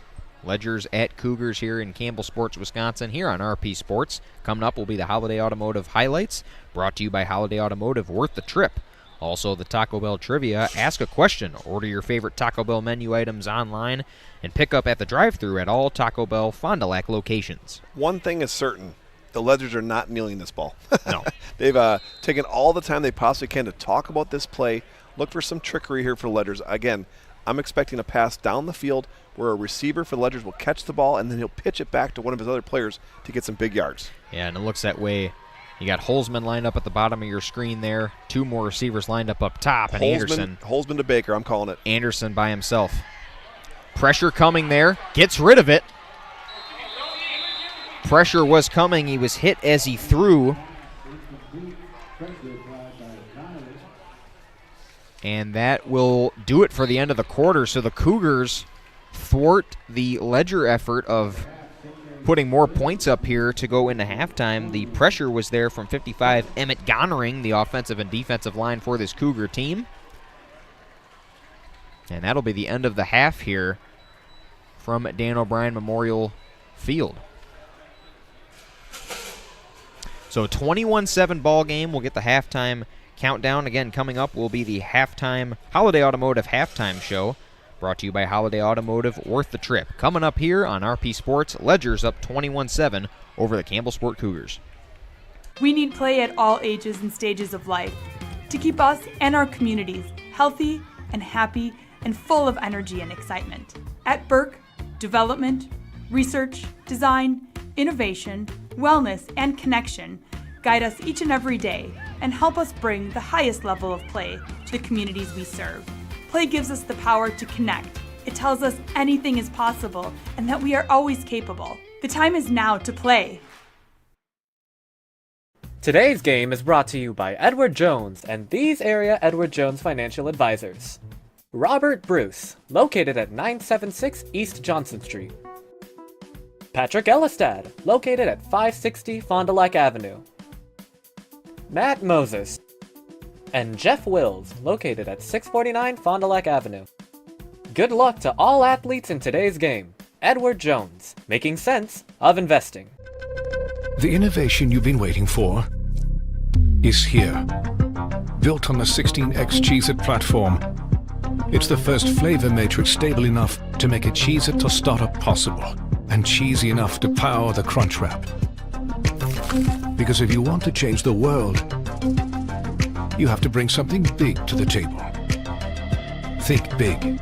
Ledgers at Cougars here in Campbellsport, Wisconsin, here on RP Sports. Coming up will be the Holiday Automotive Highlights, brought to you by Holiday Automotive, worth the trip. Also, the Taco Bell Trivia, ask a question, order your favorite Taco Bell menu items online, and pick up at the drive-thru at all Taco Bell Fond du Lac locations. One thing is certain, the Ledgers are not kneeling this ball. No. They've taken all the time they possibly can to talk about this play. Look for some trickery here for Ledgers. Again, I'm expecting a pass down the field where a receiver for Ledgers will catch the ball, and then he'll pitch it back to one of his other players to get some big yards. Yeah, and it looks that way. You got Holzman lined up at the bottom of your screen there. 2 more receivers lined up top, and Anderson. Holzman to Baker, I'm calling it. Anderson by himself. Pressure coming there. Gets rid of it. Pressure was coming. He was hit as he threw. And that will do it for the end of the quarter. So the Cougars thwart the Ledger effort of putting more points up here to go into halftime. The pressure was there from 55, Emmett Gonnering, the offensive and defensive line for this Cougar team. And that'll be the end of the half here from Dan O'Brien Memorial Field. So 21-7 ball game. We'll get the halftime countdown. Again, coming up will be the halftime Holiday Automotive halftime show, brought to you by Holiday Automotive, worth the trip. Coming up here on RP Sports, Ledgers up 21-7 over the Campbellsport Cougars. We need play at all ages and stages of life to keep us and our communities healthy and happy and full of energy and excitement. At Burke, development, research, design, innovation, wellness, and connection guide us each and every day and help us bring the highest level of play to the communities we serve. Play gives us the power to connect. It tells us anything is possible and that we are always capable. The time is now to play. Today's game is brought to you by Edward Jones and these area Edward Jones financial advisors. Robert Bruce, located at 976 East Johnson Street. Patrick Elistad, located at 560 Fond du Lac Avenue. Matt Moses, and Jeff Wills, located at 649 Fond du Lac Avenue. Good luck to all athletes in today's game. Edward Jones, making sense of investing. The innovation you've been waiting for is here. Built on the 16X Cheez-It platform, it's the first flavor matrix stable enough to make a Cheez-It tostada possible, and cheesy enough to power the Crunch Wrap. Because if you want to change the world, you have to bring something big to the table. Think big.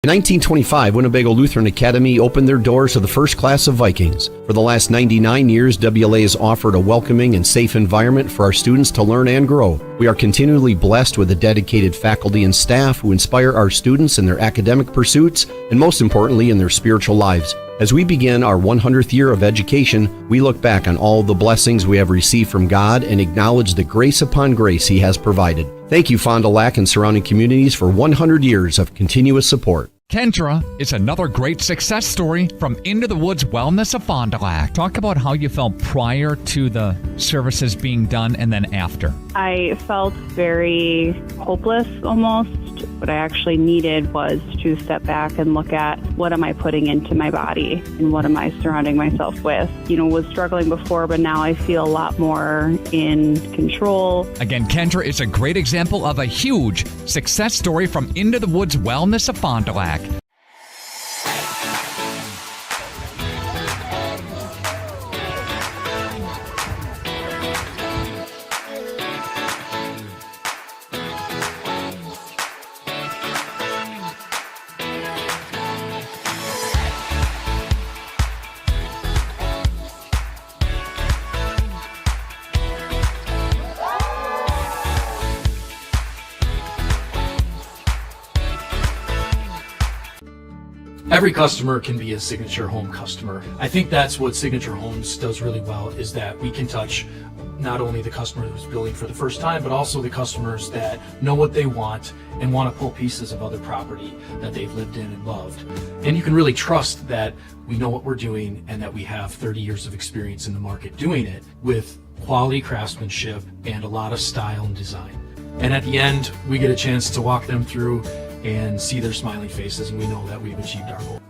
In 1925, Winnebago Lutheran Academy opened their doors to the first class of Vikings. For the last 99 years, WLA has offered a welcoming and safe environment for our students to learn and grow. We are continually blessed with a dedicated faculty and staff who inspire our students in their academic pursuits and, most importantly, in their spiritual lives. As we begin our 100th year of education, we look back on all the blessings we have received from God and acknowledge the grace upon grace He has provided. Thank you, Fond du Lac and surrounding communities, for 100 years of continuous support. Kendra is another great success story from Into the Woods Wellness of Fond du Lac. Talk about how you felt prior to the services being done and then after. I felt very hopeless almost. What I actually needed was to step back and look at what am I putting into my body and what am I surrounding myself with. Was struggling before, but now I feel a lot more in control. Again, Kendra is a great example of a huge success story from Into the Woods Wellness of Fond du Lac. Every customer can be a Signature Home customer. I think that's what Signature Homes does really well, is that we can touch not only the customer who's building for the first time, but also the customers that know what they want and want to pull pieces of other property that they've lived in and loved. And you can really trust that we know what we're doing and that we have 30 years of experience in the market doing it with quality craftsmanship and a lot of style and design. And at the end, we get a chance to walk them through and see their smiling faces, and we know that we've achieved our goal.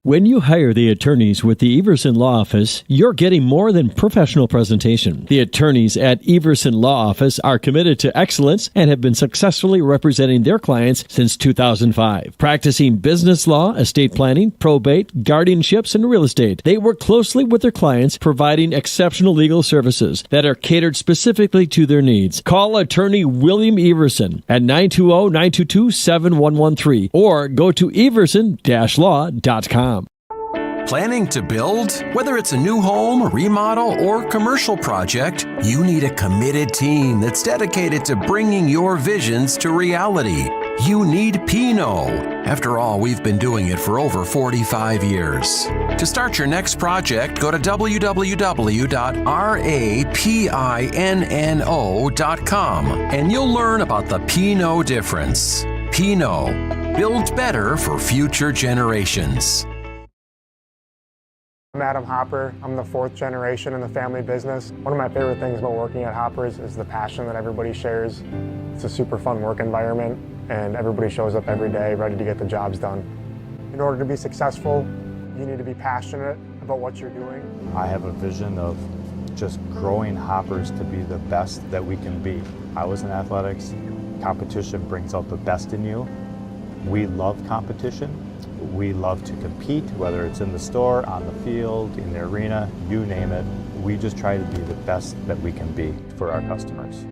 When you hire the attorneys with the Everson Law Office, you're getting more than professional presentation. The attorneys at Everson Law Office are committed to excellence and have been successfully representing their clients since 2005. Practicing business law, estate planning, probate, guardianships, and real estate, they work closely with their clients, providing exceptional legal services that are catered specifically to their needs. Call attorney William Everson at 920-922-7113 or go to everson-law.com. Planning to build? Whether it's a new home, remodel, or commercial project, you need a committed team that's dedicated to bringing your visions to reality. You need Pinot. After all, we've been doing it for over 45 years. To start your next project, go to www.rapinno.com and you'll learn about the Pinot difference. Pinot. Build better for future generations. I'm Adam Hopper. I'm the fourth generation in the family business. One of my favorite things about working at Hopper's is the passion that everybody shares. It's a super fun work environment, and everybody shows up every day ready to get the jobs done. In order to be successful, you need to be passionate about what you're doing. I have a vision of just growing Hopper's to be the best that we can be. I was in athletics. Competition brings out the best in you. We love competition. We love to compete, whether it's in the store, on the field, in the arena, you name it. We just try to be the best that we can be for our customers.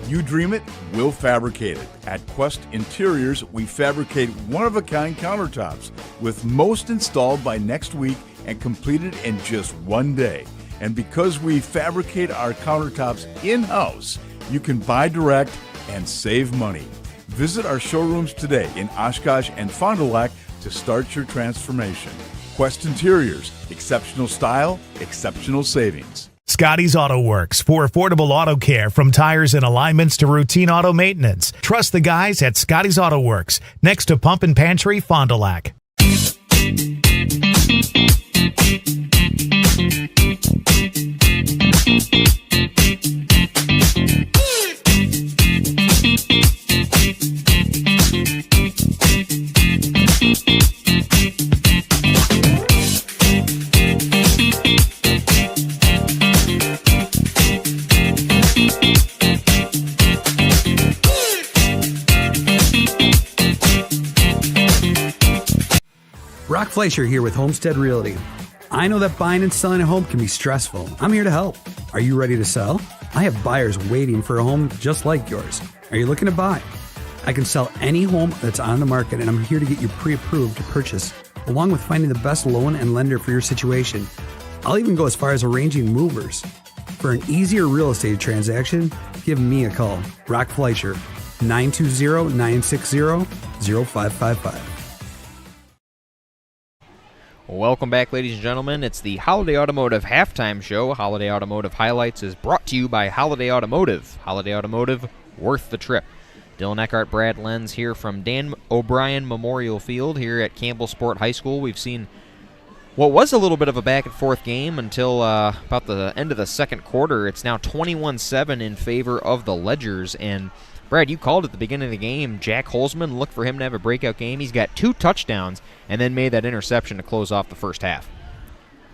You dream it, we'll fabricate it. At Quest Interiors, we fabricate one-of-a-kind countertops, with most installed by next week and completed in just one day. And because we fabricate our countertops in-house, you can buy direct and save money. Visit our showrooms today in Oshkosh and Fond du Lac to start your transformation. Quest Interiors, exceptional style, exceptional savings. Scotty's Auto Works for affordable auto care, from tires and alignments to routine auto maintenance. Trust the guys at Scotty's Auto Works, next to Pump and Pantry, Fond du Lac. Brock Fleischer here with Homestead Realty. I know that buying and selling a home can be stressful. I'm here to help. Are you ready to sell? I have buyers waiting for a home just like yours. Are you looking to buy? I can sell any home that's on the market, and I'm here to get you pre-approved to purchase, along with finding the best loan and lender for your situation. I'll even go as far as arranging movers. For an easier real estate transaction, give me a call. Brock Fleischer, 920-960-0555. Welcome back, ladies and gentlemen. It's the Holiday Automotive Halftime Show. Holiday Automotive Highlights is brought to you by Holiday Automotive. Holiday Automotive, worth the trip. Dylan Eckhart, Brad Lenz here from Dan O'Brien Memorial Field here at Campbellsport High School. We've seen what was a little bit of a back-and-forth game until about the end of the second quarter. It's now 21-7 in favor of the Ledgers. And, Brad, you called at the beginning of the game. Jack Holzman, look for him to have a breakout game. He's got 2 touchdowns and then made that interception to close off the first half.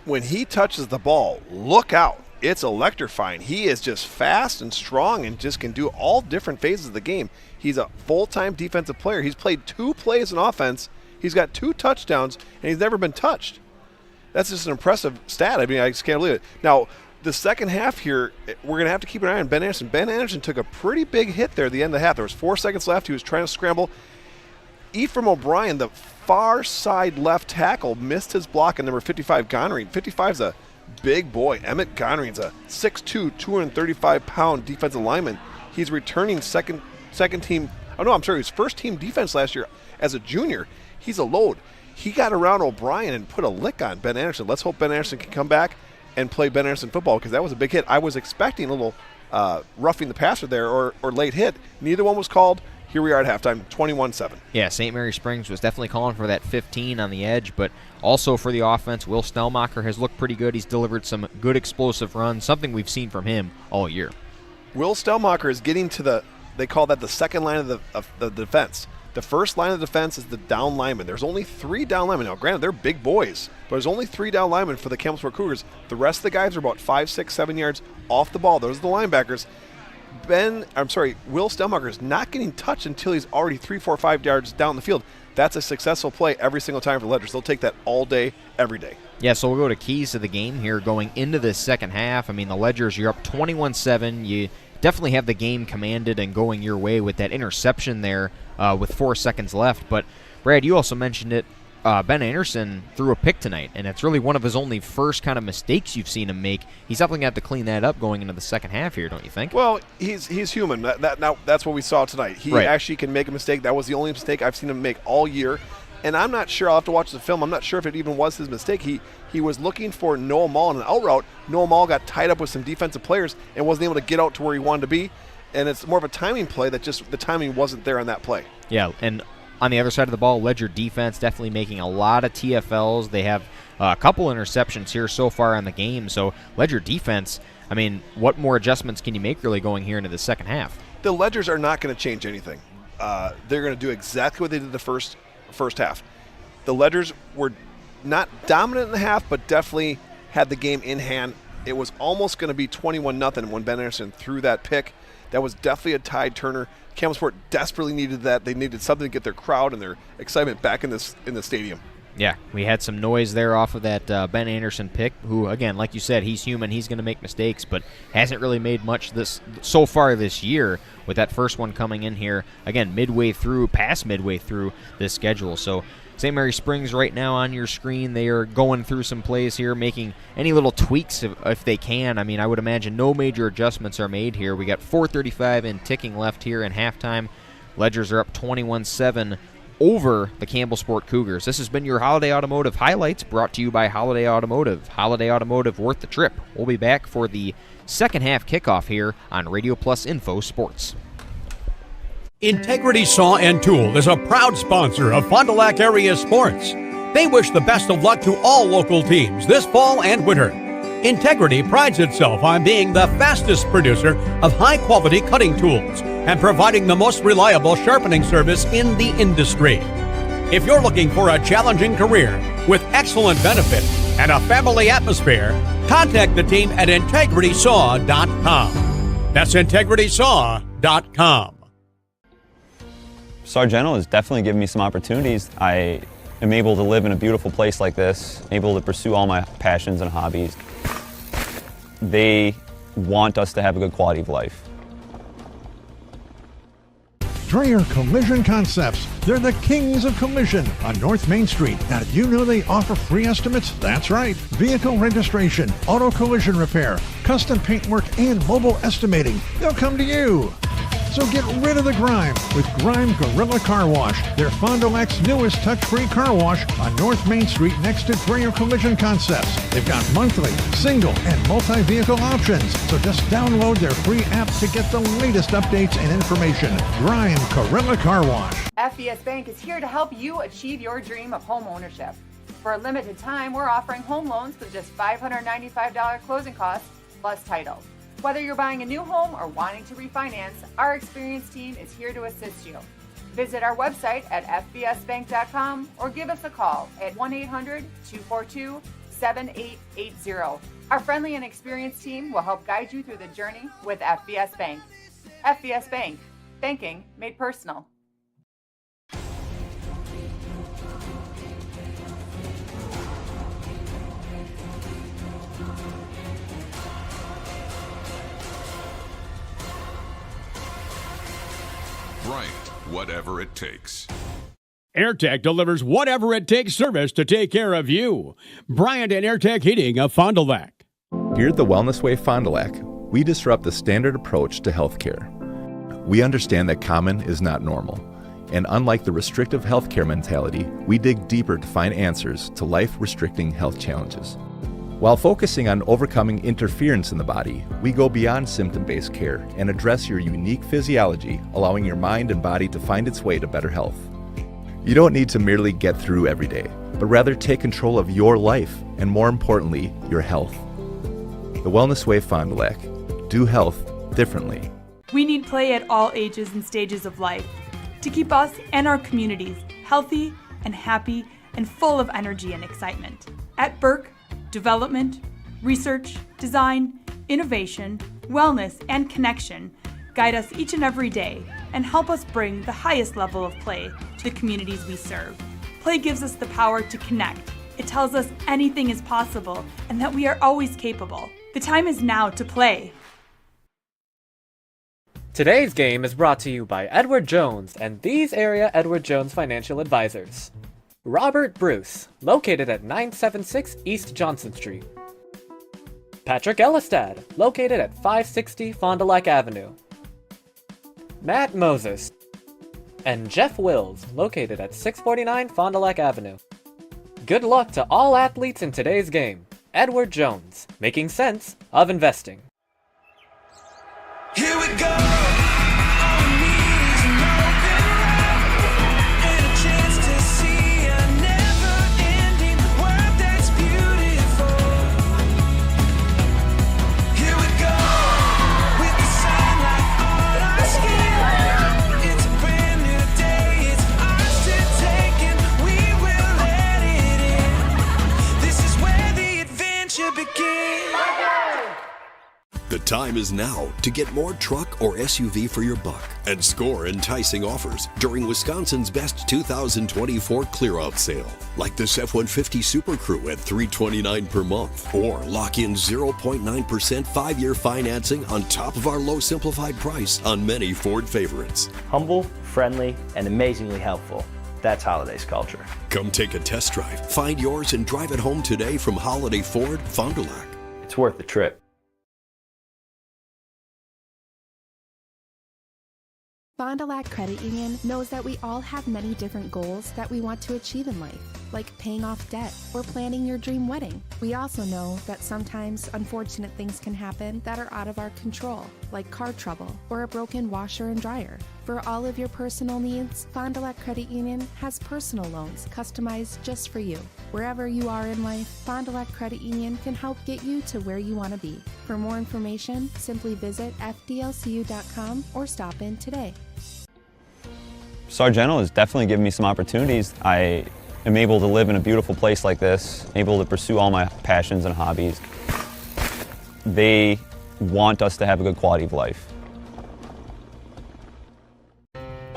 When he touches the ball, look out. It's electrifying. He is just fast and strong and just can do all different phases of the game. He's a full-time defensive player. He's played 2 plays in offense. He's got 2 touchdowns, and he's never been touched. That's just an impressive stat. I mean, I just can't believe it. Now, the second half here, we're going to have to keep an eye on Ben Anderson. Ben Anderson took a pretty big hit there at the end of the half. There was 4 seconds left. He was trying to scramble. Ephraim O'Brien, the far side left tackle, missed his block on number 55, Gonreen. 55's a big boy. Emmett Gonreen's a 6'2", 235-pound defensive lineman. He's returning second team. Oh, no, I'm sorry. He was first team defense last year as a junior. He's a load. He got around O'Brien and put a lick on Ben Anderson. Let's hope Ben Anderson can come back and play Ben Anderson football, because that was a big hit. I was expecting a little roughing the passer there or late hit. Neither one was called. Here we are at halftime, 21-7. Yeah, St. Mary Springs was definitely calling for that 15 on the edge, but also for the offense, Will Stelmacher has looked pretty good. He's delivered some good explosive runs, something we've seen from him all year. Will Stelmacher is getting to they call that the second line of the defense. The first line of defense is the down lineman. There's only 3 down linemen. Now, granted, they're big boys, but there's only 3 down linemen for the Campbellsport Cougars. The rest of the guys are about 5, 6, 7 yards off the ball. Those are the linebackers. Will Stelmacher is not getting touched until he's already 3, 4, 5 yards down the field. That's a successful play every single time for the Ledgers. They'll take that all day, every day. Yeah, so we'll go to keys to the game here going into this second half. I mean, the Ledgers, you're up 21-7. You definitely have the game commanded and going your way with that interception there with 4 seconds left. But, Brad, you also mentioned it. Ben Anderson threw a pick tonight, and it's really one of his only first kind of mistakes you've seen him make. He's definitely going to have to clean that up going into the second half here, don't you think? Well, he's human. That's what we saw tonight. He actually can make a mistake. That was the only mistake I've seen him make all year. And I'm not sure. I'll have to watch the film. I'm not sure if it even was his mistake. He was looking for Noah Mall in an out route. Noah Mall got tied up with some defensive players and wasn't able to get out to where he wanted to be. And it's more of a timing play that just the timing wasn't there on that play. Yeah, and on the other side of the ball, Ledger defense definitely making a lot of TFLs. They have a couple interceptions here so far in the game. So Ledger defense, I mean, what more adjustments can you make really going here into the second half? The Ledgers are not going to change anything. They're going to do exactly what they did the first half. The Ledgers were not dominant in the half, but definitely had the game in hand. It was almost going to be 21-0 when Ben Anderson threw that pick. That was definitely a tide turner. Campbellsport desperately needed that. They needed something to get their crowd and their excitement back in the stadium. Yeah, we had some noise there off of that Ben Anderson pick, who, again, like you said, he's human. He's going to make mistakes, but hasn't really made much so far this year with that first one coming in here, again, past midway through this schedule. So St. Mary Springs right now on your screen, they are going through some plays here, making any little tweaks if they can. I mean, I would imagine no major adjustments are made here. We got 4:35 and ticking left here in halftime. Ledgers are up 21-7 over the Campbellsport Cougars. This has been your Holiday Automotive Highlights, brought to you by Holiday Automotive. Holiday Automotive, worth the trip. We'll be back for the second half kickoff here on Radio Plus Info Sports. Integrity Saw and Tool is a proud sponsor of Fond du Lac area sports. They wish the best of luck to all local teams this fall and winter. Integrity prides itself on being the fastest producer of high-quality cutting tools and providing the most reliable sharpening service in the industry. If you're looking for a challenging career with excellent benefits and a family atmosphere, contact the team at integritysaw.com. That's integritysaw.com. Sargento has definitely given me some opportunities. I am able to live in a beautiful place like this, able to pursue all my passions and hobbies. They want us to have a good quality of life. Dreyer Collision Concepts. They're the kings of collision on North Main Street. Now, did you know they offer free estimates? That's right. Vehicle registration, auto collision repair, custom paintwork, and mobile estimating. They'll come to you. So get rid of the grime with Grime Gorilla Car Wash. They're Fond du Lac's newest touch-free car wash on North Main Street next to Dreyer Collision Concepts. They've got monthly, single, and multi-vehicle options. So just download their free app to get the latest updates and information. Grime Gorilla Car Wash. FES Bank is here to help you achieve your dream of home ownership. For a limited time, we're offering home loans with just $595 closing costs plus title. Whether you're buying a new home or wanting to refinance, our experienced team is here to assist you. Visit our website at fbsbank.com or give us a call at 1-800-242-7880. Our friendly and experienced team will help guide you through the journey with FBS Bank. FBS Bank, banking made personal. Bryant, whatever it takes. AirTech delivers whatever it takes service to take care of you. Bryant and AirTech Heating of Fond du Lac. Here at the Wellness Way Fond du Lac, we disrupt the standard approach to healthcare. We understand that common is not normal, and unlike the restrictive healthcare mentality, we dig deeper to find answers to life-restricting health challenges. While focusing on overcoming interference in the body, we go beyond symptom-based care and address your unique physiology, allowing your mind and body to find its way to better health. You don't need to merely get through every day, but rather take control of your life and, more importantly, your health. The Wellness Way Fond du Lac. Do health differently. We need play at all ages and stages of life to keep us and our communities healthy and happy and full of energy and excitement. At Burke, development, research, design, innovation, wellness, and connection guide us each and every day and help us bring the highest level of play to the communities we serve. Play gives us the power to connect. It tells us anything is possible and that we are always capable. The time is now to play. Today's game is brought to you by Edward Jones and these area Edward Jones financial advisors. Robert Bruce, located at 976 East Johnson Street. Patrick Elistad, located at 560 Fond du Lac Avenue. Matt Moses. And Jeff Wills, located at 649 Fond du Lac Avenue. Good luck to all athletes in today's game. Edward Jones, making sense of investing. Here we go. The time is now to get more truck or SUV for your buck and score enticing offers during Wisconsin's best 2024 clear-out sale, like this F-150 Super Crew at $329 per month, or lock in 0.9% 5-year financing on top of our low simplified price on many Ford favorites. Humble, friendly, and amazingly helpful. That's Holiday's culture. Come take a test drive, find yours, and drive it home today from Holiday Ford, Fond du Lac. It's worth the trip. Fond du Lac Credit Union knows that we all have many different goals that we want to achieve in life, like paying off debt or planning your dream wedding. We also know that sometimes unfortunate things can happen that are out of our control, like car trouble or a broken washer and dryer. For all of your personal needs, Fond du Lac Credit Union has personal loans customized just for you. Wherever you are in life, Fond du Lac Credit Union can help get you to where you want to be. For more information, simply visit fdlcu.com or stop in today. Sargento has definitely given me some opportunities. I am able to live in a beautiful place like this, able to pursue all my passions and hobbies. They want us to have a good quality of life.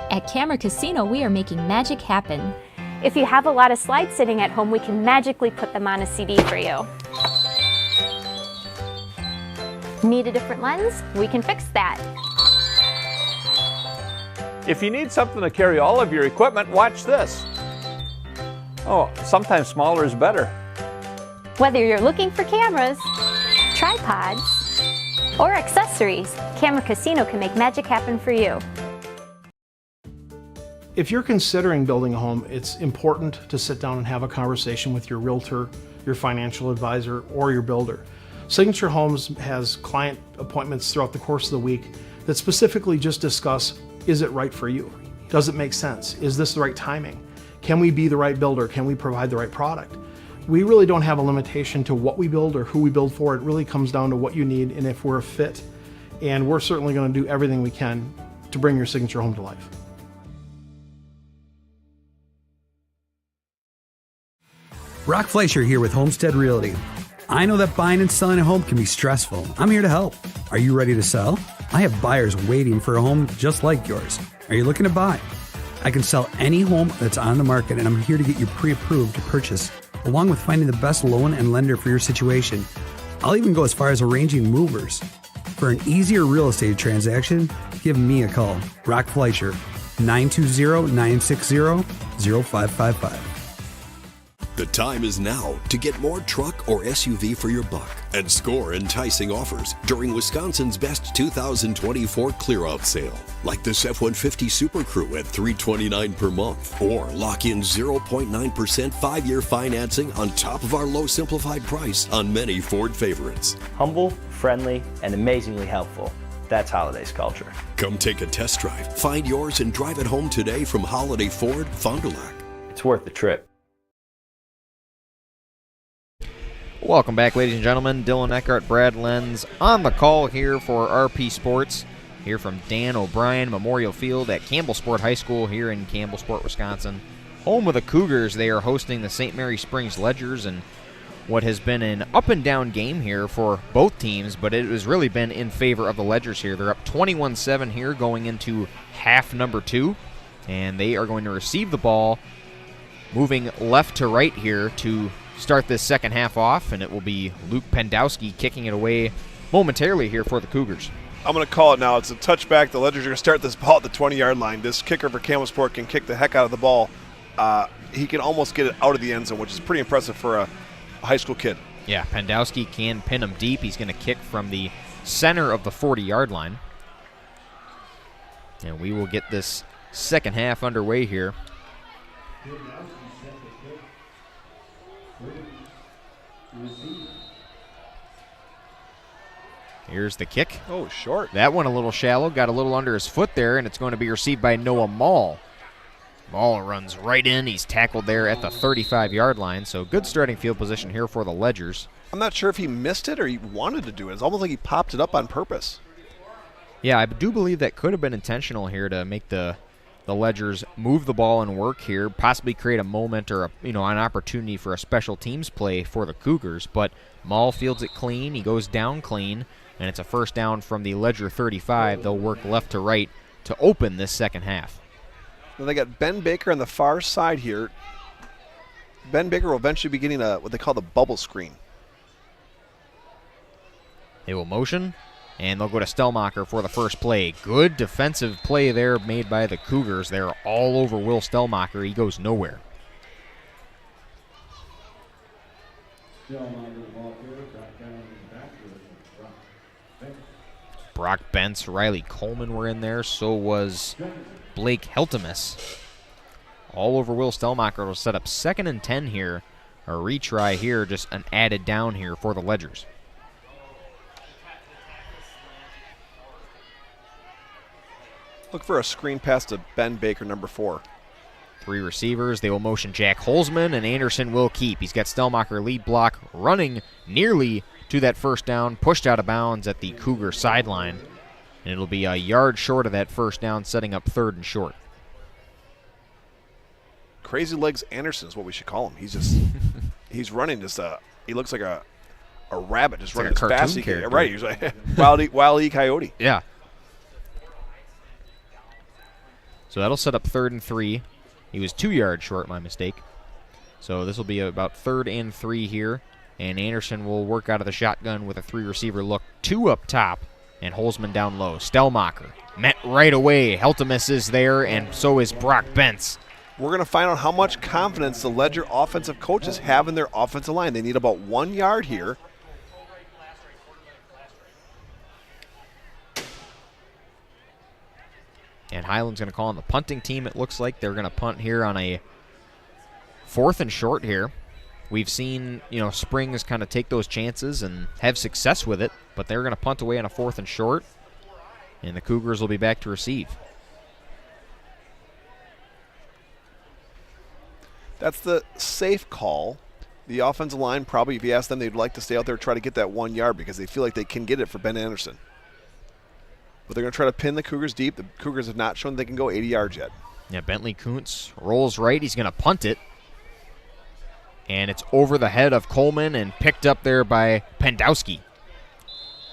At Camera Casino, we are making magic happen. If you have a lot of slides sitting at home, we can magically put them on a CD for you. Need a different lens? We can fix that. If you need something to carry all of your equipment, watch this. Oh, sometimes smaller is better. Whether you're looking for cameras, tripods, or accessories, Camera Casino can make magic happen for you. If you're considering building a home, it's important to sit down and have a conversation with your realtor, your financial advisor, or your builder. Signature Homes has client appointments throughout the course of the week that specifically just discuss, is it right for you? Does it make sense? Is this the right timing? Can we be the right builder? Can we provide the right product? We really don't have a limitation to what we build or who we build for. It really comes down to what you need and if we're a fit. And we're certainly going to do everything we can to bring your signature home to life. Brock Fleischer here with Homestead Realty. I know that buying and selling a home can be stressful. I'm here to help. Are you ready to sell? I have buyers waiting for a home just like yours. Are you looking to buy? I can sell any home that's on the market, and I'm here to get you pre-approved to purchase, along with finding the best loan and lender for your situation. I'll even go as far as arranging movers. For an easier real estate transaction, give me a call. Brock Fleischer, 920-960-0555. The time is now to get more truck or SUV for your buck and score enticing offers during Wisconsin's best 2024 clear-out sale, like this F-150 Super Crew at $329 per month, or lock in 0.9% 5-year financing on top of our low simplified price on many Ford favorites. Humble, friendly, and amazingly helpful. That's Holiday's culture. Come take a test drive, find yours, and drive it home today from Holiday Ford, Fond du Lac. It's worth the trip. Welcome back, ladies and gentlemen. Dylan Eckhart, Brad Lenz on the call here for RP Sports, here from Dan O'Brien Memorial Field at Campbellsport High School here in Campbellsport, Wisconsin. Home of the Cougars, they are hosting the St. Mary Springs Ledgers, and what has been an up-and-down game here for both teams, but it has really been in favor of the Ledgers here. They're up 21-7 here going into half number 2, and they are going to receive the ball moving left to right here to start this second half off, and it will be Luke Pendowski kicking it away momentarily here for the Cougars. I'm going to call it now. It's a touchback. The Ledgers are going to start this ball at the 20-yard line. This kicker for Campbellsport can kick the heck out of the ball. He can almost get it out of the end zone, which is pretty impressive for a high school kid. Yeah, Pendowski can pin him deep. He's going to kick from the center of the 40-yard line. And we will get this second half underway here. Here's the kick. Oh, short. That one a little shallow, got a little under his foot there, and it's going to be received by Noah Mall. Mall runs right in. He's tackled there at the 35-yard line, so good starting field position here for the Ledgers. I'm not sure if he missed it or he wanted to do it. It's almost like he popped it up on purpose. Yeah, I do believe that could have been intentional here to make the Ledgers move the ball and work here, possibly create a moment or an opportunity for a special teams play for the Cougars. But Mall fields it clean. He goes down clean, and it's a first down from the Ledger 35. They'll work left to right to open this second half. Now they got Ben Baker on the far side here. Ben Baker will eventually be getting what they call the bubble screen. They will motion, and they'll go to Stellmacher for the first play. Good defensive play there made by the Cougars. They're all over Will Stellmacher. He goes nowhere. Brock Bentz, Riley Coleman were in there. So was Blake Heltemus. All over Will Stellmacher. Will set up 2nd and 10 here. A retry here, just an added down here for the Ledgers. Look for a screen pass to Ben Baker, number 4. 3 receivers. They will motion Jack Holzman, and Anderson will keep. He's got Stellmacher lead block running nearly to that first down, pushed out of bounds at the Cougar sideline. And it'll be a yard short of that first down, setting up 3rd and short. Crazy Legs Anderson is what we should call him. He's running just he looks like a rabbit just running like as fast as he character. can. Right, he's like Wile E. Coyote. Yeah. So that'll set up 3rd and 3. He was 2 yards short, my mistake. So this will be about 3rd and 3 here. And Anderson will work out of the shotgun with a 3-receiver look. 2 up top, and Holzman down low. Stellmacher met right away. Heltemus is there, and so is Brock Bentz. We're going to find out how much confidence the Ledger offensive coaches have in their offensive line. They need about 1 yard here. And Highland's going to call on the punting team, it looks like. They're going to punt here on a 4th and short here. We've seen, Springs kind of take those chances and have success with it, but they're going to punt away on a 4th and short, and the Cougars will be back to receive. That's the safe call. The offensive line probably, if you ask them, they'd like to stay out there and try to get that 1 yard because they feel like they can get it for Ben Anderson. But they're going to try to pin the Cougars deep. The Cougars have not shown they can go 80 yards yet. Yeah, Bentley Kuntz rolls right. He's going to punt it. And it's over the head of Coleman and picked up there by Pendowski.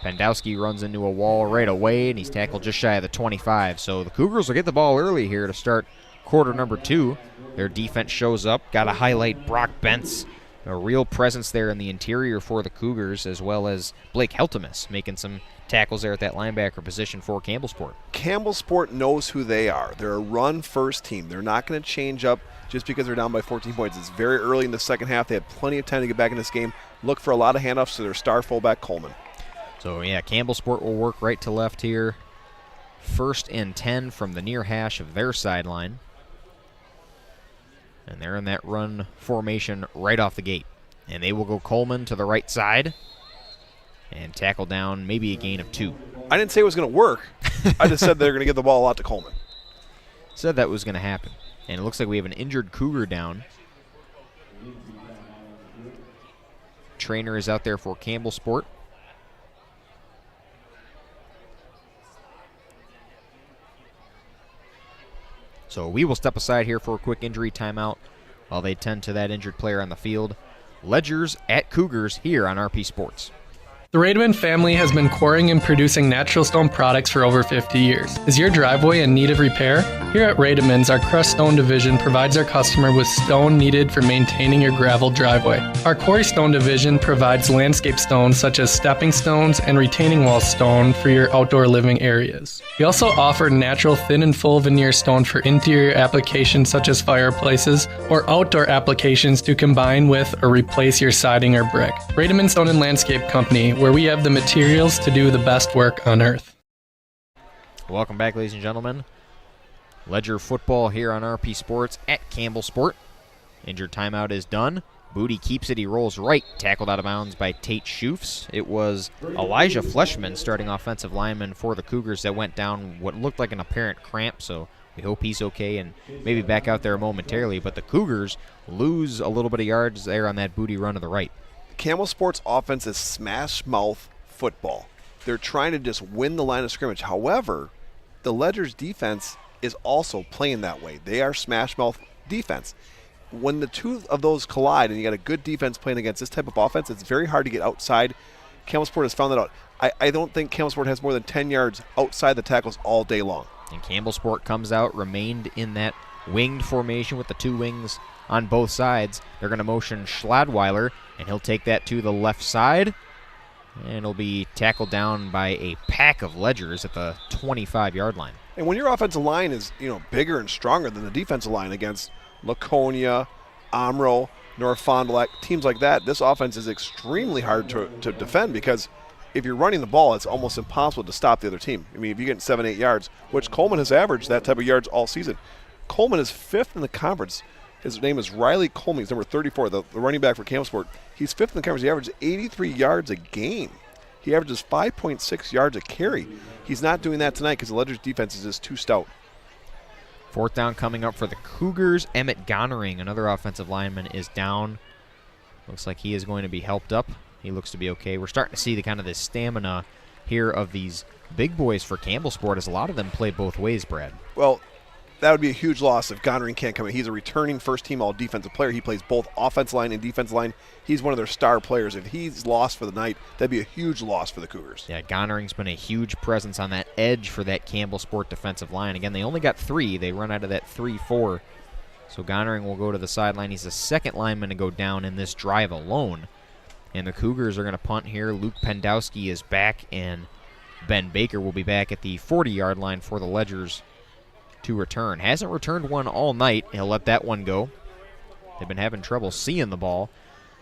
Pendowski runs into a wall right away, and he's tackled just shy of the 25. So the Cougars will get the ball early here to start quarter number 2. Their defense shows up. Got to highlight Brock Bentz, a real presence there in the interior for the Cougars, as well as Blake Heltemus making some tackles there at that linebacker position for Campbellsport. Campbellsport knows who they are. They're a run-first team. They're not going to change up just because they're down by 14 points. It's very early in the second half. They have plenty of time to get back in this game. Look for a lot of handoffs to their star fullback, Coleman. So, yeah, Campbellsport will work right to left here. 1st and 10 from the near hash of their sideline. And they're in that run formation right off the gate. And they will go Coleman to the right side and tackle down maybe a gain of 2. I didn't say it was going to work. I just said they're going to give the ball a lot to Coleman. Said that was going to happen. And it looks like we have an injured Cougar down. Trainer is out there for Campbellsport. So we will step aside here for a quick injury timeout while they tend to that injured player on the field. Ledgers at Cougars here on RP Sports. The Rademan family has been quarrying and producing natural stone products for over 50 years. Is your driveway in need of repair? Here at Rademans, our crushed stone division provides our customer with stone needed for maintaining your gravel driveway. Our quarry stone division provides landscape stones such as stepping stones and retaining wall stone for your outdoor living areas. We also offer natural thin and full veneer stone for interior applications such as fireplaces or outdoor applications to combine with or replace your siding or brick. Rademan Stone and Landscape Company, where we have the materials to do the best work on earth. Welcome back, ladies and gentlemen. Ledger football here on RP Sports at Campbellsport. Injured timeout is done. Booty keeps it. He rolls right. Tackled out of bounds by Tate Schoofs. It was Elijah Fleshman, starting offensive lineman for the Cougars, that went down what looked like an apparent cramp, so we hope he's okay and maybe back out there momentarily. But the Cougars lose a little bit of yards there on that Booty run to the right. Campbellsport's offense is smash-mouth football. They're trying to just win the line of scrimmage. However, the Ledgers defense is also playing that way. They are smash-mouth defense. When the two of those collide and you got a good defense playing against this type of offense, it's very hard to get outside. Campbellsport has found that out. I don't think Campbellsport has more than 10 yards outside the tackles all day long. And Campbellsport comes out, remained in that winged formation with the two wings on both sides. They're going to motion Schladweiler, and he'll take that to the left side. And he'll be tackled down by a pack of Ledgers at the 25-yard line. And when your offensive line is, bigger and stronger than the defensive line against Laconia, Omro, North Fond du Lac, teams like that, this offense is extremely hard to defend because if you're running the ball, it's almost impossible to stop the other team. I mean, if you get 7-8 yards, which Coleman has averaged that type of yards all season. Coleman is 5th in the conference. His name is Riley Coleman. He's number 34, the running back for Campbellsport. He's 5th in the conference. He averages 83 yards a game. He averages 5.6 yards a carry. He's not doing that tonight because the Ledgers defense is just too stout. 4th down coming up for the Cougars. Emmett Gonering, another offensive lineman, is down. Looks like he is going to be helped up. He looks to be okay. We're starting to see the kind of the stamina here of these big boys for Campbellsport, as a lot of them play both ways, Brad. Well, that would be a huge loss if Gonering can't come in. He's a returning first-team all-defensive player. He plays both offensive line and defensive line. He's one of their star players. If he's lost for the night, that'd be a huge loss for the Cougars. Yeah, Gonering's been a huge presence on that edge for that Campbellsport defensive line. Again, they only got 3. They run out of that 3-4. So Gonering will go to the sideline. He's the second lineman to go down in this drive alone. And the Cougars are going to punt here. Luke Pendowski is back, and Ben Baker will be back at the 40-yard line for the Ledgers to return. Hasn't returned one all night. He'll let that one go. They've been having trouble seeing the ball.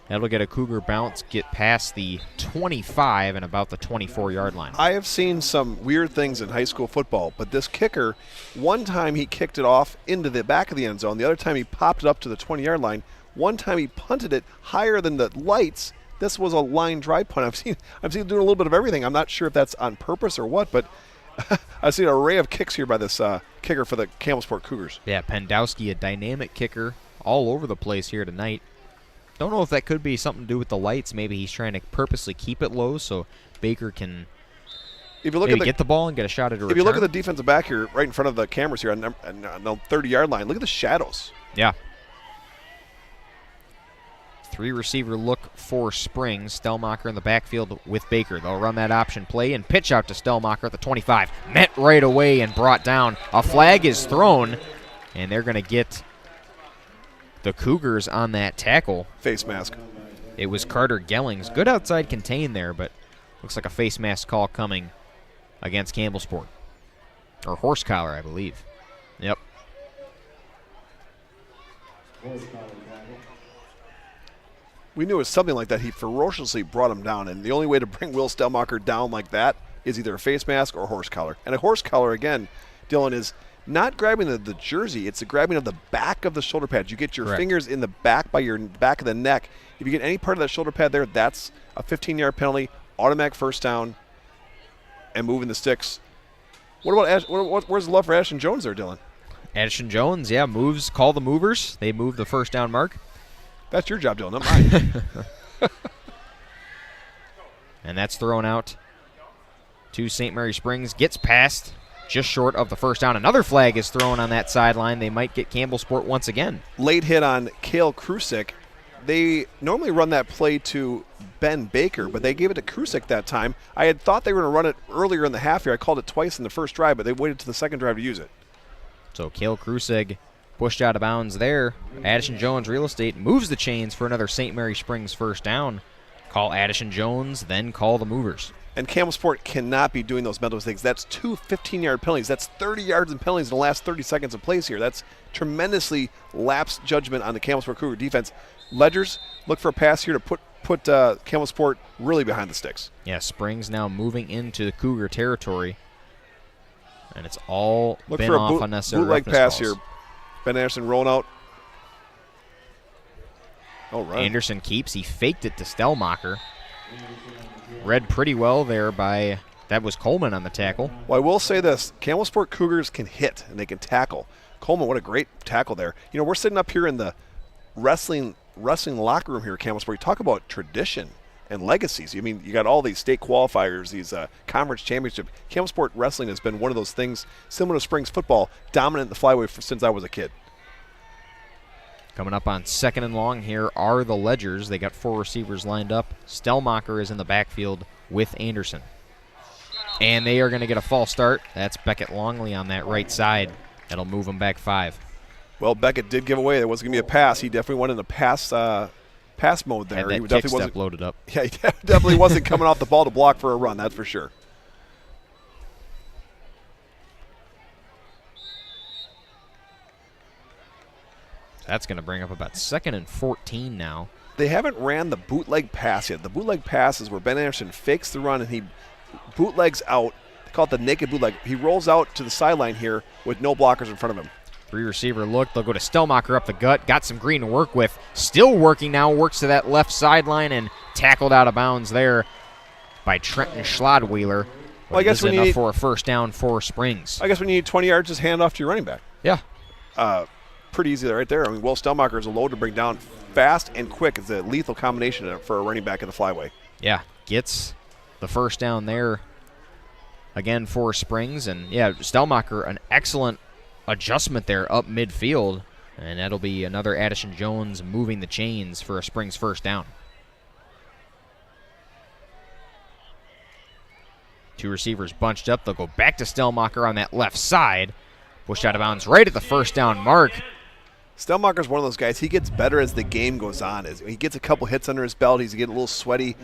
That'll get a Cougar bounce, get past the 25 and about the 24-yard line. I have seen some weird things in high school football, but this kicker, one time he kicked it off into the back of the end zone. The other time he popped it up to the 20-yard line. One time he punted it higher than the lights. This was a line drive punt. I've seen him doing a little bit of everything. I'm not sure if that's on purpose or what, but I've seen an array of kicks here by this kicker for the Campbellsport Cougars. Yeah, Pendowski, a dynamic kicker, all over the place here tonight. Don't know if that could be something to do with the lights. Maybe he's trying to purposely keep it low so Baker can get the ball and get a shot at a return. If you look at the defensive back here, right in front of the cameras here on the 30-yard line, look at the shadows. Yeah. 3-receiver look for Springs. Stellmacher in the backfield with Baker. They'll run that option play and pitch out to Stellmacher at the 25. Met right away and brought down. A flag is thrown, and they're going to get the Cougars on that tackle. Face mask. It was Carter Gellings. Good outside contain there, but looks like a face mask call coming against Campbellsport. Or horse collar, I believe. Yep. We knew it was something like that. He ferociously brought him down, and the only way to bring Will Stellmacher down like that is either a face mask or a horse collar. And a horse collar, again, Dylan, is not grabbing the jersey. It's the grabbing of the back of the shoulder pad. You get your fingers in the back by your back of the neck. If you get any part of that shoulder pad there, that's a 15-yard penalty, automatic first down, and moving the sticks. What about where's the love for Addison Jones there, Dylan? Addison Jones, moves. Call the movers. They move the first down mark. That's your job, Dylan, not mine. And that's thrown out to St. Mary Springs. Gets past just short of the first down. Another flag is thrown on that sideline. They might get Campbellsport once again. Late hit on Cale Krusik. They normally run that play to Ben Baker, but they gave it to Krusik that time. I had thought they were going to run it earlier in the half here. I called it twice in the first drive, but they waited to the second drive to use it. So Cale Krusik pushed out of bounds there. Addison Jones Real Estate moves the chains for another St. Mary Springs first down. Call Addison Jones, then call the movers. And Campbellsport cannot be doing those mental mistakes. That's 2 15-yard penalties. That's 30 yards in penalties in the last 30 seconds of plays here. That's tremendously lapsed judgment on the Campbellsport Cougar defense. Ledgers look for a pass here to put Campbellsport really behind the sticks. Yeah, Springs now moving into the Cougar territory. And it's all look been for off unnecessary bootleg pass calls. here. Ben Anderson rolling out. Oh, right. Anderson keeps. He faked it to Stellmacher. Read pretty well there by, that was Coleman on the tackle. Well, I will say this. Campbellsport Cougars can hit and they can tackle. Coleman, what a great tackle there. You know, we're sitting up here in the wrestling locker room here at Campbellsport. You talk about tradition and legacies. I mean, you got all these state qualifiers, these conference championship. Campbellsport wrestling has been one of those things, similar to Springs football, dominant in the flyweight since I was a kid. Coming up on second and long here are the Ledgers. They got 4 receivers lined up. Stellmacher is in the backfield with Anderson. And they are going to get a false start. That's Beckett Longley on that right side. That'll move them back 5. Well, Beckett did give away. There was going to be a pass. He definitely went in the pass mode there. Had that he kick definitely step loaded up. Yeah, he definitely wasn't coming off the ball to block for a run, that's for sure. That's going to bring up about 2nd and 14 now. They haven't ran the bootleg pass yet. The bootleg pass is where Ben Anderson fakes the run and he bootlegs out. They call it the naked bootleg. He rolls out to the sideline here with no blockers in front of him. 3-receiver look. They'll go to Stellmacher up the gut. Got some green to work with. Still working now. Works to that left sideline and tackled out of bounds there by Trenton Schlodweiler. Well, I guess when enough for a first down for Springs. I guess when you need 20 yards, just hand off to your running back. Yeah. Pretty easy right there. I mean, Will Stellmacher is a load to bring down fast and quick. It's a lethal combination for a running back in the flyway. Yeah, gets the first down there again for Springs. And, yeah, Stellmacher, an excellent adjustment there up midfield. And that'll be another Addison Jones moving the chains for a Springs first down. 2 receivers bunched up. They'll go back to Stellmacher on that left side. Pushed out of bounds right at the first down mark. Stellmacher's one of those guys. He gets better as the game goes on. As he gets a couple hits under his belt, he's getting a little sweaty.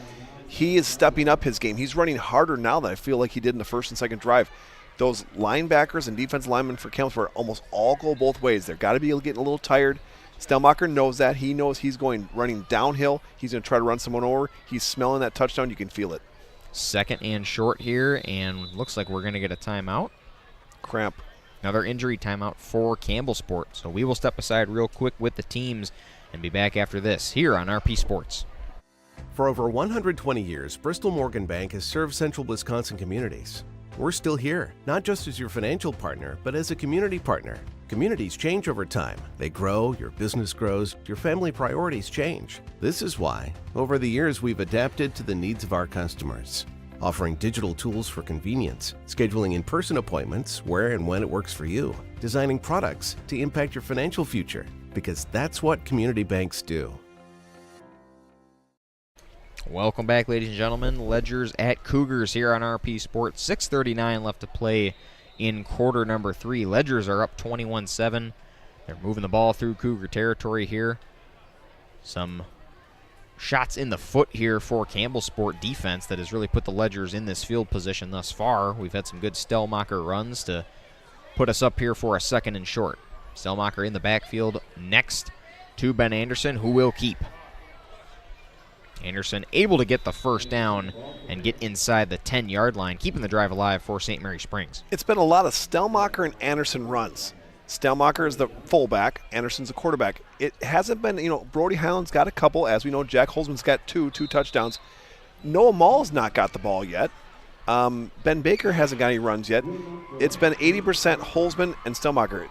He is stepping up his game. He's running harder now than I feel like he did in the first and second drive. Those linebackers and defensive linemen for Campbellsport almost all go both ways. They've got to be getting a little tired. Stellmacher knows that. He knows he's running downhill. He's going to try to run someone over. He's smelling that touchdown. You can feel it. 2nd and short here, and looks like we're going to get a timeout. Cramp. Another injury timeout for Campbellsport. So we will step aside real quick with the teams and be back after this here on RP Sports. For over 120 years, Bristol Morgan Bank has served central Wisconsin communities. We're still here, not just as your financial partner, but as a community partner, Communities change over time. They grow, your business grows, your family priorities change. This is why, over the years, we've adapted to the needs of our customers, offering digital tools for convenience, scheduling in-person appointments where and when it works for you, designing products to impact your financial future, because that's what community banks do. Welcome back, ladies and gentlemen. Ledgers at Cougars here on RP Sports. 6:39 left to play in quarter number 3. Ledgers are up 21-7. They're moving the ball through Cougar territory here. Some shots in the foot here for Campbellsport defense that has really put the Ledgers in this field position thus far. We've had some good Stellmacher runs to put us up here for a 2nd and short. Stellmacher in the backfield next to Ben Anderson, who will keep. Anderson able to get the first down and get inside the 10-yard line, keeping the drive alive for St. Mary Springs. It's been a lot of Stellmacher and Anderson runs. Stellmacher is the fullback, Anderson's the quarterback. It hasn't been, Brody Highland's got a couple. As we know, Jack Holzman's got two touchdowns. Noah Mall's not got the ball yet. Ben Baker hasn't got any runs yet. It's been 80% Holzman and Stellmacher.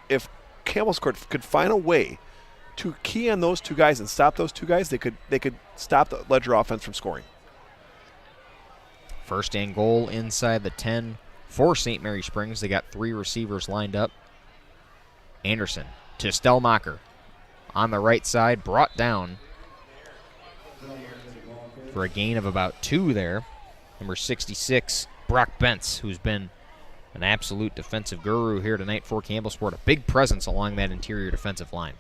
If Campbellsport could find a way to key on those two guys and stop those two guys, they could stop the Ledger offense from scoring. 1st and goal inside the 10 for St. Mary Springs. They got 3 receivers lined up. Anderson to Stellmacher on the right side, brought down for a gain of about 2 there. Number 66, Brock Bentz, who's been an absolute defensive guru here tonight for Campbellsport. A big presence along that interior defensive line.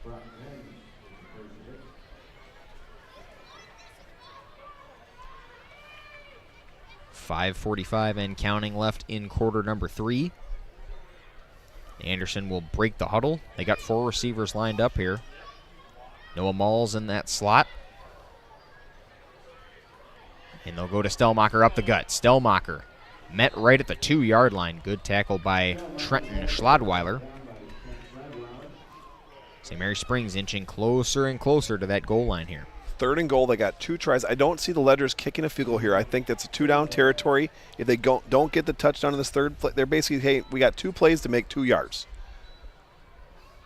5:45 and counting left in quarter number 3. Anderson will break the huddle. They got 4 receivers lined up here. Noah Mall's in that slot. And they'll go to Stellmacher up the gut. Stellmacher met right at the 2-yard line. Good tackle by Trenton Schlodweiler. St. Mary Springs inching closer and closer to that goal line here. 3rd and goal. They got 2 tries. I don't see the Ledgers kicking a field goal here. I think that's a 2-down territory. If they don't get the touchdown in this third play, they're basically, hey, we got 2 plays to make 2 yards.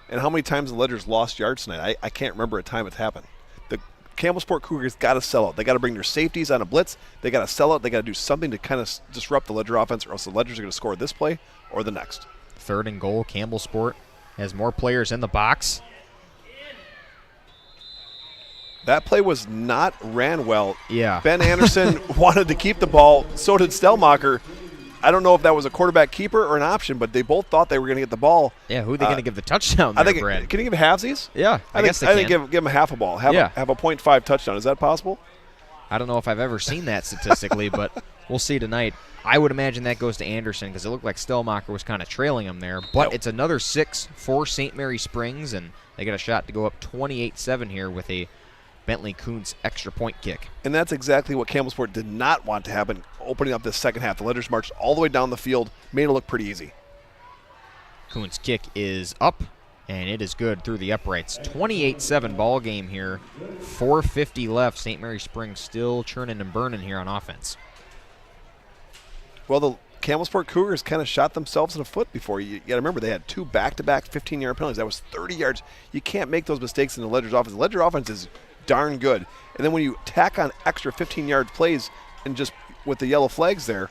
And how many times the Ledgers lost yards tonight? I can't remember a time it's happened. The Campbellsport Cougars got to sell out. They got to bring their safeties on a blitz. They got to sell out. They got to do something to kind of disrupt the Ledger offense, or else the Ledgers are going to score this play or the next. 3rd and goal. Campbellsport has more players in the box. That play was not ran well. Yeah. Ben Anderson wanted to keep the ball. So did Stellmacher. I don't know if that was a quarterback keeper or an option, but they both thought they were going to get the ball. Yeah, who are they going to give the touchdown there, I think, Brad? Can you give halvesies? Yeah, I guess they think can. give them half a ball. Have a 0.5 touchdown. Is that possible? I don't know if I've ever seen that statistically, but we'll see tonight. I would imagine that goes to Anderson because it looked like Stellmacher was kind of trailing him there. But It's another 6 for St. Mary Springs, and they get a shot to go up 28-7 here with a Bentley Kuntz extra point kick. And that's exactly what Campbellsport did not want to happen opening up this second half. The Ledgers marched all the way down the field, made it look pretty easy. Kuntz kick is up, and it is good through the uprights. 28-7 ball game here. 4:50 left. St. Mary Springs still churning and burning here on offense. Well, the Campbellsport Cougars kind of shot themselves in the foot before. You got to remember, they had 2 back-to-back 15-yard penalties. That was 30 yards. You can't make those mistakes in the Ledger's offense. The Ledger offense is darn good. And then when you tack on extra 15-yard plays and just with the yellow flags there,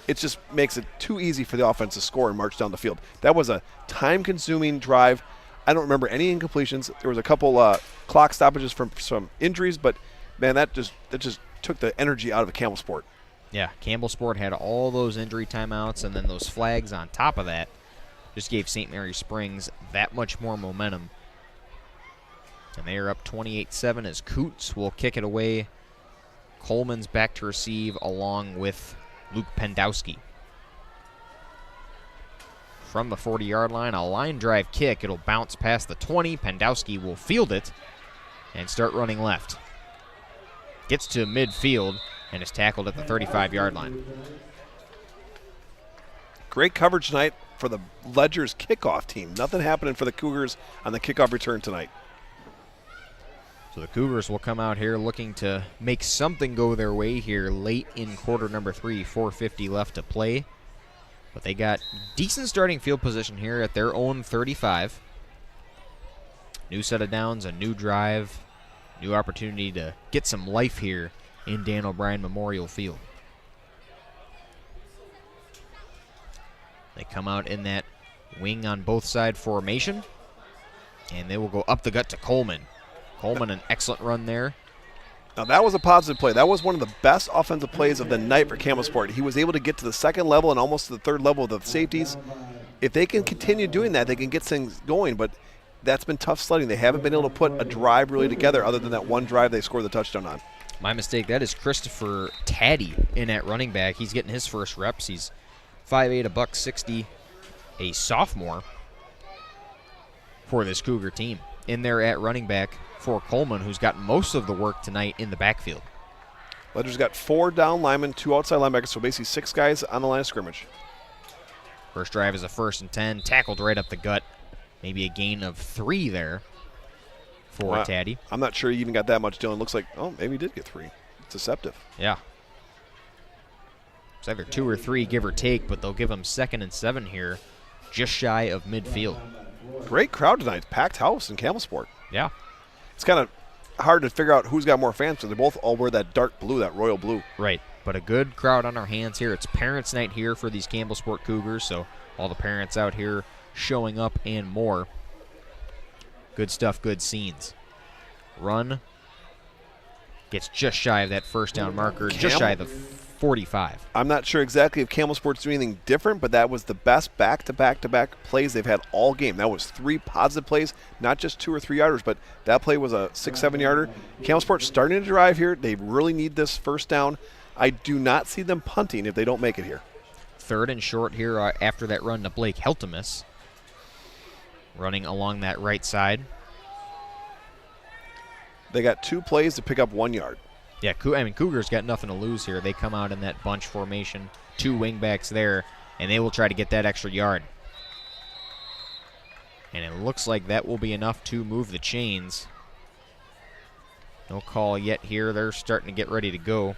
it just makes it too easy for the offense to score and march down the field. That was a time-consuming drive. I don't remember any incompletions. There was a couple clock stoppages from some injuries, but, man, that just took the energy out of Campbellsport. Yeah, Campbellsport had all those injury timeouts, and then those flags on top of that just gave St. Mary Springs that much more momentum. And they are up 28-7 as Kuntz will kick it away. Coleman's back to receive along with Luke Pendowski. From the 40-yard line, a line drive kick. It'll bounce past the 20. Pendowski will field it and start running left. Gets to midfield and is tackled at the 35-yard line. Great coverage tonight for the Ledgers kickoff team. Nothing happening for the Cougars on the kickoff return tonight. So the Cougars will come out here looking to make something go their way here late in quarter number 3, 4:50 left to play. But they got decent starting field position here at their own 35. New set of downs, a new drive, new opportunity to get some life here in Dan O'Brien Memorial Field. They come out in that wing on both side formation, and they will go up the gut to Coleman. Coleman, an excellent run there. Now that was a positive play. That was one of the best offensive plays of the night for Campbellsport. He was able to get to the second level and almost to the third level of the safeties. If they can continue doing that, they can get things going, but that's been tough sledding. They haven't been able to put a drive really together other than that one drive they scored the touchdown on. My mistake. That is Christopher Taddy in at running back. He's getting his first reps. He's 5'8", a $160, a sophomore for this Cougar team. In there at running back for Coleman, who's got most of the work tonight in the backfield. Ledger's got 4 down linemen, 2 outside linebackers, so basically 6 guys on the line of scrimmage. First drive is a 1st and 10, tackled right up the gut. Maybe a gain of 3 there for Taddy. I'm not sure he even got that much, Dylan. Looks like, oh, maybe he did get 3. It's deceptive. Yeah. It's either 2 or 3, give or take, but they'll give him 2nd and 7 here, just shy of midfield. Great crowd tonight. Packed house in Campbellsport. Yeah. It's kind of hard to figure out who's got more fans because they both all wear that dark blue, that royal blue. Right. But a good crowd on our hands here. It's Parents' Night here for these Campbellsport Cougars, so all the parents out here showing up and more. Good stuff, good scenes. Run. Gets just shy of that first down marker, just shy of the 45. I'm not sure exactly if Campbellsport's doing anything different, but that was the best back-to-back-to-back plays they've had all game. That was 3 positive plays, not just 2 or 3 yarders, but that play was a 6-7 yarder. Campbellsport's starting to drive here. They really need this first down. I do not see them punting if they don't make it here. 3rd and short here after that run to Blake Heltemus. Running along that right side. They got 2 plays to pick up 1 yard. Yeah, Cougars got nothing to lose here. They come out in that bunch formation, 2 wingbacks there, and they will try to get that extra yard. And it looks like that will be enough to move the chains. No call yet here. They're starting to get ready to go.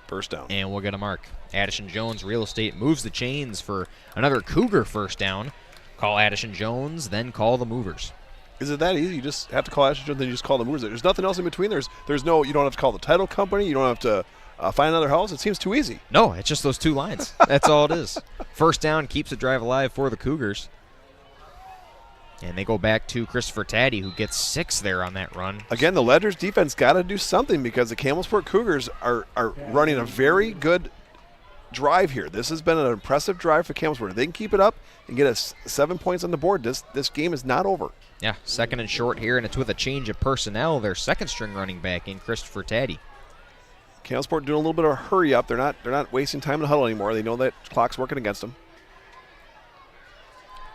First down. And we'll get a mark. Addison Jones, Real Estate, moves the chains for another Cougar first down. Call Addison Jones, then call the movers. Is it that easy? You just have to call Addison Jones, then you just call the movers. There's nothing else in between. There's no, you don't have to call the title company. You don't have to find another house. It seems too easy. No, it's just those 2 lines. That's all it is. First down keeps the drive alive for the Cougars. And they go back to Christopher Taddy, who gets 6 there on that run. Again, the Ledgers defense got to do something because the Campbellsport Cougars are running a very good drive here. This has been an impressive drive for Campbellsport. If they can keep it up and get us 7 points on the board, this game is not over. Yeah, 2nd and short here, and it's with a change of personnel. Their 2nd-string running back in Christopher Taddy. Campbellsport doing a little bit of a hurry up. They're not wasting time in the huddle anymore. They know that clock's working against them.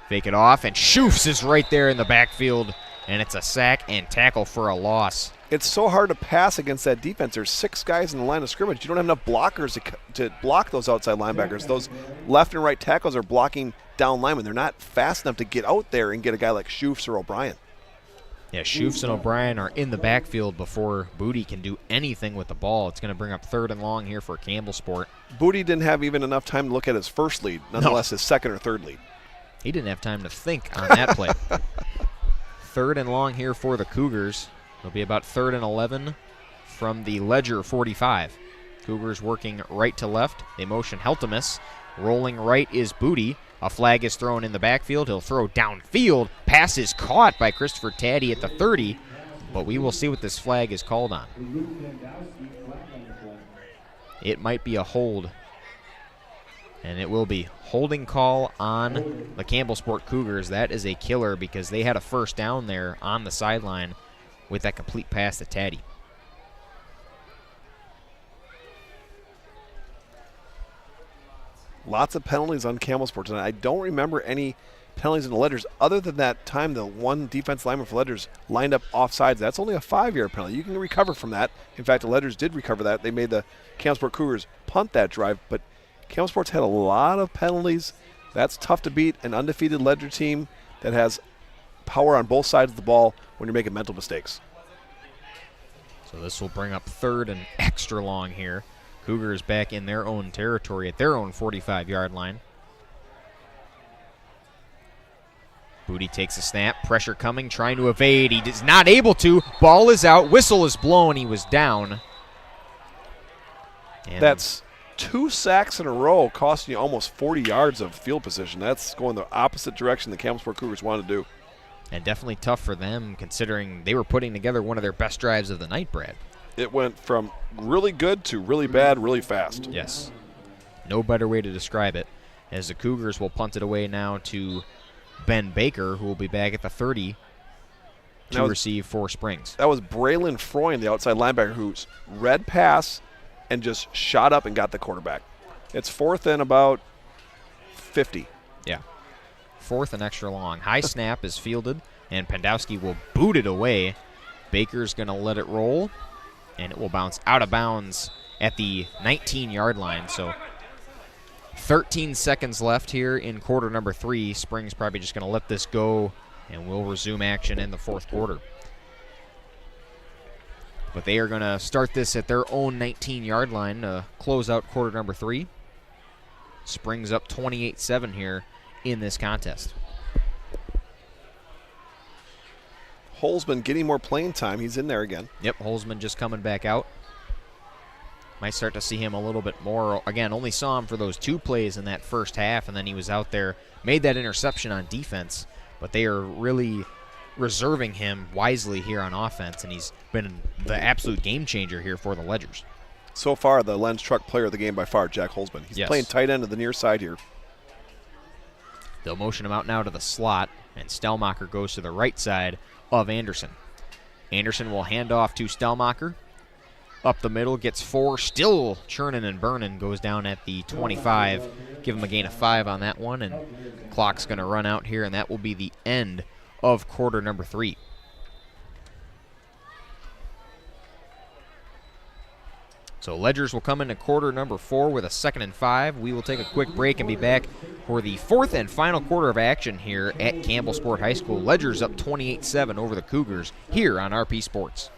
Fake it off, and Schoofs is right there in the backfield, and it's a sack and tackle for a loss. It's so hard to pass against that defense. There's 6 guys in the line of scrimmage. You don't have enough blockers to block those outside linebackers. Those left and right tackles are blocking down linemen. They're not fast enough to get out there and get a guy like Schoofs or O'Brien. Yeah, Schoofs and O'Brien are in the backfield before Booty can do anything with the ball. It's going to bring up 3rd and long here for Campbellsport. Booty didn't have even enough time to look at his first lead, nonetheless his 2nd or 3rd lead. He didn't have time to think on that play. 3rd and long here for the Cougars. It'll be about 3rd and 11 from the Ledger 45. Cougars working right to left. They motion Heltemus. Rolling right is Booty. A flag is thrown in the backfield. He'll throw downfield. Pass is caught by Christopher Taddy at the 30, but we will see what this flag is called on. It might be a hold, and it will be holding call on the Campbellsport Cougars. That is a killer because they had a first down there on the sideline with that complete pass to Taddy. Lots of penalties on Campbellsport tonight. I don't remember any penalties in the Ledgers other than that time the one defense lineman for Ledgers lined up offsides. That's only a 5-yard penalty. You can recover from that. In fact, the Ledgers did recover that. They made the Campbellsport Cougars punt that drive, but Campbellsport's had a lot of penalties. That's tough to beat an undefeated Ledger team that has power on both sides of the ball when you're making mental mistakes. So this will bring up 3rd and extra long here. Cougars back in their own territory at their own 45-yard line. Booty takes a snap, pressure coming, trying to evade. He is not able to. Ball is out, whistle is blown, he was down. And that's 2 sacks in a row, costing you almost 40 yards of field position. That's going the opposite direction the Campbellsport Cougars wanted to do. And definitely tough for them, considering they were putting together one of their best drives of the night, Brad. It went from really good to really bad really fast. Yes. No better way to describe it, as the Cougars will punt it away now to Ben Baker, who will be back at the 30 to receive for Springs. That was Braylon Freund, the outside linebacker, who's read pass and just shot up and got the quarterback. It's 4th and about 50. Yeah. 4th and extra long. High snap is fielded, and Pendowski will boot it away. Baker's going to let it roll, and it will bounce out of bounds at the 19-yard line. So 13 seconds left here in quarter number 3. Springs probably just going to let this go, and we'll resume action in the 4th quarter. But they are going to start this at their own 19-yard line to close out quarter number 3. Springs up 28-7 here in this contest. Holzman getting more playing time. He's in there again. Yep, Holzman just coming back out. Might start to see him a little bit more. Again, only saw him for those 2 plays in that first half, and then he was out there, made that interception on defense. But they are really reserving him wisely here on offense, and he's been the absolute game changer here for the Ledgers. So far, the Lens Truck player of the game by far, Jack Holzman. He's playing tight end to the near side here. They'll motion him out now to the slot, and Stellmacher goes to the right side of Anderson. Anderson will hand off to Stellmacher. Up the middle, gets 4, still churning and burning, goes down at the 25. Give him a gain of 5 on that one, and clock's going to run out here, and that will be the end of quarter number 3. So Ledgers will come into quarter number 4 with a 2nd and 5. We will take a quick break and be back for the 4th and final quarter of action here at Campbellsport High School. Ledgers up 28-7 over the Cougars here on RP Sports.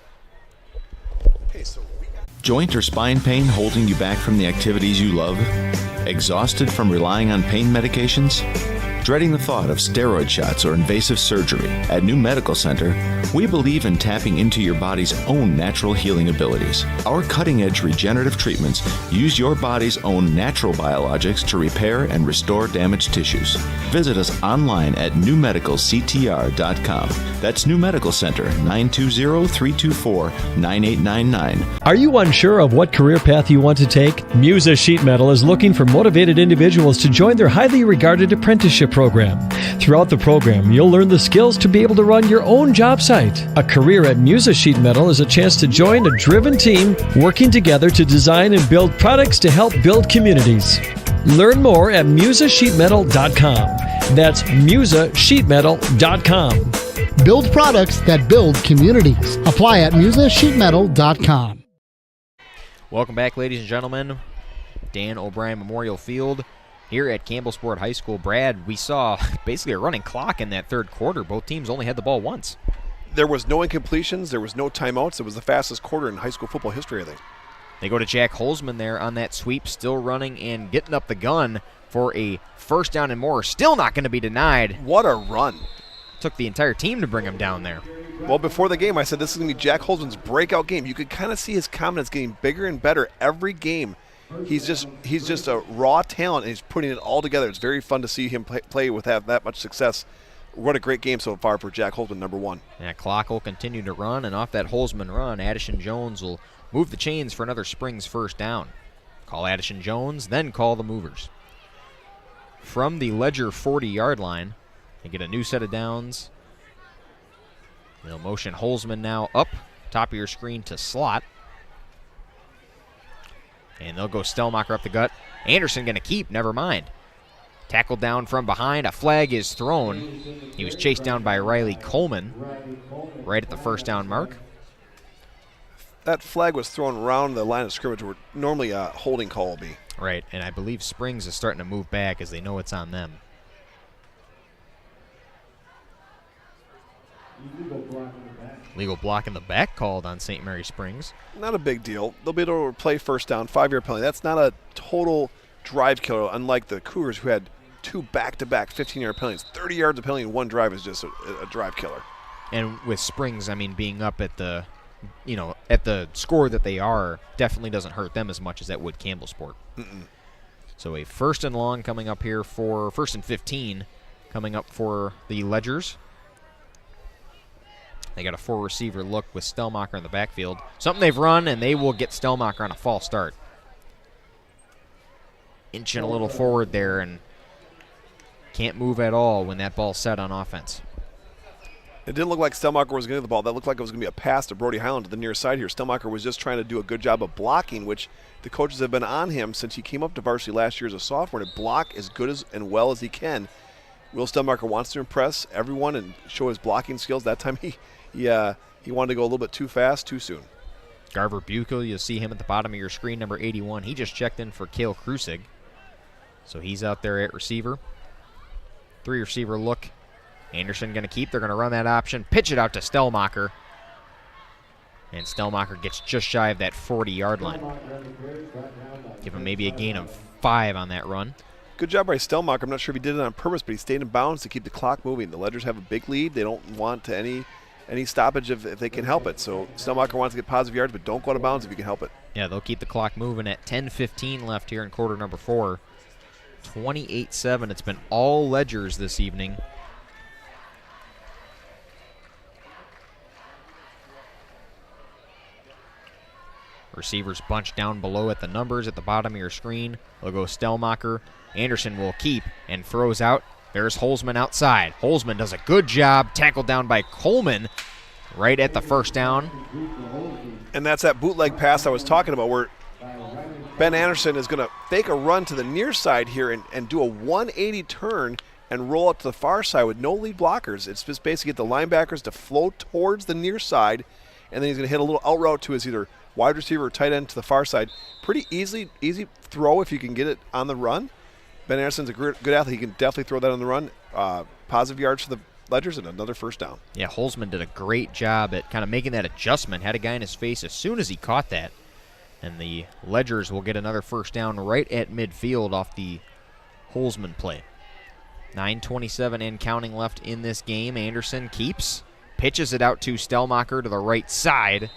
Joint or spine pain holding you back from the activities you love? Exhausted from relying on pain medications? Dreading the thought of steroid shots or invasive surgery? At New Medical Center, we believe in tapping into your body's own natural healing abilities. Our cutting-edge regenerative treatments use your body's own natural biologics to repair and restore damaged tissues. Visit us online at newmedicalctr.com. That's New Medical Center, 920-324-9899. Are you unsure of what career path you want to take? Musa Sheet Metal is looking for motivated individuals to join their highly regarded apprenticeship program. Throughout the program, you'll learn the skills to be able to run your own job site. A career at Musa Sheet Metal is a chance to join a driven team working together to design and build products to help build communities. Learn more at musasheetmetal.com. That's musasheetmetal.com. Build products that build communities. Apply at musasheetmetal.com. Welcome back, ladies and gentlemen. Dan O'Brien Memorial Field here at Campbellsport High School. Brad, we saw basically a running clock in that 3rd quarter. Both teams only had the ball once. There was no incompletions. There was no timeouts. It was the fastest quarter in high school football history, I think. They go to Jack Holzman there on that sweep, still running and getting up the gun for a 1st down and more. Still not going to be denied. What a run. Took the entire team to bring him down there. Well, before the game, I said this is going to be Jack Holzman's breakout game. You could kind of see his confidence getting bigger and better every game. He's just a raw talent, and he's putting it all together. It's very fun to see him play with that much success. What a great game so far for Jack Holzman, number 1. Yeah, clock will continue to run, and off that Holzman run, Addison Jones will move the chains for another Springs 1st down. Call Addison Jones, then call the movers. From the Ledger 40-yard line, they get a new set of downs. They'll motion Holzman now up, top of your screen to slot. And they'll go Stellmacher up the gut. Anderson going to keep, never mind. Tackled down from behind, a flag is thrown. He was chased down by Riley Coleman right at the 1st down mark. That flag was thrown around the line of scrimmage where normally a holding call will be. Right, and I believe Springs is starting to move back as they know it's on them. Legal block in the back called on St. Mary Springs. Not a big deal. They'll be able to play first down, 5-yard penalty. That's not a total drive killer, unlike the Cougars, who had 2 back-to-back 15-yard penalties. 30 yards of penalty in one drive is just a drive killer. And with Springs, I mean, being up at the, at the score that they are, definitely doesn't hurt them as much as that would Campbellsport. So a 1st and long coming up here for 1st and 15 coming up for the Ledgers. They got a 4-receiver look with Stellmacher in the backfield. Something they've run, and they will get Stellmacher on a false start. Inching a little forward there, and can't move at all when that ball's set on offense. It didn't look like Stellmacher was going to get the ball. That looked like it was going to be a pass to Brody Highland to the near side here. Stellmacher was just trying to do a good job of blocking, which the coaches have been on him since he came up to varsity last year as a sophomore, to block as good as and well as he can. Will Stellmacher wants to impress everyone and show his blocking skills. That time he wanted to go a little bit too fast, too soon. Garver Buchel, you'll see him at the bottom of your screen, number 81. He just checked in for Cale Krusig. So he's out there at receiver. 3-receiver look. Anderson going to keep. They're going to run that option. Pitch it out to Stellmacher. And Stellmacher gets just shy of that 40-yard line. Give him maybe a gain of 5 on that run. Good job by Stellmacher. I'm not sure if he did it on purpose, but he stayed in bounds to keep the clock moving. The Ledgers have a big lead. They don't want any stoppage if they can help it. So Stellmacher wants to get positive yards, but don't go out of bounds if you can help it. Yeah, they'll keep the clock moving at 10:15 left here in quarter number 4. 28-7. It's been all Ledgers this evening. Receivers bunch down below at the numbers at the bottom of your screen. They'll go Stellmacher. Anderson will keep and throws out. There's Holzman outside. Holzman does a good job. Tackled down by Coleman right at the first down. And that's that bootleg pass I was talking about, where Ben Anderson is going to fake a run to the near side here and do a 180 turn and roll up to the far side with no lead blockers. It's just basically get the linebackers to float towards the near side, and then he's going to hit a little out route to his either wide receiver or tight end to the far side. Pretty easy throw if you can get it on the run. Ben Anderson's a good athlete. He can definitely throw that on the run. Positive yards for the Ledgers and another first down. Yeah, Holzman did a great job at kind of making that adjustment. Had a guy in his face as soon as he caught that. And the Ledgers will get another first down right at midfield off the Holzman play. 9:27 and counting left in this game. Anderson keeps, pitches it out to Stellmacher to the right side,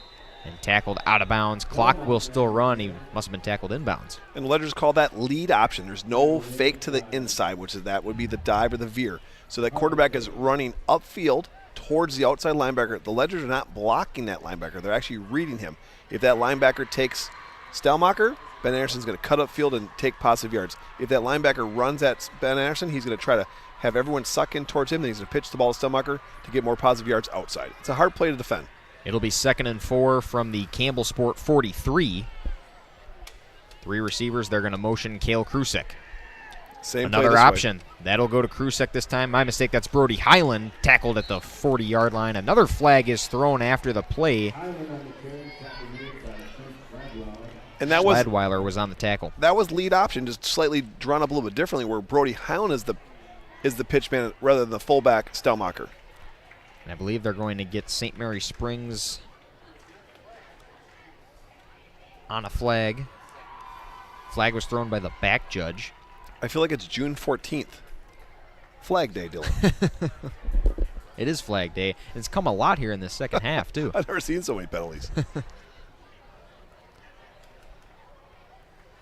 and tackled out of bounds. Clock will still run. He must have been tackled inbounds. And the Ledgers call that lead option. There's no fake to the inside, which is that would be the dive or the veer. So that quarterback is running upfield towards the outside linebacker. The Ledgers are not blocking that linebacker. They're actually reading him. If that linebacker takes Stellmacher, Ben Anderson's going to cut upfield and take positive yards. If that linebacker runs at Ben Anderson, he's going to try to have everyone suck in towards him. Then he's going to pitch the ball to Stellmacher to get more positive yards outside. It's a hard play to defend. It'll be 2nd and 4 from the Campbellsport 43. 3 receivers. They're going to motion Cale Krusik. Same Another option. That'll go to Krusik this time. My mistake. That's Brody Highland, tackled at the 40-yard line. Another flag is thrown after the play. And that was Schladweiler was on the tackle. That was lead option, just slightly drawn up a little bit differently, where Brody Highland is the pitch man rather than the fullback Stellmacher. And I believe they're going to get St. Mary Springs on a flag. Flag was thrown by the back judge. I feel like it's June 14th. Flag Day, Dylan. It is Flag Day. It's come a lot here in the second half, too. I've never seen so many penalties.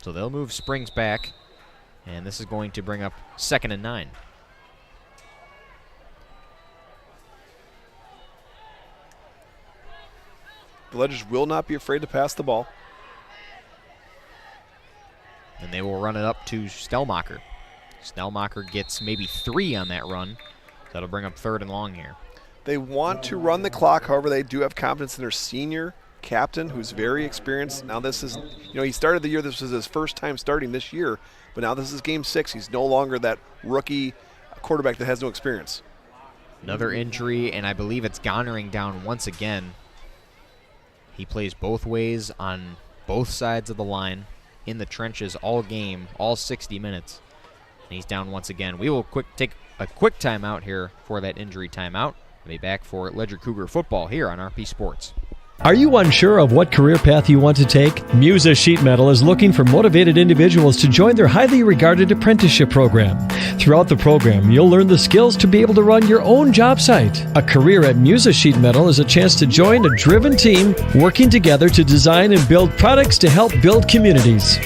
So they'll move Springs back, and this is going to bring up 2nd and 9. The Ledgers will not be afraid to pass the ball. And they will run it up to Stellmacher. Stellmacher gets maybe 3 on that run. That'll bring up 3rd and long here. They want to run the clock. However, they do have confidence in their senior captain, who's very experienced. Now this is, he started the year, this was his first time starting this year, but now this is game 6. He's no longer that rookie quarterback that has no experience. Another injury, and I believe it's Gonering down once again. He plays both ways on both sides of the line, in the trenches all game, all 60 minutes. And he's down once again. We will take a quick timeout here for that injury timeout. We'll be back for Ledger Cougar football here on RP Sports. Are you unsure of what career path you want to take? Musa Sheet Metal is looking for motivated individuals to join their highly regarded apprenticeship program. Throughout the program, you'll learn the skills to be able to run your own job site. A career at Musa Sheet Metal is a chance to join a driven team working together to design and build products to help build communities.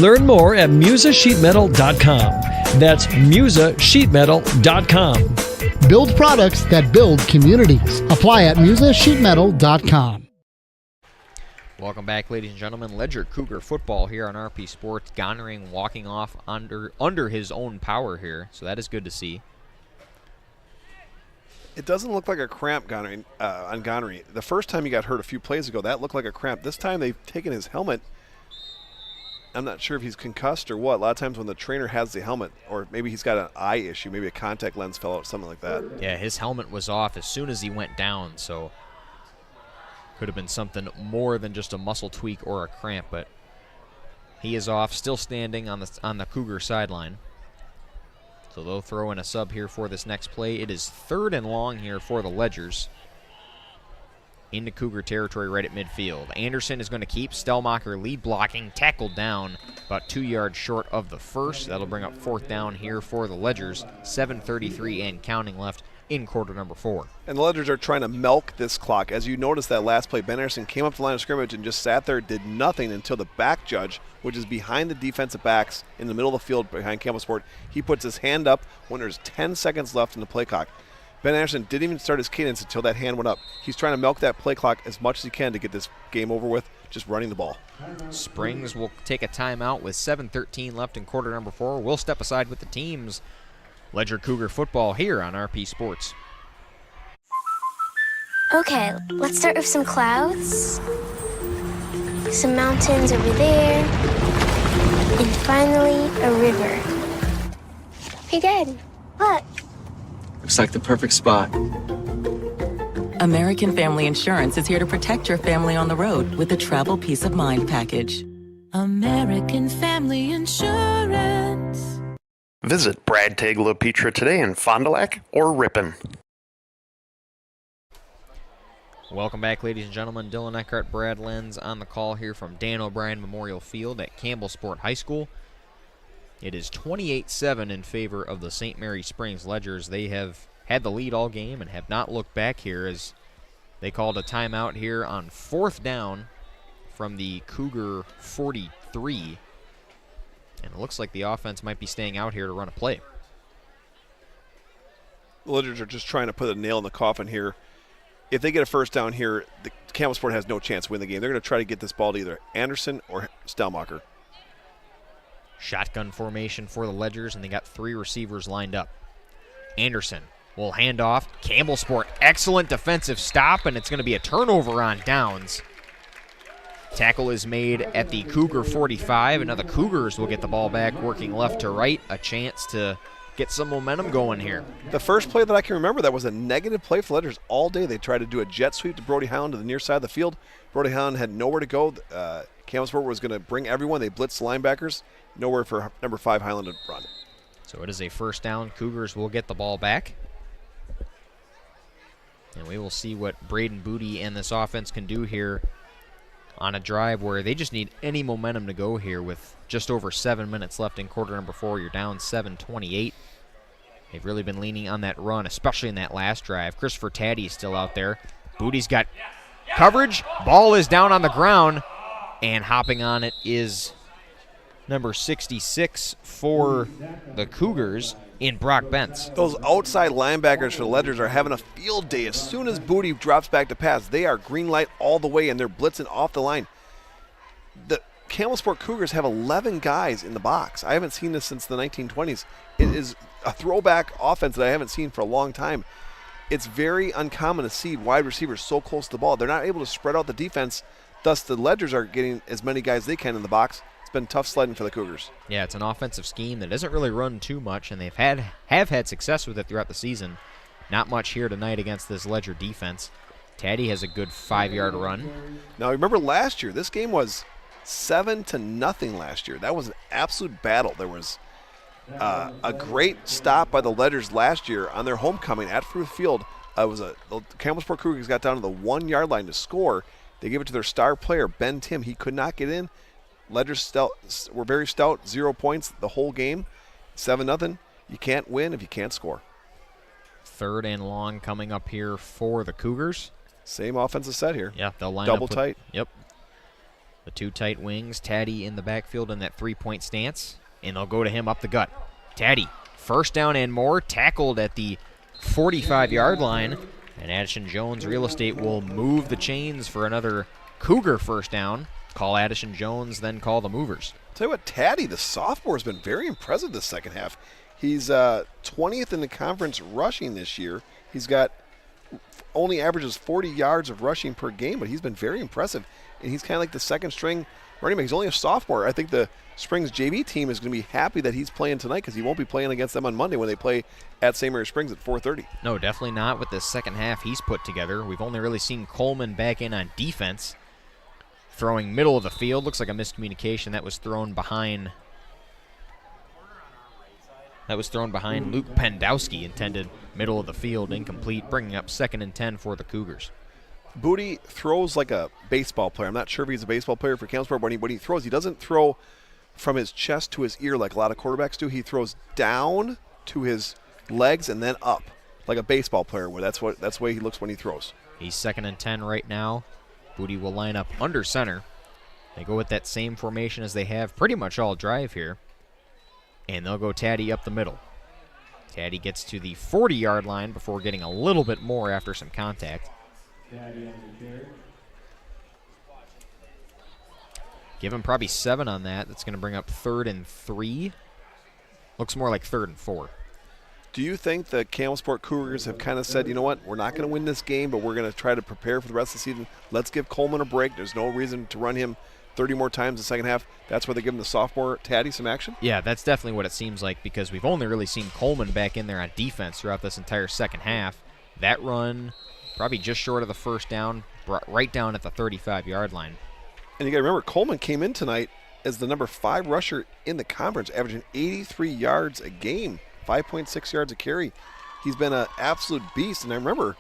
Learn more at musasheetmetal.com. That's musasheetmetal.com. Build products that build communities. Apply at musasheetmetal.com. Welcome back, ladies and gentlemen. Ledger Cougar football here on RP Sports. Gonering walking off under his own power here, so that is good to see. It doesn't look like a cramp on Gonery. The first time he got hurt a few plays ago, that looked like a cramp. This time they've taken his helmet. I'm not sure if he's concussed or what. A lot of times when the trainer has the helmet, or maybe he's got an eye issue, maybe a contact lens fell out, something like that. Yeah, his helmet was off as soon as he went down, so could have been something more than just a muscle tweak or a cramp, but he is off, still standing on the Cougar sideline. So they'll throw in a sub here for this next play. It is 3rd and long here for the Ledgers. Into Cougar territory right at midfield. Anderson is going to keep. Stellmacher lead blocking, tackled down about 2 yards short of the first. That'll bring up 4th down here for the Ledgers. 7:33 and counting left in quarter number 4. And the Ledgers are trying to milk this clock. As you notice that last play, Ben Anderson came up to the line of scrimmage and just sat there, did nothing until the back judge, which is behind the defensive backs in the middle of the field behind Campbellsport, he puts his hand up when there's 10 seconds left in the play clock. Ben Anderson didn't even start his cadence until that hand went up. He's trying to milk that play clock as much as he can to get this game over with, just running the ball. Springs will take a timeout with 7:13 left in quarter number 4. We'll step aside with the teams. Ledger Cougar football here on RP Sports. Okay, let's start with some clouds, some mountains over there, and finally a river. Hey, Dad, look. Looks like the perfect spot. American Family Insurance is here to protect your family on the road with the Travel Peace of Mind package. American Family Insurance. Visit Brad Tagle Petra today in Fond du Lac or Ripon. Welcome back, ladies and gentlemen. Dylan Eckhart, Brad Lenz on the call here from Dan O'Brien Memorial Field at Campbellsport High School. It is 28-7 in favor of the St. Mary Springs Ledgers. They have had the lead all game and have not looked back here as they called a timeout here on 4th down from the Cougar 43. And it looks like the offense might be staying out here to run a play. The Ledgers are just trying to put a nail in the coffin here. If they get a first down here, the Campbellsport has no chance to win the game. They're going to try to get this ball to either Anderson or Stellmacher. Shotgun formation for the Ledgers, and they got 3 receivers lined up. Anderson will hand off. Campbellsport, excellent defensive stop, and it's going to be a turnover on downs. Tackle is made at the Cougar 45, and now the Cougars will get the ball back, working left to right. A chance to get some momentum going here. The first play that I can remember that was a negative play for the Ledgers all day. They tried to do a jet sweep to Brody Howland to the near side of the field. Brody Howland had nowhere to go. Campbellsport was going to bring everyone. They blitzed the linebackers. Nowhere for number 5 Highland to run. So it is a first down. Cougars will get the ball back. And we will see what Braden Booty and this offense can do here on a drive where they just need any momentum to go here with just over 7 minutes left in quarter number 4. You're down 7-28. They've really been leaning on that run, especially in that last drive. Christopher Taddy is still out there. Booty's got coverage. Ball is down on the ground, and hopping on it is number 66 for the Cougars in Brock Bentz. Those outside linebackers for the Ledgers are having a field day. As soon as Booty drops back to pass, they are green light all the way, and they're blitzing off the line. The Campbellsport Cougars have 11 guys in the box. I haven't seen this since the 1920s. It is a throwback offense that I haven't seen for a long time. It's very uncommon to see wide receivers so close to the ball. They're not able to spread out the defense. Thus, the Ledgers are getting as many guys they can in the box. It's been tough sledding for the Cougars. Yeah, it's an offensive scheme that doesn't really run too much, and they've had success with it throughout the season. Not much here tonight against this Ledger defense. Taddy has a good 5-yard run. Now, remember last year, this game was 7-0 last year. That was an absolute battle. There was a great stop by the Ledgers last year on their homecoming at Fruth Field. The Campbellsport Cougars got down to the 1 yard line to score. They gave it to their star player, Ben Tim. He could not get in. Ledgers were very stout, 0 points the whole game, 7-0. You can't win if you can't score. 3rd and long coming up here for the Cougars. Same offensive set here. Yeah, they'll line double up with, tight. Yep. The 2 tight wings, Taddy in the backfield in that 3-point stance, and they'll go to him up the gut. Taddy, 1st down and more, tackled at the 45-yard line, and Addison Jones Real Estate will move the chains for another Cougar 1st down. Call Addison Jones, then call the movers. Tell you what, Taddy, the sophomore, has been very impressive this second half. He's 20th in the conference rushing this year. He's got only averages 40 yards of rushing per game, but he's been very impressive. And he's kind of like the second string running back. He's only a sophomore. I think the Springs JV team is going to be happy that he's playing tonight because he won't be playing against them on Monday when they play at St. Mary Springs at 4:30. No, definitely not with the second half he's put together. We've only really seen Coleman back in on defense. Throwing middle of the field. Looks like a miscommunication. That was thrown behind Luke Pendowski, intended middle of the field, incomplete, bringing up 2nd and 10 for the Cougars. Booty throws like a baseball player. I'm not sure if he's a baseball player for Campbellsport, but when he throws, he doesn't throw from his chest to his ear like a lot of quarterbacks do. He throws down to his legs and then up like a baseball player would. That's the way he looks when he throws. He's 2nd and 10 right now. Booty will line up under center. They go with that same formation as they have pretty much all drive here. And they'll go Taddy up the middle. Taddy gets to the 40-yard line before getting a little bit more after some contact. Give him probably 7 on that. That's going to bring up 3rd and 3. Looks more like 3rd and 4. Do you think the Campbellsport Cougars have kind of said, you know what, we're not going to win this game, but we're going to try to prepare for the rest of the season? Let's give Coleman a break. There's no reason to run him 30 more times in the second half. That's where they give him the sophomore Taddy some action? Yeah, that's definitely what it seems like because we've only really seen Coleman back in there on defense throughout this entire second half. That run, probably just short of the 1st down, right down at the 35-yard line. And you got to remember, Coleman came in tonight as the number 5 rusher in the conference, averaging 83 yards a game, 5.6 yards a carry. He's been an absolute beast. And I remember,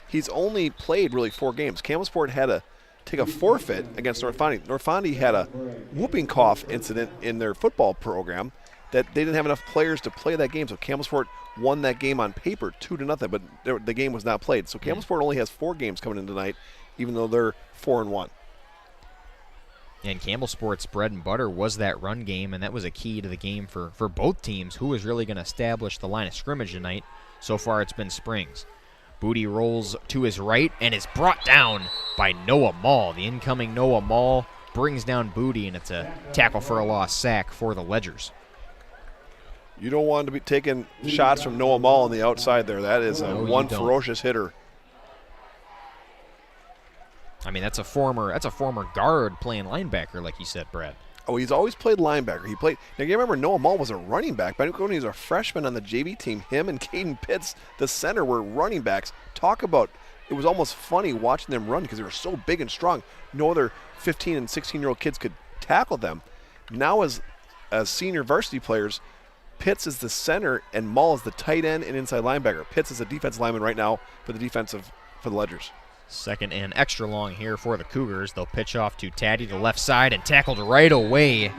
he's only played really 4 games. Campbellsport had to take a forfeit against North Fondy. North Fondy had a whooping cough incident in their football program that they didn't have enough players to play that game. So Campbellsport won that game on paper 2-0, but the game was not played. So Campbellsport only has 4 games coming in tonight, even though they're 4-1. And Campbellsport's bread and butter was that run game, and that was a key to the game for both teams. Who was really going to establish the line of scrimmage tonight? So far, it's been Springs. Booty rolls to his right and is brought down by Noah Mall. The incoming Noah Mall brings down Booty, and it's a tackle for a loss sack for the Ledgers. You don't want to be taking shots from Noah Mall on the outside there. That is one ferocious hitter. I mean, that's a former guard playing linebacker, like you said, Brad. Oh, he's always played linebacker. Now you remember Noah Mall was a running back, but when he was a freshman on the JV team, him and Caden Pitts, the center, were running backs. Talk about, it was almost funny watching them run because they were so big and strong. No other 15 and 16-year-old kids could tackle them. Now as senior varsity players, Pitts is the center and Mall is the tight end and inside linebacker. Pitts is a defensive lineman right now for the Ledgers. 2nd and extra long here for the Cougars. They'll pitch off to Taddy to the left side and tackled right away.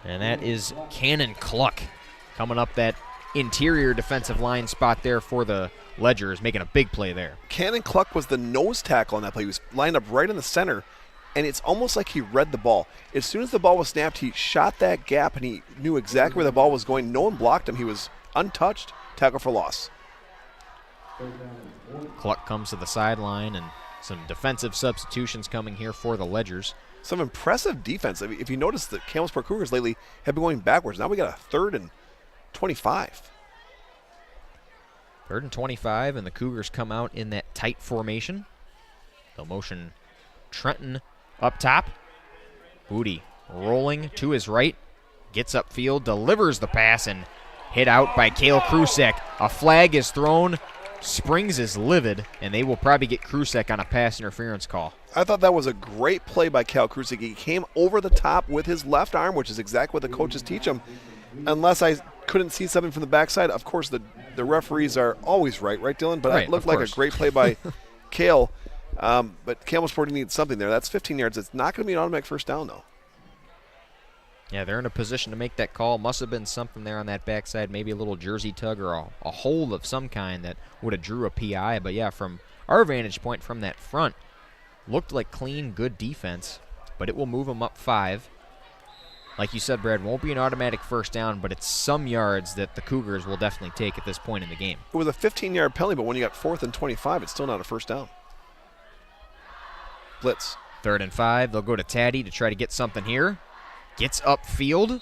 And that is Cannon Cluck coming up that interior defensive line spot there for the Ledgers, making a big play there. Cannon Cluck was the nose tackle on that play. He was lined up right in the center, and it's almost like he read the ball. As soon as the ball was snapped, he shot that gap, and he knew exactly where the ball was going. No one blocked him. He was untouched. Tackle for loss. Cluck comes to the sideline, and some defensive substitutions coming here for the Ledgers. Some impressive defense. If you notice, the Campbellsport Cougars lately have been going backwards. Now we got a 3rd and 25. 3rd and 25, and the Cougars come out in that tight formation. They'll motion Trenton up top. Booty rolling to his right, gets upfield, delivers the pass, and hit out by Cale Krusek. A flag is thrown Springs is livid, and they will probably get Krusek on a pass interference call. I thought that was a great play by Cal Krusek. He came over the top with his left arm, which is exactly what the coaches teach him. Unless I couldn't see something from the backside, of course the referees are always right, Dylan? But right, it looked like a great play by Cale. But Campbellsport needs something there. That's 15 yards. It's not going to be an automatic first down, though. Yeah, they're in a position to make that call. Must have been something there on that backside, maybe a little jersey tug or a hold of some kind that would have drew a PI. But, yeah, from our vantage point from that front, looked like clean, good defense. But it will move them up 5. Like you said, Brad, won't be an automatic first down, but it's some yards that the Cougars will definitely take at this point in the game. It was a 15-yard penalty, but when you got 4th and 25, it's still not a first down. Blitz. 3rd and 5. They'll go to Taddy to try to get something here. Gets upfield.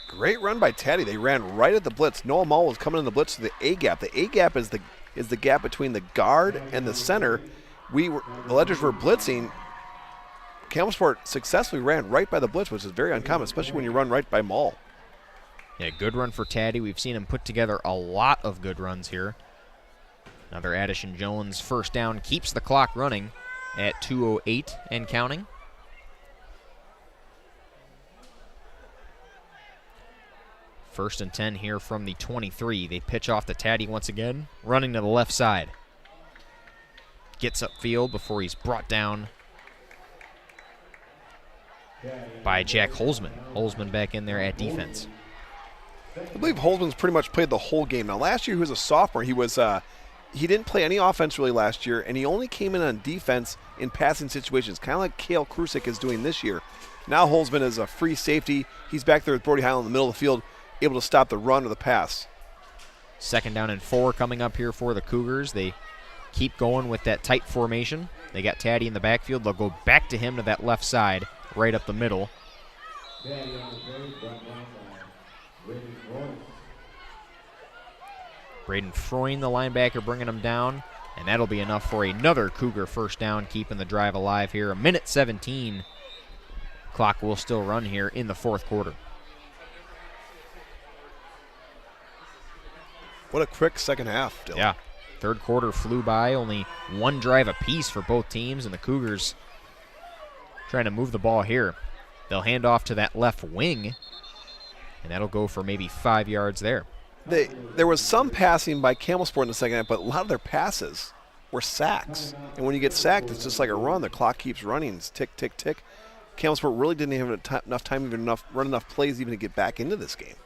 Great run by Taddy. They ran right at the blitz. Noah Mall was coming in the blitz to the A-gap. The A-gap is the gap between the guard and the center. The Ledgers were blitzing. Campbellsport successfully ran right by the blitz, which is very uncommon, especially when you run right by Mall. Yeah, good run for Taddy. We've seen him put together a lot of good runs here. Another Addison Jones first down keeps the clock running at 2:08 and counting. First and 10 here from the 23. They pitch off to Taddy once again, running to the left side. Gets upfield before he's brought down by Jack Holzman. Holzman back in there at defense. I believe Holzman's pretty much played the whole game. Now, last year he was a sophomore. He didn't play any offense really last year, and he only came in on defense in passing situations, kind of like Cale Krusek is doing this year. Now Holzman is a free safety. He's back there with Brody Highland in the middle of the field, able to stop the run or the pass. 2nd down and 4 coming up here for the Cougars. They keep going with that tight formation. They got Taddy in the backfield. They'll go back to him to that left side, right up the middle. Braden Freund, the linebacker, bringing him down, and that'll be enough for another Cougar first down, keeping the drive alive here. 1:17. Clock will still run here in the 4th quarter. What a quick second half, Dylan. Yeah. 3rd quarter flew by, only one drive apiece for both teams, and the Cougars trying to move the ball here. They'll hand off to that left wing, and that'll go for maybe 5 yards there. There was some passing by Campbellsport in the second half, but a lot of their passes were sacks. And when you get sacked, it's just like a run. The clock keeps running. It's tick, tick, tick. Campbellsport really didn't have enough time, run enough plays even to get back into this game.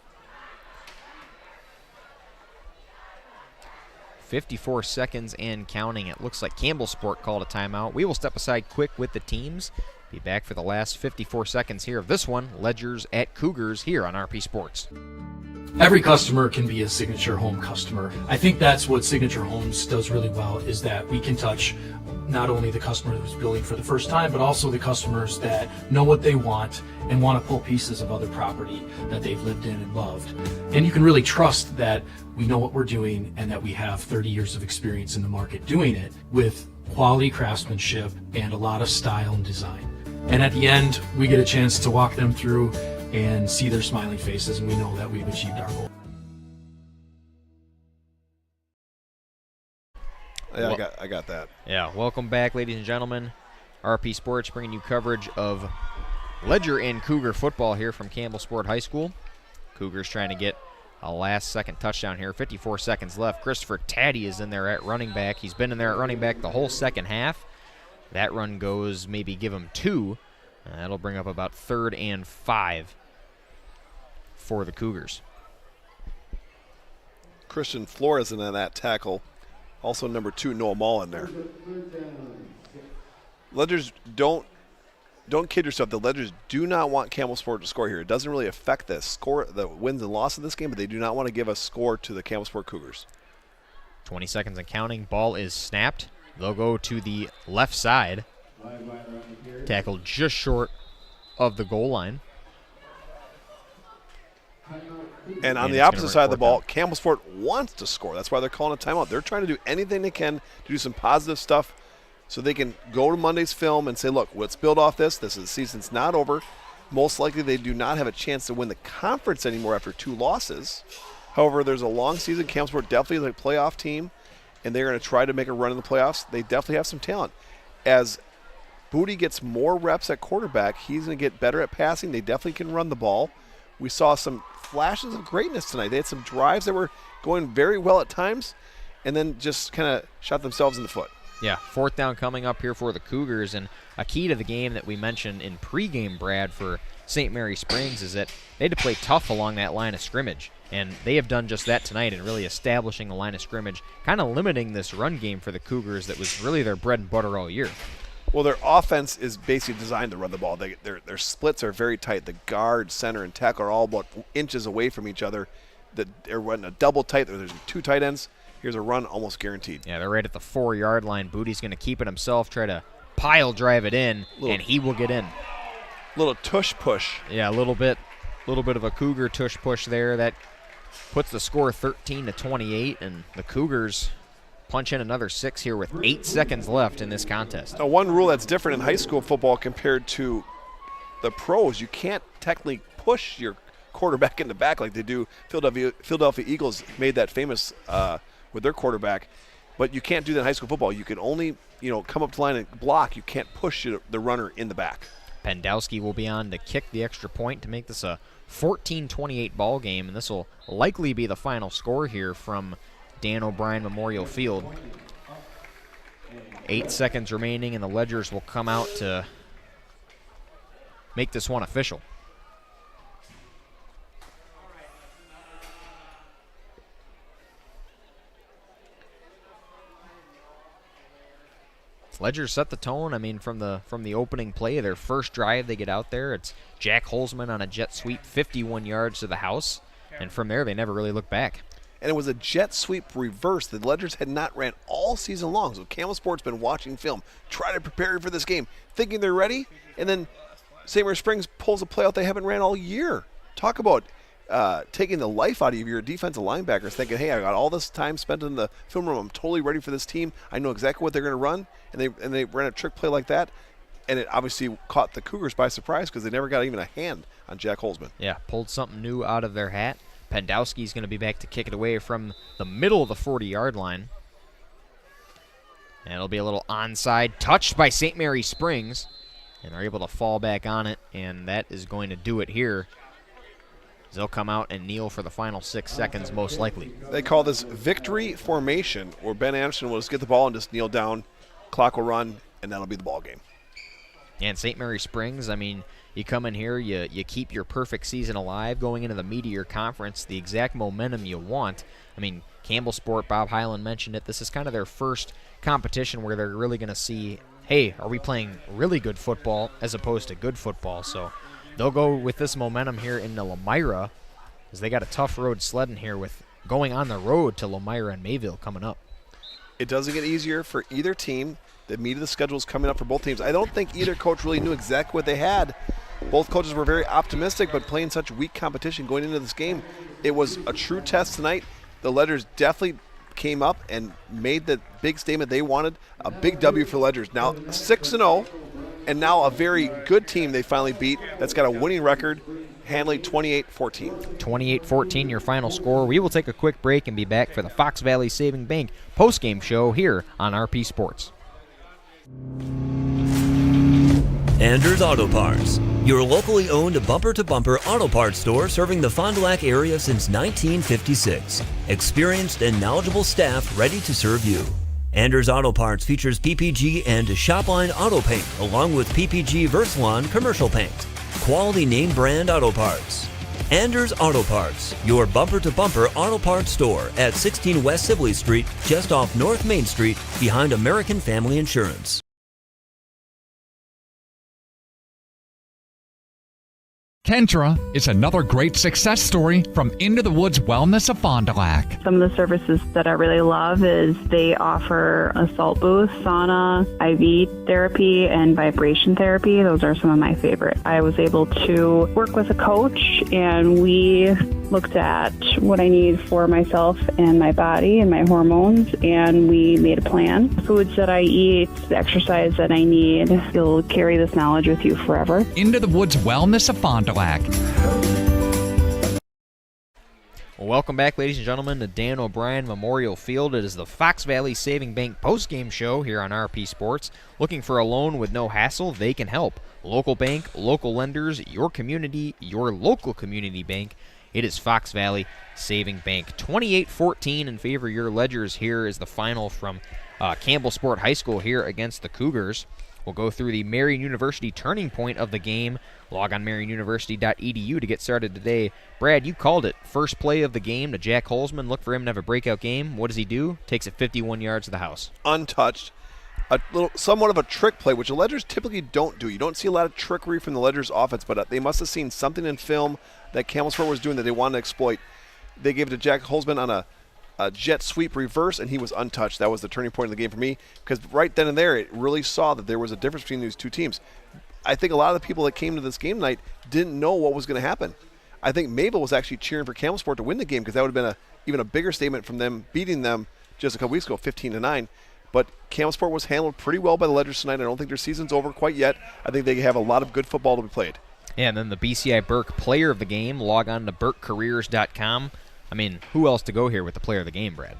54 seconds and counting. It looks like Campbellsport called a timeout. We will step aside quick with the teams. Be back for the last 54 seconds here of this one. Ledgers at Cougars here on RP Sports. Every customer can be a Signature Home customer. I think that's what Signature Homes does really well, is that we can touch not only the customer who's building for the first time, but also the customers that know what they want and want to pull pieces of other property that they've lived in and loved. And you can really trust that we know what we're doing and that we have 30 years of experience in the market doing it with quality craftsmanship and a lot of style and design. And at the end, we get a chance to walk them through and see their smiling faces, and we know that we've achieved our goal. Yeah, I got that. Yeah, welcome back, ladies and gentlemen. RP Sports bringing you coverage of Ledger and Cougar football here from Campbellsport High School. Cougars trying to get a last-second touchdown here. 54 seconds left. Christopher Taddy is in there at running back. He's been in there at running back the whole second half. That run goes, maybe give him 2. That'll bring up about 3rd and 5 for the Cougars. Christian Flores in that tackle. Also number 2, Noah Mall in there. Ledgers, don't kid yourself. The Ledgers do not want Campbellsport to score here. It doesn't really affect the wins and losses of this game, but they do not want to give a score to the Campbellsport Cougars. 20 seconds and counting. Ball is snapped. They'll go to the left side. Tackled just short of the goal line. And on the opposite side of the ball, Campbellsport wants to score. That's why they're calling a timeout. They're trying to do anything they can to do some positive stuff so they can go to Monday's film and say, look, let's build off this. The season's not over. Most likely they do not have a chance to win the conference anymore after 2 losses. However, there's a long season. Campbellsport definitely is a playoff team. and they're going to try to make a run in the playoffs. They definitely have some talent. As Booty gets more reps at quarterback, he's going to get better at passing. They definitely can run the ball. We saw some flashes of greatness tonight. They had some drives that were going very well at times, and then just kind of shot themselves in the foot. Yeah, 4th down coming up here for the Cougars, and a key to the game that we mentioned in pregame, Brad, for St. Mary Springs is that they had to play tough along that line of scrimmage, and they have done just that tonight in really establishing the line of scrimmage, kind of limiting this run game for the Cougars that was really their bread and butter all year. Well, their offense is basically designed to run the ball. Their splits are very tight. The guard, center, and tackle are all about inches away from each other. They're running a double tight. There's 2 tight ends. Here's a run almost guaranteed. Yeah, they're right at the 4-yard line. Booty's going to keep it himself, try to pile drive it in, and he will get in. Little tush push. Yeah, a little bit of a Cougar tush push there. That puts the score 13-28, and the Cougars punch in another 6 here with 8 seconds left in this contest. Now, one rule that's different in high school football compared to the pros, you can't technically push your quarterback in the back like they do. Philadelphia Eagles made that famous with their quarterback, but you can't do that in high school football. You can only, come up to the line and block. You can't push the runner in the back. Pendowski will be on to kick the extra point to make this a 14-28 ball game, and this will likely be the final score here from Dan O'Brien Memorial Field. 8 seconds remaining, and the Ledgers will come out to make this one official. Ledgers set the tone. I mean, from the opening play, their first drive they get out there, it's Jack Holzman on a jet sweep, 51 yards to the house, and from there they never really looked back. And it was a jet sweep reverse. The Ledgers had not ran all season long, so Campbellsport's been watching film, trying to prepare for this game, thinking they're ready, and then St. Mary Springs pulls a play out they haven't ran all year. Talk about taking the life out of your defensive linebackers, thinking, hey, I got all this time spent in the film room. I'm totally ready for this team. I know exactly what they're going to run, and they ran a trick play like that, and it obviously caught the Cougars by surprise because they never got even a hand on Jack Holzman. Yeah, pulled something new out of their hat. Pendowski's going to be back to kick it away from the middle of the 40-yard line. And it'll be a little onside, touched by St. Mary Springs, and they're able to fall back on it, and that is going to do it here. They'll come out and kneel for the final 6 seconds, most likely. They call this victory formation, where Ben Anderson will just get the ball and just kneel down, clock will run, and that'll be the ball game. And St. Mary Springs, I mean, you come in here, you keep your perfect season alive going into the Meteor Conference, the exact momentum you want. I mean, Campbellsport, Bob Hyland mentioned it, this is kind of their first competition where they're really going to see, hey, are we playing really good football as opposed to good football? So they'll go with this momentum here into Lemira, because they got a tough road sledding here with going on the road to Lemira and Mayville coming up. It doesn't get easier for either team. The meat of the schedule is coming up for both teams. I don't think either coach really knew exactly what they had. Both coaches were very optimistic, but playing such weak competition going into this game, it was a true test tonight. The Ledgers definitely came up and made the big statement they wanted. A big W for Ledgers. Now 6-0, and now a very good team they finally beat that's got a winning record, handling 28-14. 28-14, your final score. We will take a quick break and be back for the Fox Valley Saving Bank postgame show here on RP Sports. Anders Auto Parts, your locally owned bumper-to-bumper auto parts store serving the Fond du Lac area since 1956. Experienced and knowledgeable staff ready to serve you. Anders Auto Parts features PPG and Shopline Auto Paint, along with PPG Versalon Commercial Paint. Quality name brand auto parts. Anders Auto Parts, your bumper-to-bumper auto parts store at 16 West Sibley Street, just off North Main Street, behind American Family Insurance. Kendra is another great success story from Into the Woods Wellness of Fond du Lac. Some of the services that I really love is they offer a salt booth, sauna, IV therapy, and vibration therapy. Those are some of my favorite. I was able to work with a coach, and we looked at what I need for myself and my body and my hormones, and we made a plan. Foods that I eat, the exercise that I need. You'll carry this knowledge with you forever. Into the Woods Wellness of Fond du Lac. Well, welcome back, ladies and gentlemen, to Dan O'Brien Memorial Field. It is the Fox Valley Saving Bank postgame show here on RP Sports. Looking for a loan with no hassle? They can help. Local bank, local lenders, your community, your local community bank. It is Fox Valley Saving Bank. 28-14 in favor of your Ledgers. Here is the final from Campbellsport High School here against the Cougars. We'll go through the Marion University turning point of the game. Log on marionuniversity.edu to get started today. Brad, you called it. First play of the game to Jack Holzman. Look for him to have a breakout game. What does he do? Takes it 51 yards to the house. Untouched. Somewhat of a trick play, which the Ledgers typically don't do. You don't see a lot of trickery from the Ledgers offense, but they must have seen something in film that Campbellsport was doing that they wanted to exploit. They gave it to Jack Holzman on a jet sweep reverse, and he was untouched. That was the turning point of the game for me, because right then and there, it really saw that there was a difference between these two teams. I think a lot of the people that came to this game tonight didn't know what was going to happen. I think Mayville was actually cheering for Campbellsport to win the game, because that would have been even a bigger statement from them beating them just a couple weeks ago, 15-9. But Campbellsport was handled pretty well by the Ledgers tonight. I don't think their season's over quite yet. I think they have a lot of good football to be played. Yeah, and then the BCI Burke player of the game. Log on to burkecareers.com. I mean, who else to go here with the player of the game, Brad?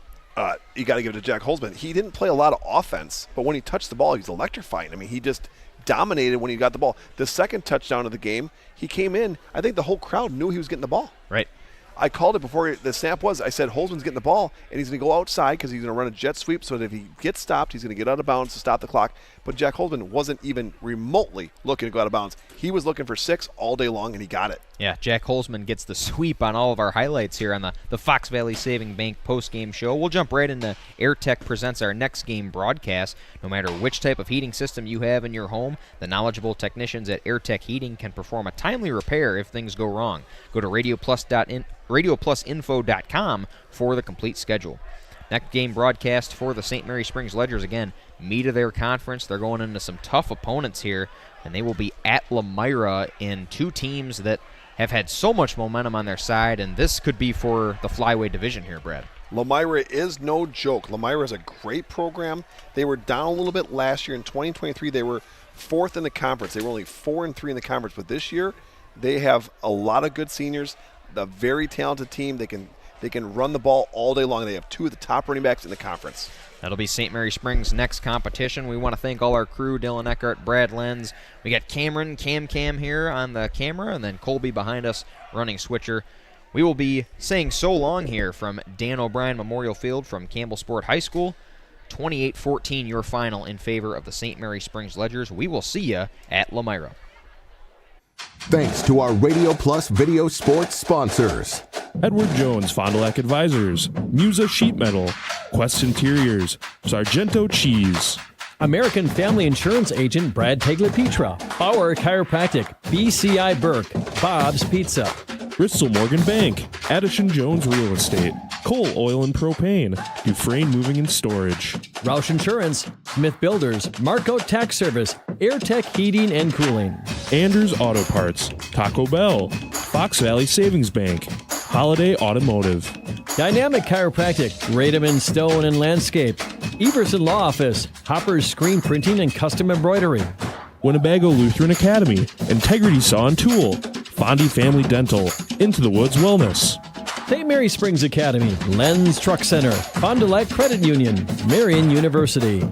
You got to give it to Jack Holzman. He didn't play a lot of offense, but when he touched the ball, he's electrifying. I mean, he just dominated when he got the ball. The second touchdown of the game, he came in. I think the whole crowd knew he was getting the ball. Right. I called it before the snap was. I said, Holzman's getting the ball, and he's going to go outside because he's going to run a jet sweep so that if he gets stopped, he's going to get out of bounds to stop the clock. But Jack Holzman wasn't even remotely looking to go out of bounds. He was looking for 6 all day long, and he got it. Yeah, Jack Holzman gets the sweep on all of our highlights here on the Fox Valley Saving Bank post-game show. We'll jump right into AirTech presents our next game broadcast. No matter which type of heating system you have in your home, the knowledgeable technicians at AirTech Heating can perform a timely repair if things go wrong. Go to radioplusinfo.com for the complete schedule. Next game broadcast for the St. Mary Springs Ledgers. Again, meat of their conference. They're going into some tough opponents here, and they will be at Lamira in two teams that have had so much momentum on their side, and this could be for the flyweight division here, Brad. Lamira is no joke. Lamira is a great program. They were down a little bit last year. In 2023, they were 4th in the conference. They were only 4-3 in the conference, but this year they have a lot of good seniors, a very talented team. They can run the ball all day long. They have 2 of the top running backs in the conference. That'll be St. Mary Springs' next competition. We want to thank all our crew, Dylan Eckert, Brad Lenz. We got Cameron, Cam here on the camera, and then Colby behind us running switcher. We will be saying so long here from Dan O'Brien Memorial Field from Campbellsport High School. 28-14 your final in favor of the St. Mary Springs Ledgers. We will see you at Lamira. Thanks to our Radio Plus Video Sports sponsors. Edward Jones Fond du Lac Advisors, Musa Sheet Metal, Quest Interiors, Sargento Cheese, American Family Insurance Agent Brad Tegla-Petra, Bauer Chiropractic, BCI Burke, Bob's Pizza, Bristol Morgan Bank, Addison Jones Real Estate, Cole Oil and Propane, Dufresne Moving and Storage, Roush Insurance, Smith Builders, Marco Tax Service, AirTech Heating and Cooling, Anders Auto Parts, Taco Bell, Fox Valley Savings Bank, Holiday Automotive, Dynamic Chiropractic, Rademan Stone and Landscape, Everson Law Office, Hopper's Screen Printing and Custom Embroidery, Winnebago Lutheran Academy, Integrity Saw and Tool, Fondy Family Dental, Into the Woods Wellness, St. Mary Springs Academy, Lenz Truck Center, Fond du Lac Credit Union, Marion University,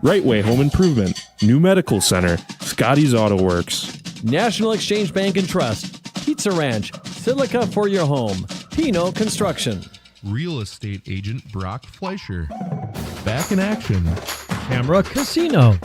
Right Way Home Improvement, New Medical Center, Scotty's Auto Works, National Exchange Bank and Trust, Pizza Ranch, Silica for your home, Pino Construction, Real estate agent Brock Fleischer. Back in action. Camera Casino,